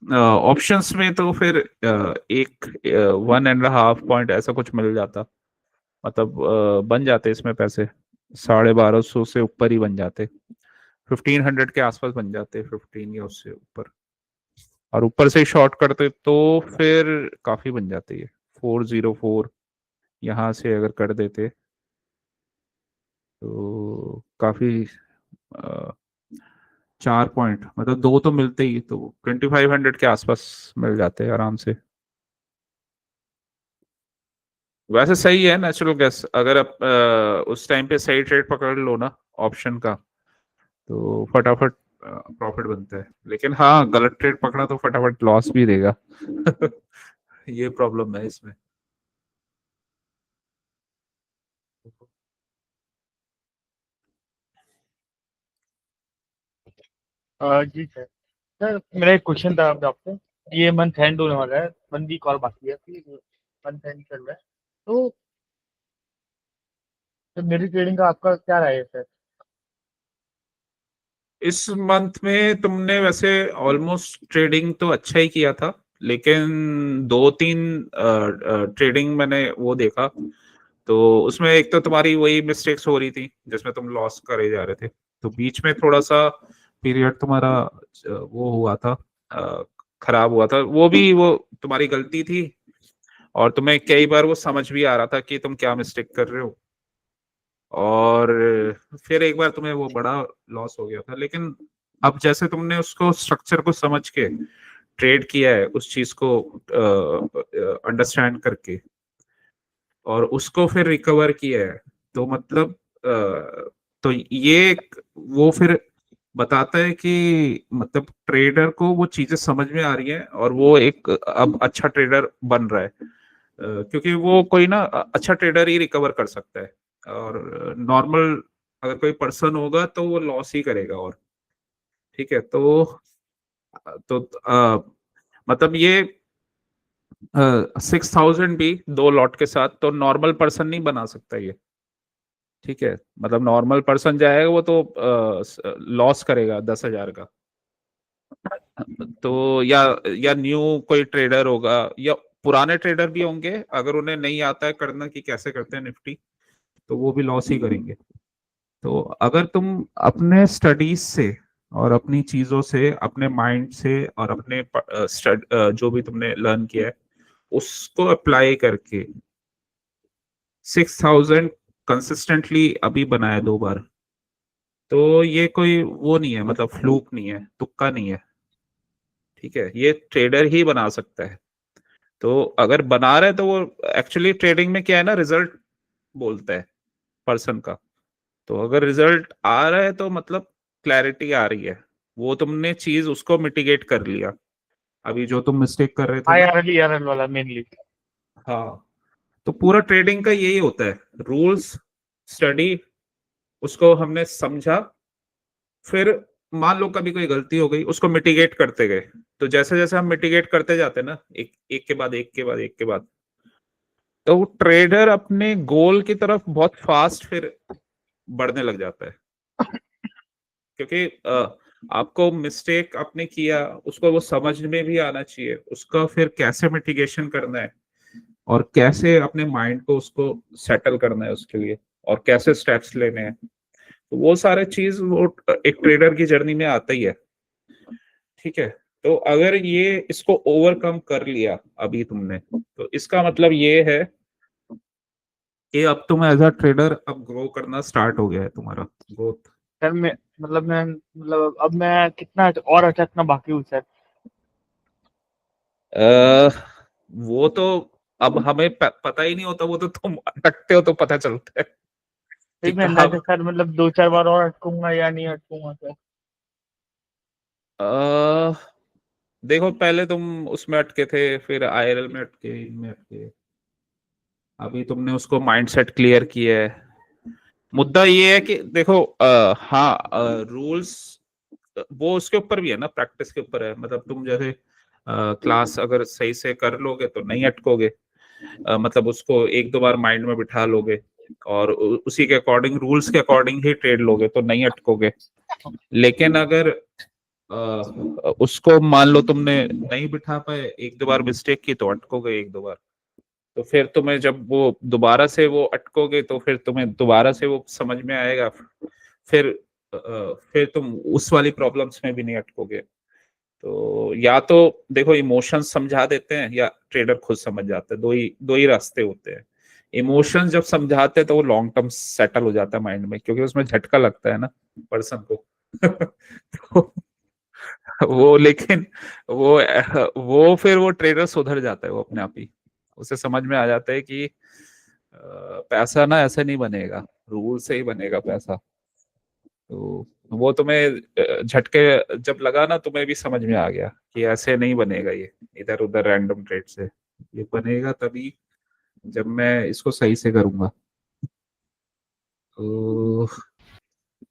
ऑप्शंस में तो फिर एक 1.5 पॉइंट ऐसा कुछ मिल जाता, मतलब बन जाते इसमें पैसे, 1250 से ऊपर ही बन जाते, 1500 के आसपास बन जाते, 15 या उससे ऊपर, और ऊपर से शॉर्ट करते तो फिर काफी बन जाते ये 404, यहाँ से अगर कर देते तो काफी, 4 पॉइंट मतलब दो तो मिलते ही, तो 2500 के आसपास मिल जाते हैं आराम से। वैसे सही है नेचुरल गैस, अगर आप उस टाइम पे सही ट्रेड पकड़ लो ना ऑप्शन का, तो फटाफट प्रॉफिट बनता है, लेकिन हाँ, गलत ट्रेड पकड़ा तो फटाफट लॉस भी देगा। ये प्रॉब्लम है इसमें। जी सर। सर मेरा एक क्वेश्चन था अब आपसे, ये मंथ एंड होने वाला है, 1 वीक और बाकी है, फिर मंथ एंड चल रहा है, तो सर मेरी ट्रेडिंग का आपका क्या राय है सर? इस मंथ में तुमने वैसे ऑलमोस्ट ट्रेडिंग तो अच्छा ही किया था, लेकिन 2 3 ट्रेडिंग मैंने वो देखा, तो उसमें एक तो तुम्हारी वही मिस्टेक्स हो रही थी जिसमें तुम लॉस करे जा रहे थे, तो बीच में थोड़ा सा पीरियड तुम्हारा वो हुआ था, अ, खराब हुआ था, वो तुम्हारी गलती थी, और तुम्हें कई बार वो समझ भी आ रहा था कि तुम क्या मिस्टेक कर रहे हो, और फिर एक बार तुम्हें वो बड़ा लॉस हो गया था, लेकिन अब जैसे तुमने उसको स्ट्रक्चर को समझ के ट्रेड किया है, उस चीज को अंडरस्टैंड करके, और उसको फिर रिकवर किया है, तो मतलब तो ये वो फिर बताता है कि मतलब ट्रेडर को वो चीजें समझ में आ रही है, और वो एक अब अच्छा ट्रेडर बन रहा है, क्योंकि वो कोई ना अच्छा ट्रेडर ही रिकवर कर सकता है, और नॉर्मल अगर कोई पर्सन होगा तो वो लॉस ही करेगा, और ठीक है। तो मतलब ये 6,000 भी 2 लॉट के साथ तो नॉर्मल पर्सन नहीं बना सकता ये। ठीक है, मतलब नॉर्मल पर्सन जाएगा वो तो लॉस करेगा 10,000 का। तो या न्यू कोई ट्रेडर होगा या पुराने ट्रेडर भी होंगे, अगर उन्हें नहीं आता है करना कि कैसे करते हैं निफ्टी, तो वो भी लॉस ही करेंगे। तो अगर तुम अपने स्टडीज से और अपनी चीजों से, अपने माइंड से और अपने जो भी तुमने लर्न किया है उसको अप्लाई करके 6,000 कंसिस्टेंटली अभी बनाया 2 बार, तो ये कोई वो नहीं है, मतलब फ्लूक नहीं है, तुक्का नहीं है। ठीक है, ये ट्रेडर ही बना सकता है। तो अगर बना रहे तो वो एक्चुअली ट्रेडिंग में क्या है ना, रिजल्ट बोलता है पर्सन का। तो अगर रिजल्ट आ रहा है तो मतलब क्लैरिटी आ रही है, वो तुमने चीज उसको मिटिगेट कर लिया। अभी जो तुम मिस्टेक कर रहे थे ना, IRL वाला मेनली। हाँ, तो पूरा ट्रेडिंग का यही होता है, रूल्स स्टडी, उसको हमने समझा, फिर मान लो कभी कोई गलती हो गई उसको मिटिगेट करते गए। तो जैसे जैसे हम मिटिगेट करते जाते हैं ना, एक एक के बाद एक के बाद एक के बाद, तो ट्रेडर अपने गोल की तरफ बहुत फास्ट फिर बढ़ने लग जाता है। क्योंकि आपको मिस्टेक आपने किया, उसको वो समझ में भी आना चाहिए, उसका फिर कैसे मिटिगेशन करना है और कैसे अपने माइंड को उसको सेटल करना है उसके लिए, और कैसे स्टेप्स लेने हैं। तो वो सारे चीज वो एक ट्रेडर की जर्नी में आता ही है। ठीक है, तो अगर ये इसको ओवरकम कर लिया अभी तुमने, तो इसका मतलब ये है कि अब तुम एज अ ट्रेडर अब ग्रो करना स्टार्ट हो गया है तुम्हारा ग्रोथ। सर मतलब अब मैं कितना और अटकना बाकी हूँ सर। वो तो अब हमें पता ही नहीं होता, वो तो तुम अटकते हो तो पता चलता है कि फिर मैं कहाँ। अंदाजा सर मतलब 2-4 बार और अटकूंगा या नहीं अटकूंगा सर। अ, देखो, पहले तुम उसमें अटके थे, फिर आईएलएल में अटके, इनमें अटके, अभी तुमने उसको माइंडसेट क्लियर किया है। मुद्दा ये है कि देखो, हाँ, रूल्स वो उसके ऊपर भी है ना, प्रैक्टिस के ऊपर है। मतलब तुम जैसे क्लास अगर सही से कर लोगे तो नहीं अटकोगे, मतलब उसको 1-2 बार माइंड में बिठा लोगे और उसी के अकॉर्डिंग, रूल्स के अकॉर्डिंग ही ट्रेड लोगे तो नहीं अटकोगे। लेकिन अगर उसको मान लो तुमने नहीं बिठा पाए, 1-2 बार मिस्टेक की, तो अटकोगे 1-2 बार। तो फिर तुम्हें जब वो दोबारा से वो अटकोगे तो फिर तुम्हें दोबारा से वो समझ में आएगा। फिर फिर तुम उस वाली प्रॉब्लम्स में भी नहीं अटकोगे। तो या तो देखो, इमोशंस समझा देते हैं या ट्रेडर खुद समझ जाते हैं, दो ही रास्ते होते हैं। इमोशंस जब समझाते हैं तो वो लॉन्ग टर्म सेटल हो जाता है माइंड में, क्योंकि उसमें झटका लगता है ना पर्सन को। तो वो लेकिन वो फिर वो ट्रेडर सुधर जाता है वो अपने आप ही। उसे समझ में आ जाता है कि पैसा ना ऐसे नहीं बनेगा, रूल से ही बनेगा पैसा। तो वो तुम्हें झटके जब लगा ना, तुम्हें भी समझ में आ गया कि ऐसे नहीं बनेगा ये, इधर उधर रैंडम ट्रेड से। ये बनेगा तभी जब मैं इसको सही से करूंगा।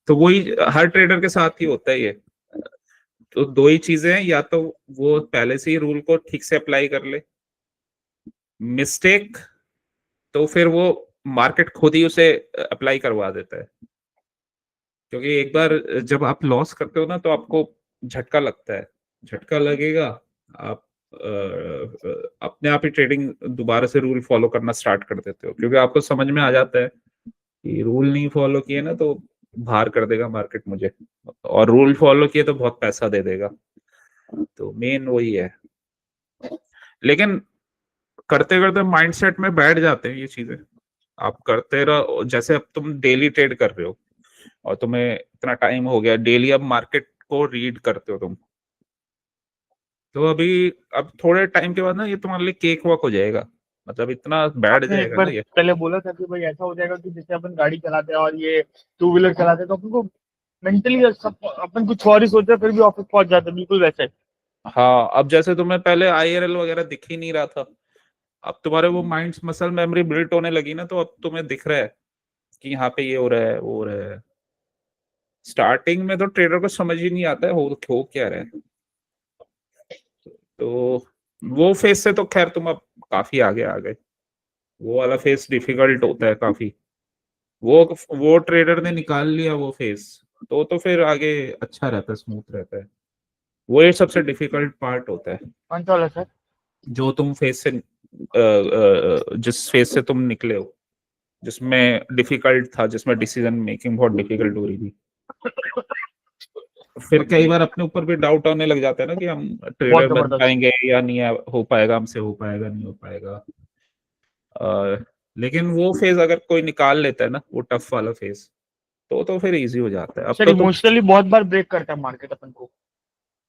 तो वही हर ट्रेडर के साथ ही होता है ये। तो दो ही चीजें हैं, या तो वो पहले से ही रूल को ठीक से अप्लाई कर ले, मिस्टेक तो फिर वो मार्केट खुद ही उसे अप्लाई करवा देता है। क्योंकि एक बार जब आप लॉस करते हो ना, तो आपको झटका लगता है, झटका लगेगा, आप अपने आप ही ट्रेडिंग दोबारा से रूल फॉलो करना स्टार्ट कर देते हो, क्योंकि आपको समझ में आ जाता है कि रूल नहीं फॉलो किए ना तो बाहर कर देगा मार्केट मुझे, और रूल फॉलो किए तो बहुत पैसा दे देगा। तो मेन वही है। लेकिन करते करते माइंडसेट में बैठ जाते हैं ये चीजें। आप करते रहो, जैसे अब तुम डेली ट्रेड कर रहे हो और तुम्हें इतना टाइम हो गया डेली, अब मार्केट को रीड करते हो तुम, तो अब थोड़े टाइम के बाद ना ये तुम्हारे लिए केक वॉक हो जाएगा, मतलब इतना बैठ आपने एक जाएगा बार ना ये। पहले बोला था कि भाई ऐसा हो जाएगा कि जैसे अपन गाड़ी चलाते हैं और ये टू व्हीलर चलाते हैं तो अपन को मेंटली अपन कुछ और ही सोच रहे हैं, फिर भी ऑफिस पहुंच जाते हैं बिल्कुल वैसे। हाँ, अब जैसे तुम्हें पहले आईआरएल वगैरह दिख ही नहीं रहा था, अब तुम्हारे वो माइंड मसल मेमोरी बिल्ट होने लगी ना, तो अब तुम्हें दिख रहा है कि यहाँ पे ये हो रहा है, वो हो रहा है। स्टार्टिंग में तो ट्रेडर को समझ ही नहीं आता है हो क्या रहा है। तो वो फेस से तो खैर तुम अब काफी आगे आ गए। वो वाला फेस डिफिकल्ट होता है काफी। वो ट्रेडर ने निकाल लिया वो फेस, तो फिर आगे अच्छा रहता है, स्मूथ रहता है। वो ये सबसे डिफिकल्ट पार्ट होता है, कौन सा वाला सर? जो तुम फेस से जिस फेस से तुम निकले हो, जिसमें डिफिकल्ट था, जिसमें डिसीजन मेकिंग बहुत डिफिकल्ट हो रही थी। फिर कई बार अपने ऊपर भी डाउट आने लग जाता है ना कि हम बहुत ट्रेडर बन जबरदस्त। पाएंगे या नहीं, हो पाएगा हमसे, हो पाएगा नहीं हो पाएगा। लेकिन वो फेज अगर कोई निकाल लेता है ना, वो टफ वाला फेज, तो फिर इजी हो जाता है। अब सर तो तुम, इमोशनली बहुत बार ब्रेक करता है मार्केट अपन को,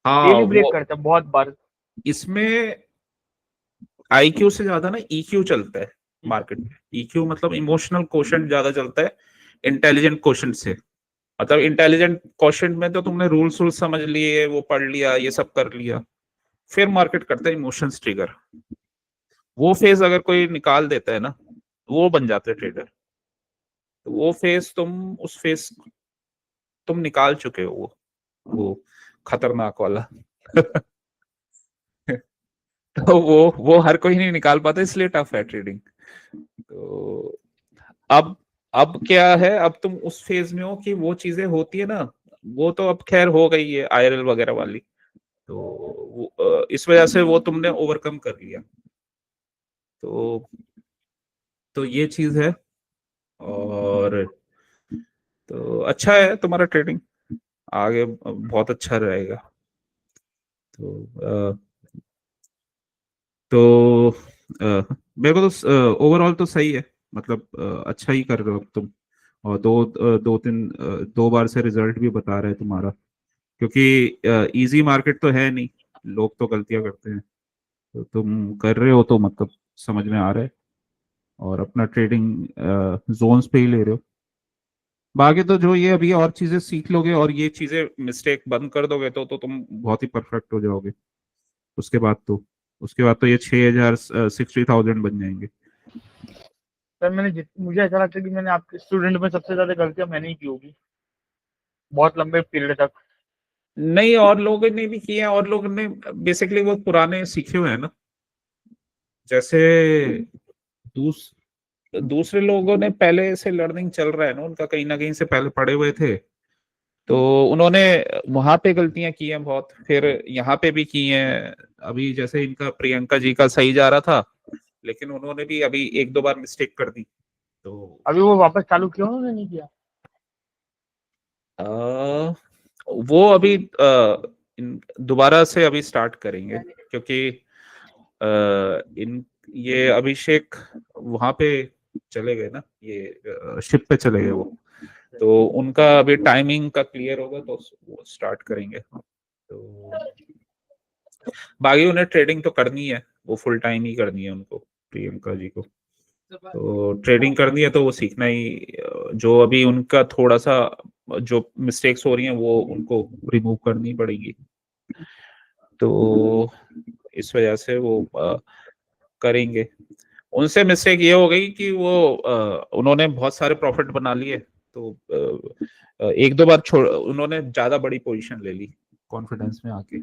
हाँ डेली ब्रेक वो करता है बहुत बार। इसमें आईक्यू से ज्यादा ना ईक्यू चलता है मार्केट में। ईक्यू मतलब इमोशनल क्वोशंट ज्यादा चलता है इंटेलिजेंट क्वोशंट से। मतलब इंटेलिजेंट क्वोशंट में तो तुमने रूल्स रूल्स समझ लिए, वो पढ़ लिया, ये सब कर लिया, फिर मार्केट करता है इमोशंस ट्रिगर। वो फेज अगर कोई निकाल देता है ना, वो बन जाते हैं ट्रेडर। तो वो फेज उस फेज तुम निकाल चुके हो, वो खतरनाक वाला। तो वो हर कोई नहीं निकाल पाता, इसलिए टफ है ट्रेडिंग। तो अब अब क्या है, अब तुम उस फेज में हो कि वो चीजें होती है ना, वो तो अब खैर हो गई है आईआरएल वगैरह वाली। तो इस वजह से वो तुमने ओवरकम कर लिया। तो ये चीज है। और तो अच्छा है तुम्हारा ट्रेडिंग, आगे बहुत अच्छा रहेगा। तो तो मेरे को तो ओवरऑल तो सही है, मतलब अच्छा ही कर रहे हो अब तुम। और दो तीन 2 बार से रिजल्ट भी बता रहे हैं तुम्हारा, क्योंकि इजी मार्केट तो है नहीं, लोग तो गलतियां करते हैं। तो तुम कर रहे हो तो मतलब समझ में आ रहा है, और अपना ट्रेडिंग जोन्स पे ही ले रहे हो। बाकी तो जो ये अभी और चीजें सीख लोगे और ये चीजें मिस्टेक बंद कर दोगे, तो तुम बहुत ही परफेक्ट हो जाओगे। उसके बाद तो उसके बाद तो ये 6,000 60,000 बन जाएंगे। सर मुझे ऐसा लगता है कि मैंने आपके स्टूडेंट में सबसे ज्यादा गलतियां मैंने ही की होगी बहुत लंबे पीरियड तक। नहीं, और लोगों ने भी किए हैं, और लोगों ने बेसिकली वो पुराने सीखे हुए हैं ना। जैसे दूस, दूसरे लोगों ने पहले से लर्निंग चल रहा है ना उनका, कहीं ना कहीं से पहले पढ़े हुए थे, तो उन्होंने वहां पे गलतियां की हैं बहुत, फिर यहाँ पे भी की हैं। अभी जैसे इनका प्रियंका जी का सही जा रहा था, लेकिन उन्होंने भी अभी 1-2 बार मिस्टेक कर दी। तो अभी वो वापस चालू किया उन्होंने नहीं किया? आ, वो अभी दोबारा से अभी स्टार्ट करेंगे, क्योंकि इन ये अभिषेक वहां पे चले गए ना, ये शिप पे चले गए वो। तो उनका अभी टाइमिंग का क्लियर होगा तो वो स्टार्ट करेंगे। तो बाकी उन्हें ट्रेडिंग तो करनी है, वो फुल टाइम ही करनी है उनको, प्रियंका जी को। तो ट्रेडिंग करनी है तो वो सीखना ही, जो अभी उनका थोड़ा सा जो मिस्टेक्स हो रही हैं वो उनको रिमूव करनी पड़ेगी। तो इस वजह से वो करेंगे। उनसे मिस्टेक ये हो गई कि वो उन्होंने बहुत सारे प्रॉफिट बना लिए, तो 1-2 बार छोड़ उन्होंने ज्यादा बड़ी पोजीशन ले ली कॉन्फिडेंस में आके।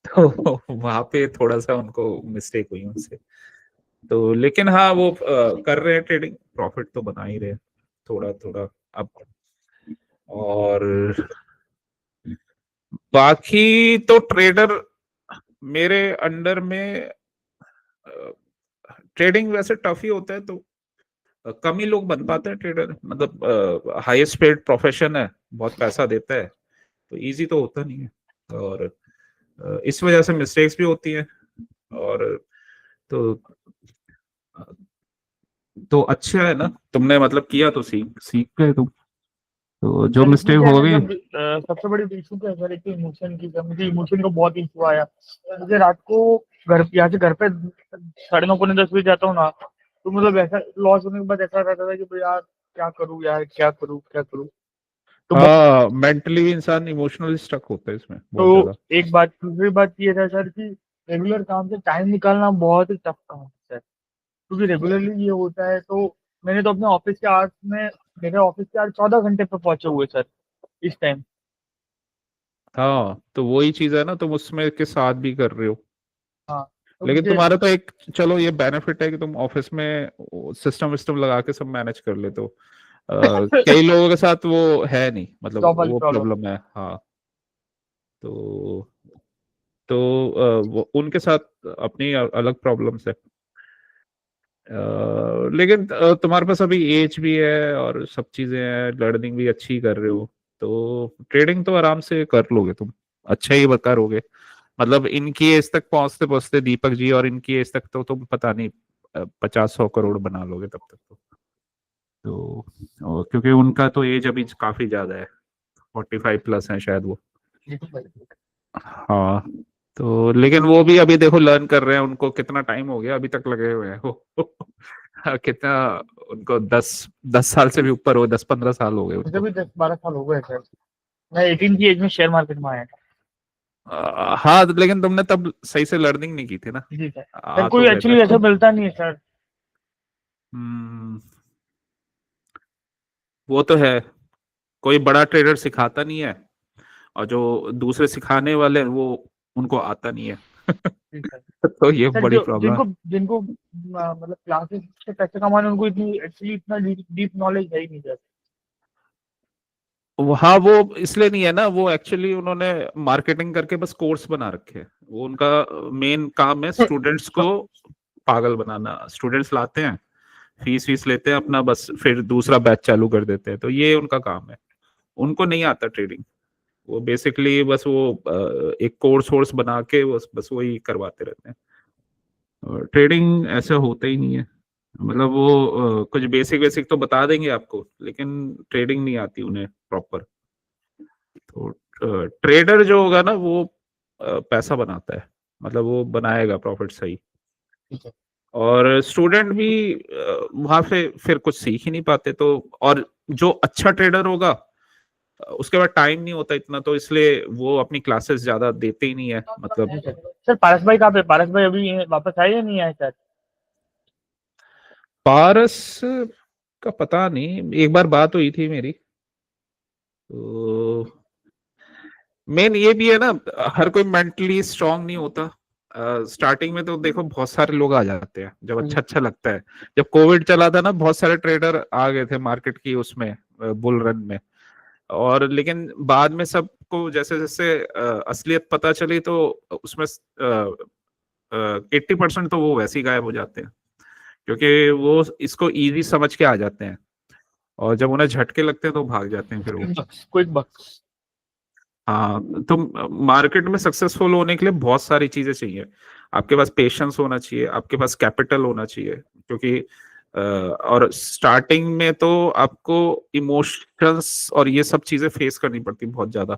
तो वहां पे थोड़ा सा उनको मिस्टेक हुई उनसे। तो लेकिन हाँ, वो कर रहे हैं ट्रेडिंग, प्रॉफिट तो बना ही रहे हैं थोड़ा थोड़ा अब। और बाकी तो ट्रेडर मेरे अंडर में, ट्रेडिंग वैसे टफ ही होता है, तो कम ही लोग बन पाते हैं ट्रेडर, मतलब हाईएस्ट पेड प्रोफेशन है, बहुत पैसा देता है, तो इजी तो होता नहीं है। और इस वजह से मिस्टेक्स भी होती हैं। और तो अच्छा है ना, तुमने मतलब किया तो सीख सीख गए तुम, तो जो सर इसमें मिस्टेक क्या है हो ना गई। सर, सबसे बड़ी इशू क्या है सर, एक तो इमोशन की। मुझे इमोशन का बहुत इशू आया। मुझे रात को यहाँ से घर पे 9:30 पौने 10 बजे जाता हूँ ना, तो मतलब ऐसा लॉस होने के बाद ऐसा रहता था कि भाई यार क्या करूँ, यार क्या करूँ क्या करूँ। तो हाँ, मेंटली इंसान इमोशनली स्टक होता है इसमें बहुत तो ज्यादा। एक बात, दूसरी बात ये था सर कि रेगुलर काम से टाइम निकालना बहुत ही टफ काम है सर, क्योंकि रेगुलरली ये होता है। तो मैंने तो अपने ऑफिस के आवर्स में, मेरे ऑफिस के आवर्स 14 घंटे पे पहुंचे हुए सर इस टाइम। हाँ, तो वही चीज है ना, तुम उसमें के साथ भी कर रहे हो। तो लेकिन मुझे तुम्हारा तो एक चलो ये बेनिफिट है कि तुम ऑफिस में सिस्टम विस्टम लगा के सब मैनेज कर लेते हो। कई लोगों के साथ वो है नहीं, मतलब जॉब वाली वो प्रॉब्लम। प्रॉब्लम है। हाँ, तो वो उनके साथ अपनी अलग प्रॉब्लम्स है। लेकिन तुम्हारे पास अभी एज भी है और सब चीजें हैं, लर्निंग भी अच्छी कर रहे हो, तो ट्रेडिंग तो आराम से कर लोगे तुम, अच्छा ही करोगे। मतलब इनकी एज तक पहुंचते पहुंचते दीपक जी और इनकी एज तक तो तुम पता नहीं 50-100 करोड़ बना लोगे तब तक तो क्योंकि उनका तो एज अभी काफी ज्यादा है, 45+ है शायद वो। जी तो भाई। हाँ, तो लेकिन वो भी अभी देखो लर्न कर रहे हैं, उनको कितना टाइम हो गया अभी तक लगे हुए हैं वो कितना, उनको 10 साल से भी ऊपर हो, 10-15 साल हो गए मुझे उनको। भी 10-12 साल हो गए सर। मैं 18 की एज में शेयर मार्केट में आया था। हाँ, लेकिन तुमने तब सही से लर्निंग नहीं की थी ना, जी सर। सर आ तो कोई गए थे। एक्चुअली ऐसा मिलता नहीं है सर। हम्म, वो तो है, कोई बड़ा ट्रेडर सिखाता नहीं है, और जो दूसरे सिखाने वाले हैं वो उनको आता नहीं है जी सर। तो ये सर बड़ी जो प्रॉब्लम जिनको जिनको मतलब क्लासेस से पैसे कमाने, उनको इतनी एक्चुअली इतना डीप नॉलेज है ही नहीं सर। है। हाँ, वो इसलिए नहीं है ना, वो एक्चुअली उन्होंने मार्केटिंग करके बस कोर्स बना रखे हैं, वो उनका मेन काम है स्टूडेंट्स को पागल बनाना। स्टूडेंट्स लाते हैं, फीस वीस लेते हैं अपना, बस फिर दूसरा बैच चालू कर देते हैं, तो ये उनका काम है। उनको नहीं आता ट्रेडिंग, वो बेसिकली बस वो एक कोर्स वोर्स बना के बस वही करवाते रहते हैं। ट्रेडिंग ऐसा होता ही नहीं है, मतलब वो कुछ बेसिक बेसिक तो बता देंगे आपको, लेकिन ट्रेडिंग नहीं आती उन्हें प्रॉपर। तो ट्रेडर जो होगा ना वो पैसा बनाता है, मतलब वो बनाएगा प्रॉफिट सही। ठीक है। और स्टूडेंट भी वहां से फिर कुछ सीख ही नहीं पाते, तो और जो अच्छा ट्रेडर होगा उसके बाद टाइम नहीं होता इतना, तो इसलिए वो अपनी क्लासेस ज्यादा देते ही नहीं है, मतलब। जी सर। सर पारस भाई कहाँ पे? पारस भाई अभी वापस आए या नहीं आए सर? पारस का पता नहीं, एक बार बात हुई थी मेरी, तो मेन ये भी है ना, हर कोई मेंटली स्ट्रांग नहीं होता। स्टार्टिंग में तो देखो बहुत सारे लोग आ जाते हैं जब अच्छा अच्छा लगता है। जब कोविड चला था ना, बहुत सारे ट्रेडर आ गए थे मार्केट की उसमें, बुल रन में। और लेकिन बाद में सबको जैसे जैसे असलियत पता चली, तो उसमें 80% तो वो वैसे ही गायब हो जाते हैं, क्योंकि वो इसको इजी समझ के आ जाते हैं, और जब उन्हें झटके लगते हैं तो भाग जाते हैं फिर वो। Quick bucks. हाँ, तो मार्केट में सक्सेसफुल होने के लिए बहुत सारी चीजें चाहिए। आपके पास पेशेंस होना चाहिए, आपके पास कैपिटल होना चाहिए, क्योंकि और स्टार्टिंग में तो आपको इमोशंस और ये सब चीजें फेस करनी पड़ती बहुत ज्यादा।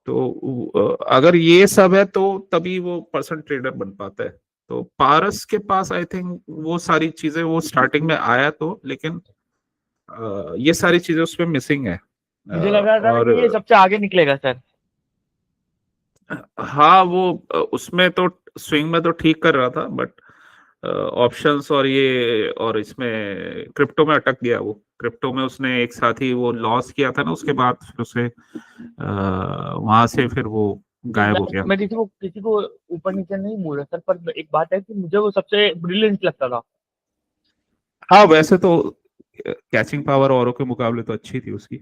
तो अगर ये सब है तो तभी वो पर्सन ट्रेडर बन पाता है। तो पारस के पास आई थिंक वो सारी चीजें, वो स्टार्टिंग में आया तो, लेकिन ये सारी चीजें उसमें मिसिंग है। मुझे लगा था और कि ये सबसे आगे निकलेगा सर। हाँ, वो उसमें तो स्विंग में तो ठीक कर रहा था, बट ऑप्शंस और ये और इसमें क्रिप्टो में अटक गया। वो क्रिप्टो में उसने एक साथ ही वो लॉस किया था ना, उसके बाद फिर उसे वहां से फिर वो नहीं, गायब हो गया। मैं किसी को ऊपर नीचे नहीं बोल रहा सर, पर एक बात है कि मुझे वो सबसे ब्रिलियंट लगता था। हाँ, वैसे तो कैचिंग पावर औरों के मुकाबले तो अच्छी थी उसकी,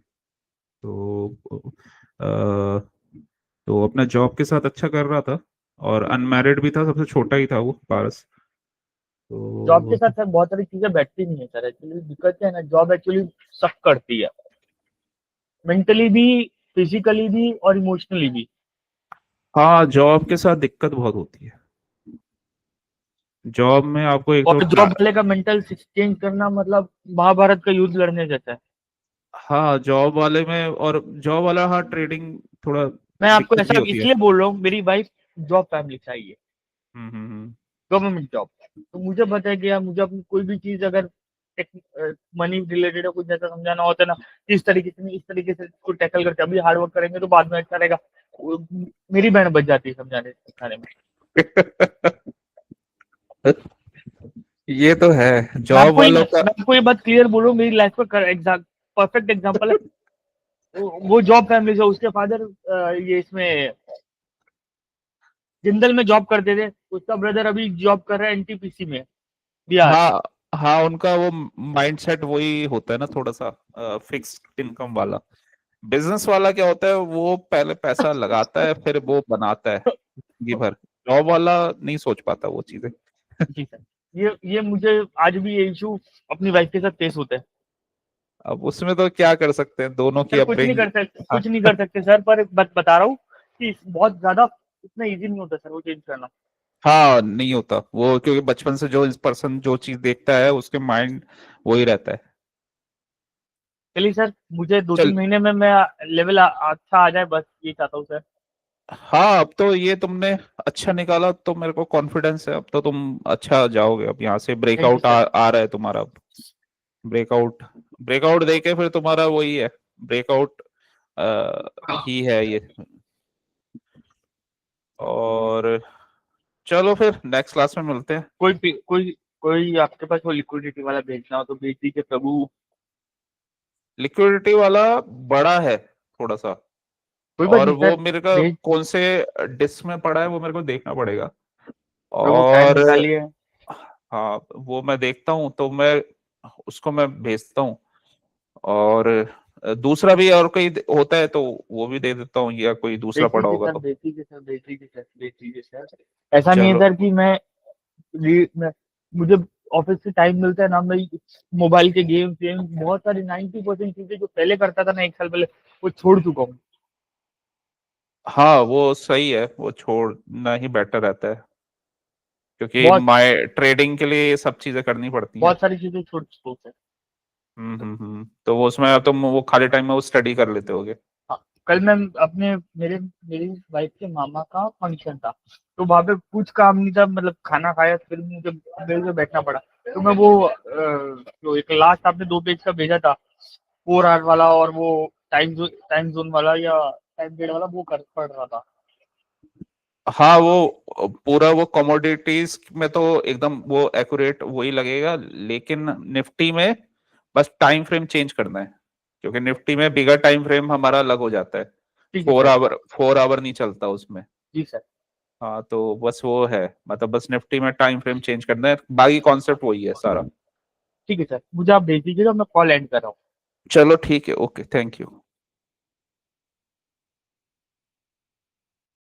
तो अपना जॉब के साथ अच्छा कर रहा था, और अनमैरिड भी था, सबसे छोटा ही था वो पारस। जॉब के तो साथ सर बहुत सारी चीजें बैठती नहीं है सर। एक्चुअली दिक्कत क्या है ना, जॉब एक्चुअली सब करती है, मेंटली भी, फिजिकली भी और इमोशनली भी। हाँ, जॉब के साथ दिक्कत बहुत होती है। जॉब में आपको एक तो और जॉब वाले का मेंटल चेंज करना मतलब महाभारत का युद्ध लड़ने जैसा है। हाँ, जॉब वाले में, और जॉब वाला, हाँ, ट्रेडिंग थोड़ा मैं आपको दिक्कत भी ऐसा होती है। इसलिए बोल रहा हूँ, मेरी वाइफ जॉब फैमिली चाहिए, हम्म। Government job. तो मुझे पता है कि यार मुझे अपनी कोई भी चीज अगर मनी रिलेटेड है, कुछ ऐसा समझाना होता है ना, इस तरीके से इसको टैकल करके अभी हार्ड वर्क करेंगे तो बाद में अच्छा रहेगा। मेरी बहन बच जाती है समझाने सिखाने में। ये तो है जॉब वालों का। मैं आपको ये बात क्लियर बोलूँ, मेरी लाइफ का परफेक्ट एग्जांपल है। वो जॉब फैमिली से, उसके फादर ये इसमें जिंदल में जॉब करते थे, उसका ब्रदर अभी जॉब कर रहा है एनटीपीसी में बिहार। हाँ हाँ, उनका वो माइंडसेट वही होता है ना, थोड़ा सा फिक्स्ड इनकम वाला। बिजनेस वाला क्या होता है, वो पहले पैसा लगाता है फिर वो बनाता है जिंदगी भर। जॉब वाला नहीं सोच पाता वो चीजें। जी सर, ये मुझे आज भी ये इशू अपनी वाइफ के साथ फेस होता है। अब उसमें तो क्या कर सकते हैं, दोनों की सर कुछ नहीं अपब्रिंग। कर सकते, कुछ नहीं कर सकते सर, पर बता रहा हूँ कि बहुत ज्यादा इतना इजी नहीं होता सर वो चेंज करना। हाँ नहीं होता वो, क्योंकि बचपन से जो इस पर्सन जो चीज देखता है उसके माइंड वही रहता है। चलिए सर, मुझे दो चल, तीन महीने में मैं लेवल अच्छा आ जाए, बस ये चाहता हूँ सर। हाँ अब तो ये तुमने अच्छा निकाला तो मेरे को कॉन्फिडेंस है, अब तो तुम अच्छा जाओगे। अब यहाँ से थैंक यू ब्रेकआउट सर। आ रहा है तुम्हारा। अब ब्रेकआउट ब्रेकआउट देके फिर तुम्हारा वही है, ब्रेकआउट ही है ये। और चलो फिर नेक्स्ट क्लास में मिलते हैं। कोई आपके पास वो लिक्विडिटी वाला भेजना हो तो भेज दीजिए प्रभु। लिक्विडिटी वाला बड़ा है थोड़ा सा, कोई बात और नहीं वो सर, मेरे का भेज कौन से डिस्क में पड़ा है वो मेरे को देखना पड़ेगा। प्रभु, टाइम और निकालिए। हाँ वो मैं देखता हूँ तो मैं उसको मैं भेजता हूँ। और दूसरा भी और कोई होता है तो वो भी दे देता हूँ, या कोई दूसरा भेज पड़ा दीजिए होगा सर, तो। भेज दीजिए सर, भेज दीजिए सर, भेज दीजिए सर। ऐसा नहीं है चलो सर कि मैं मुझे ऑफिस से टाइम मिलता है ना, मैं मोबाइल के गेम बहुत सारी 90% चीजें जो पहले करता था ना 1 साल पहले, वो छोड़ चुका हूँ। हाँ वो सही है, वो छोड़ना ही बेटर रहता है, क्योंकि बहुत माय ट्रेडिंग के लिए ये सब चीजें करनी पड़ती हैं। बहुत सारी चीजें छोड़ चुका हूँ सर। तो वो उसमें तुम वो खाली टाइम में वो स्टडी कर लेते होगे। हाँ, कल मैं अपने मेरी वाइफ के मामा का फंक्शन था, तो वहां पे कुछ काम नहीं था, मतलब खाना खाया फिर मुझे बेड पे बैठना पड़ा। तो मैं वो जो एक लास्ट आपने 2 पेज का भेजा था, 4 आवर वाला, और वो टाइम जोन वाला या टाइम पीरियड वाला, वो कर पढ़ रहा था। हाँ वो पूरा वो कमोडिटीज में तो एकदम वो एक्यूरेट वही लगेगा, लेकिन निफ्टी में बस टाइम फ्रेम चेंज करना है, क्योंकि निफ्टी में बिगर टाइम फ्रेम हमारा अलग हो जाता है। ठीक है फोर सर। आवर 4 आवर नहीं चलता उसमें। जी सर। हाँ तो बस वो है, मतलब बस निफ्टी में टाइम फ्रेम चेंज करना है, बाकी कॉन्सेप्ट वही है सारा। ठीक है सर, मुझे आप भेज दीजिएगा, मैं कॉल एंड कर रहा हूँ। चलो ठीक है, ओके, थैंक यू।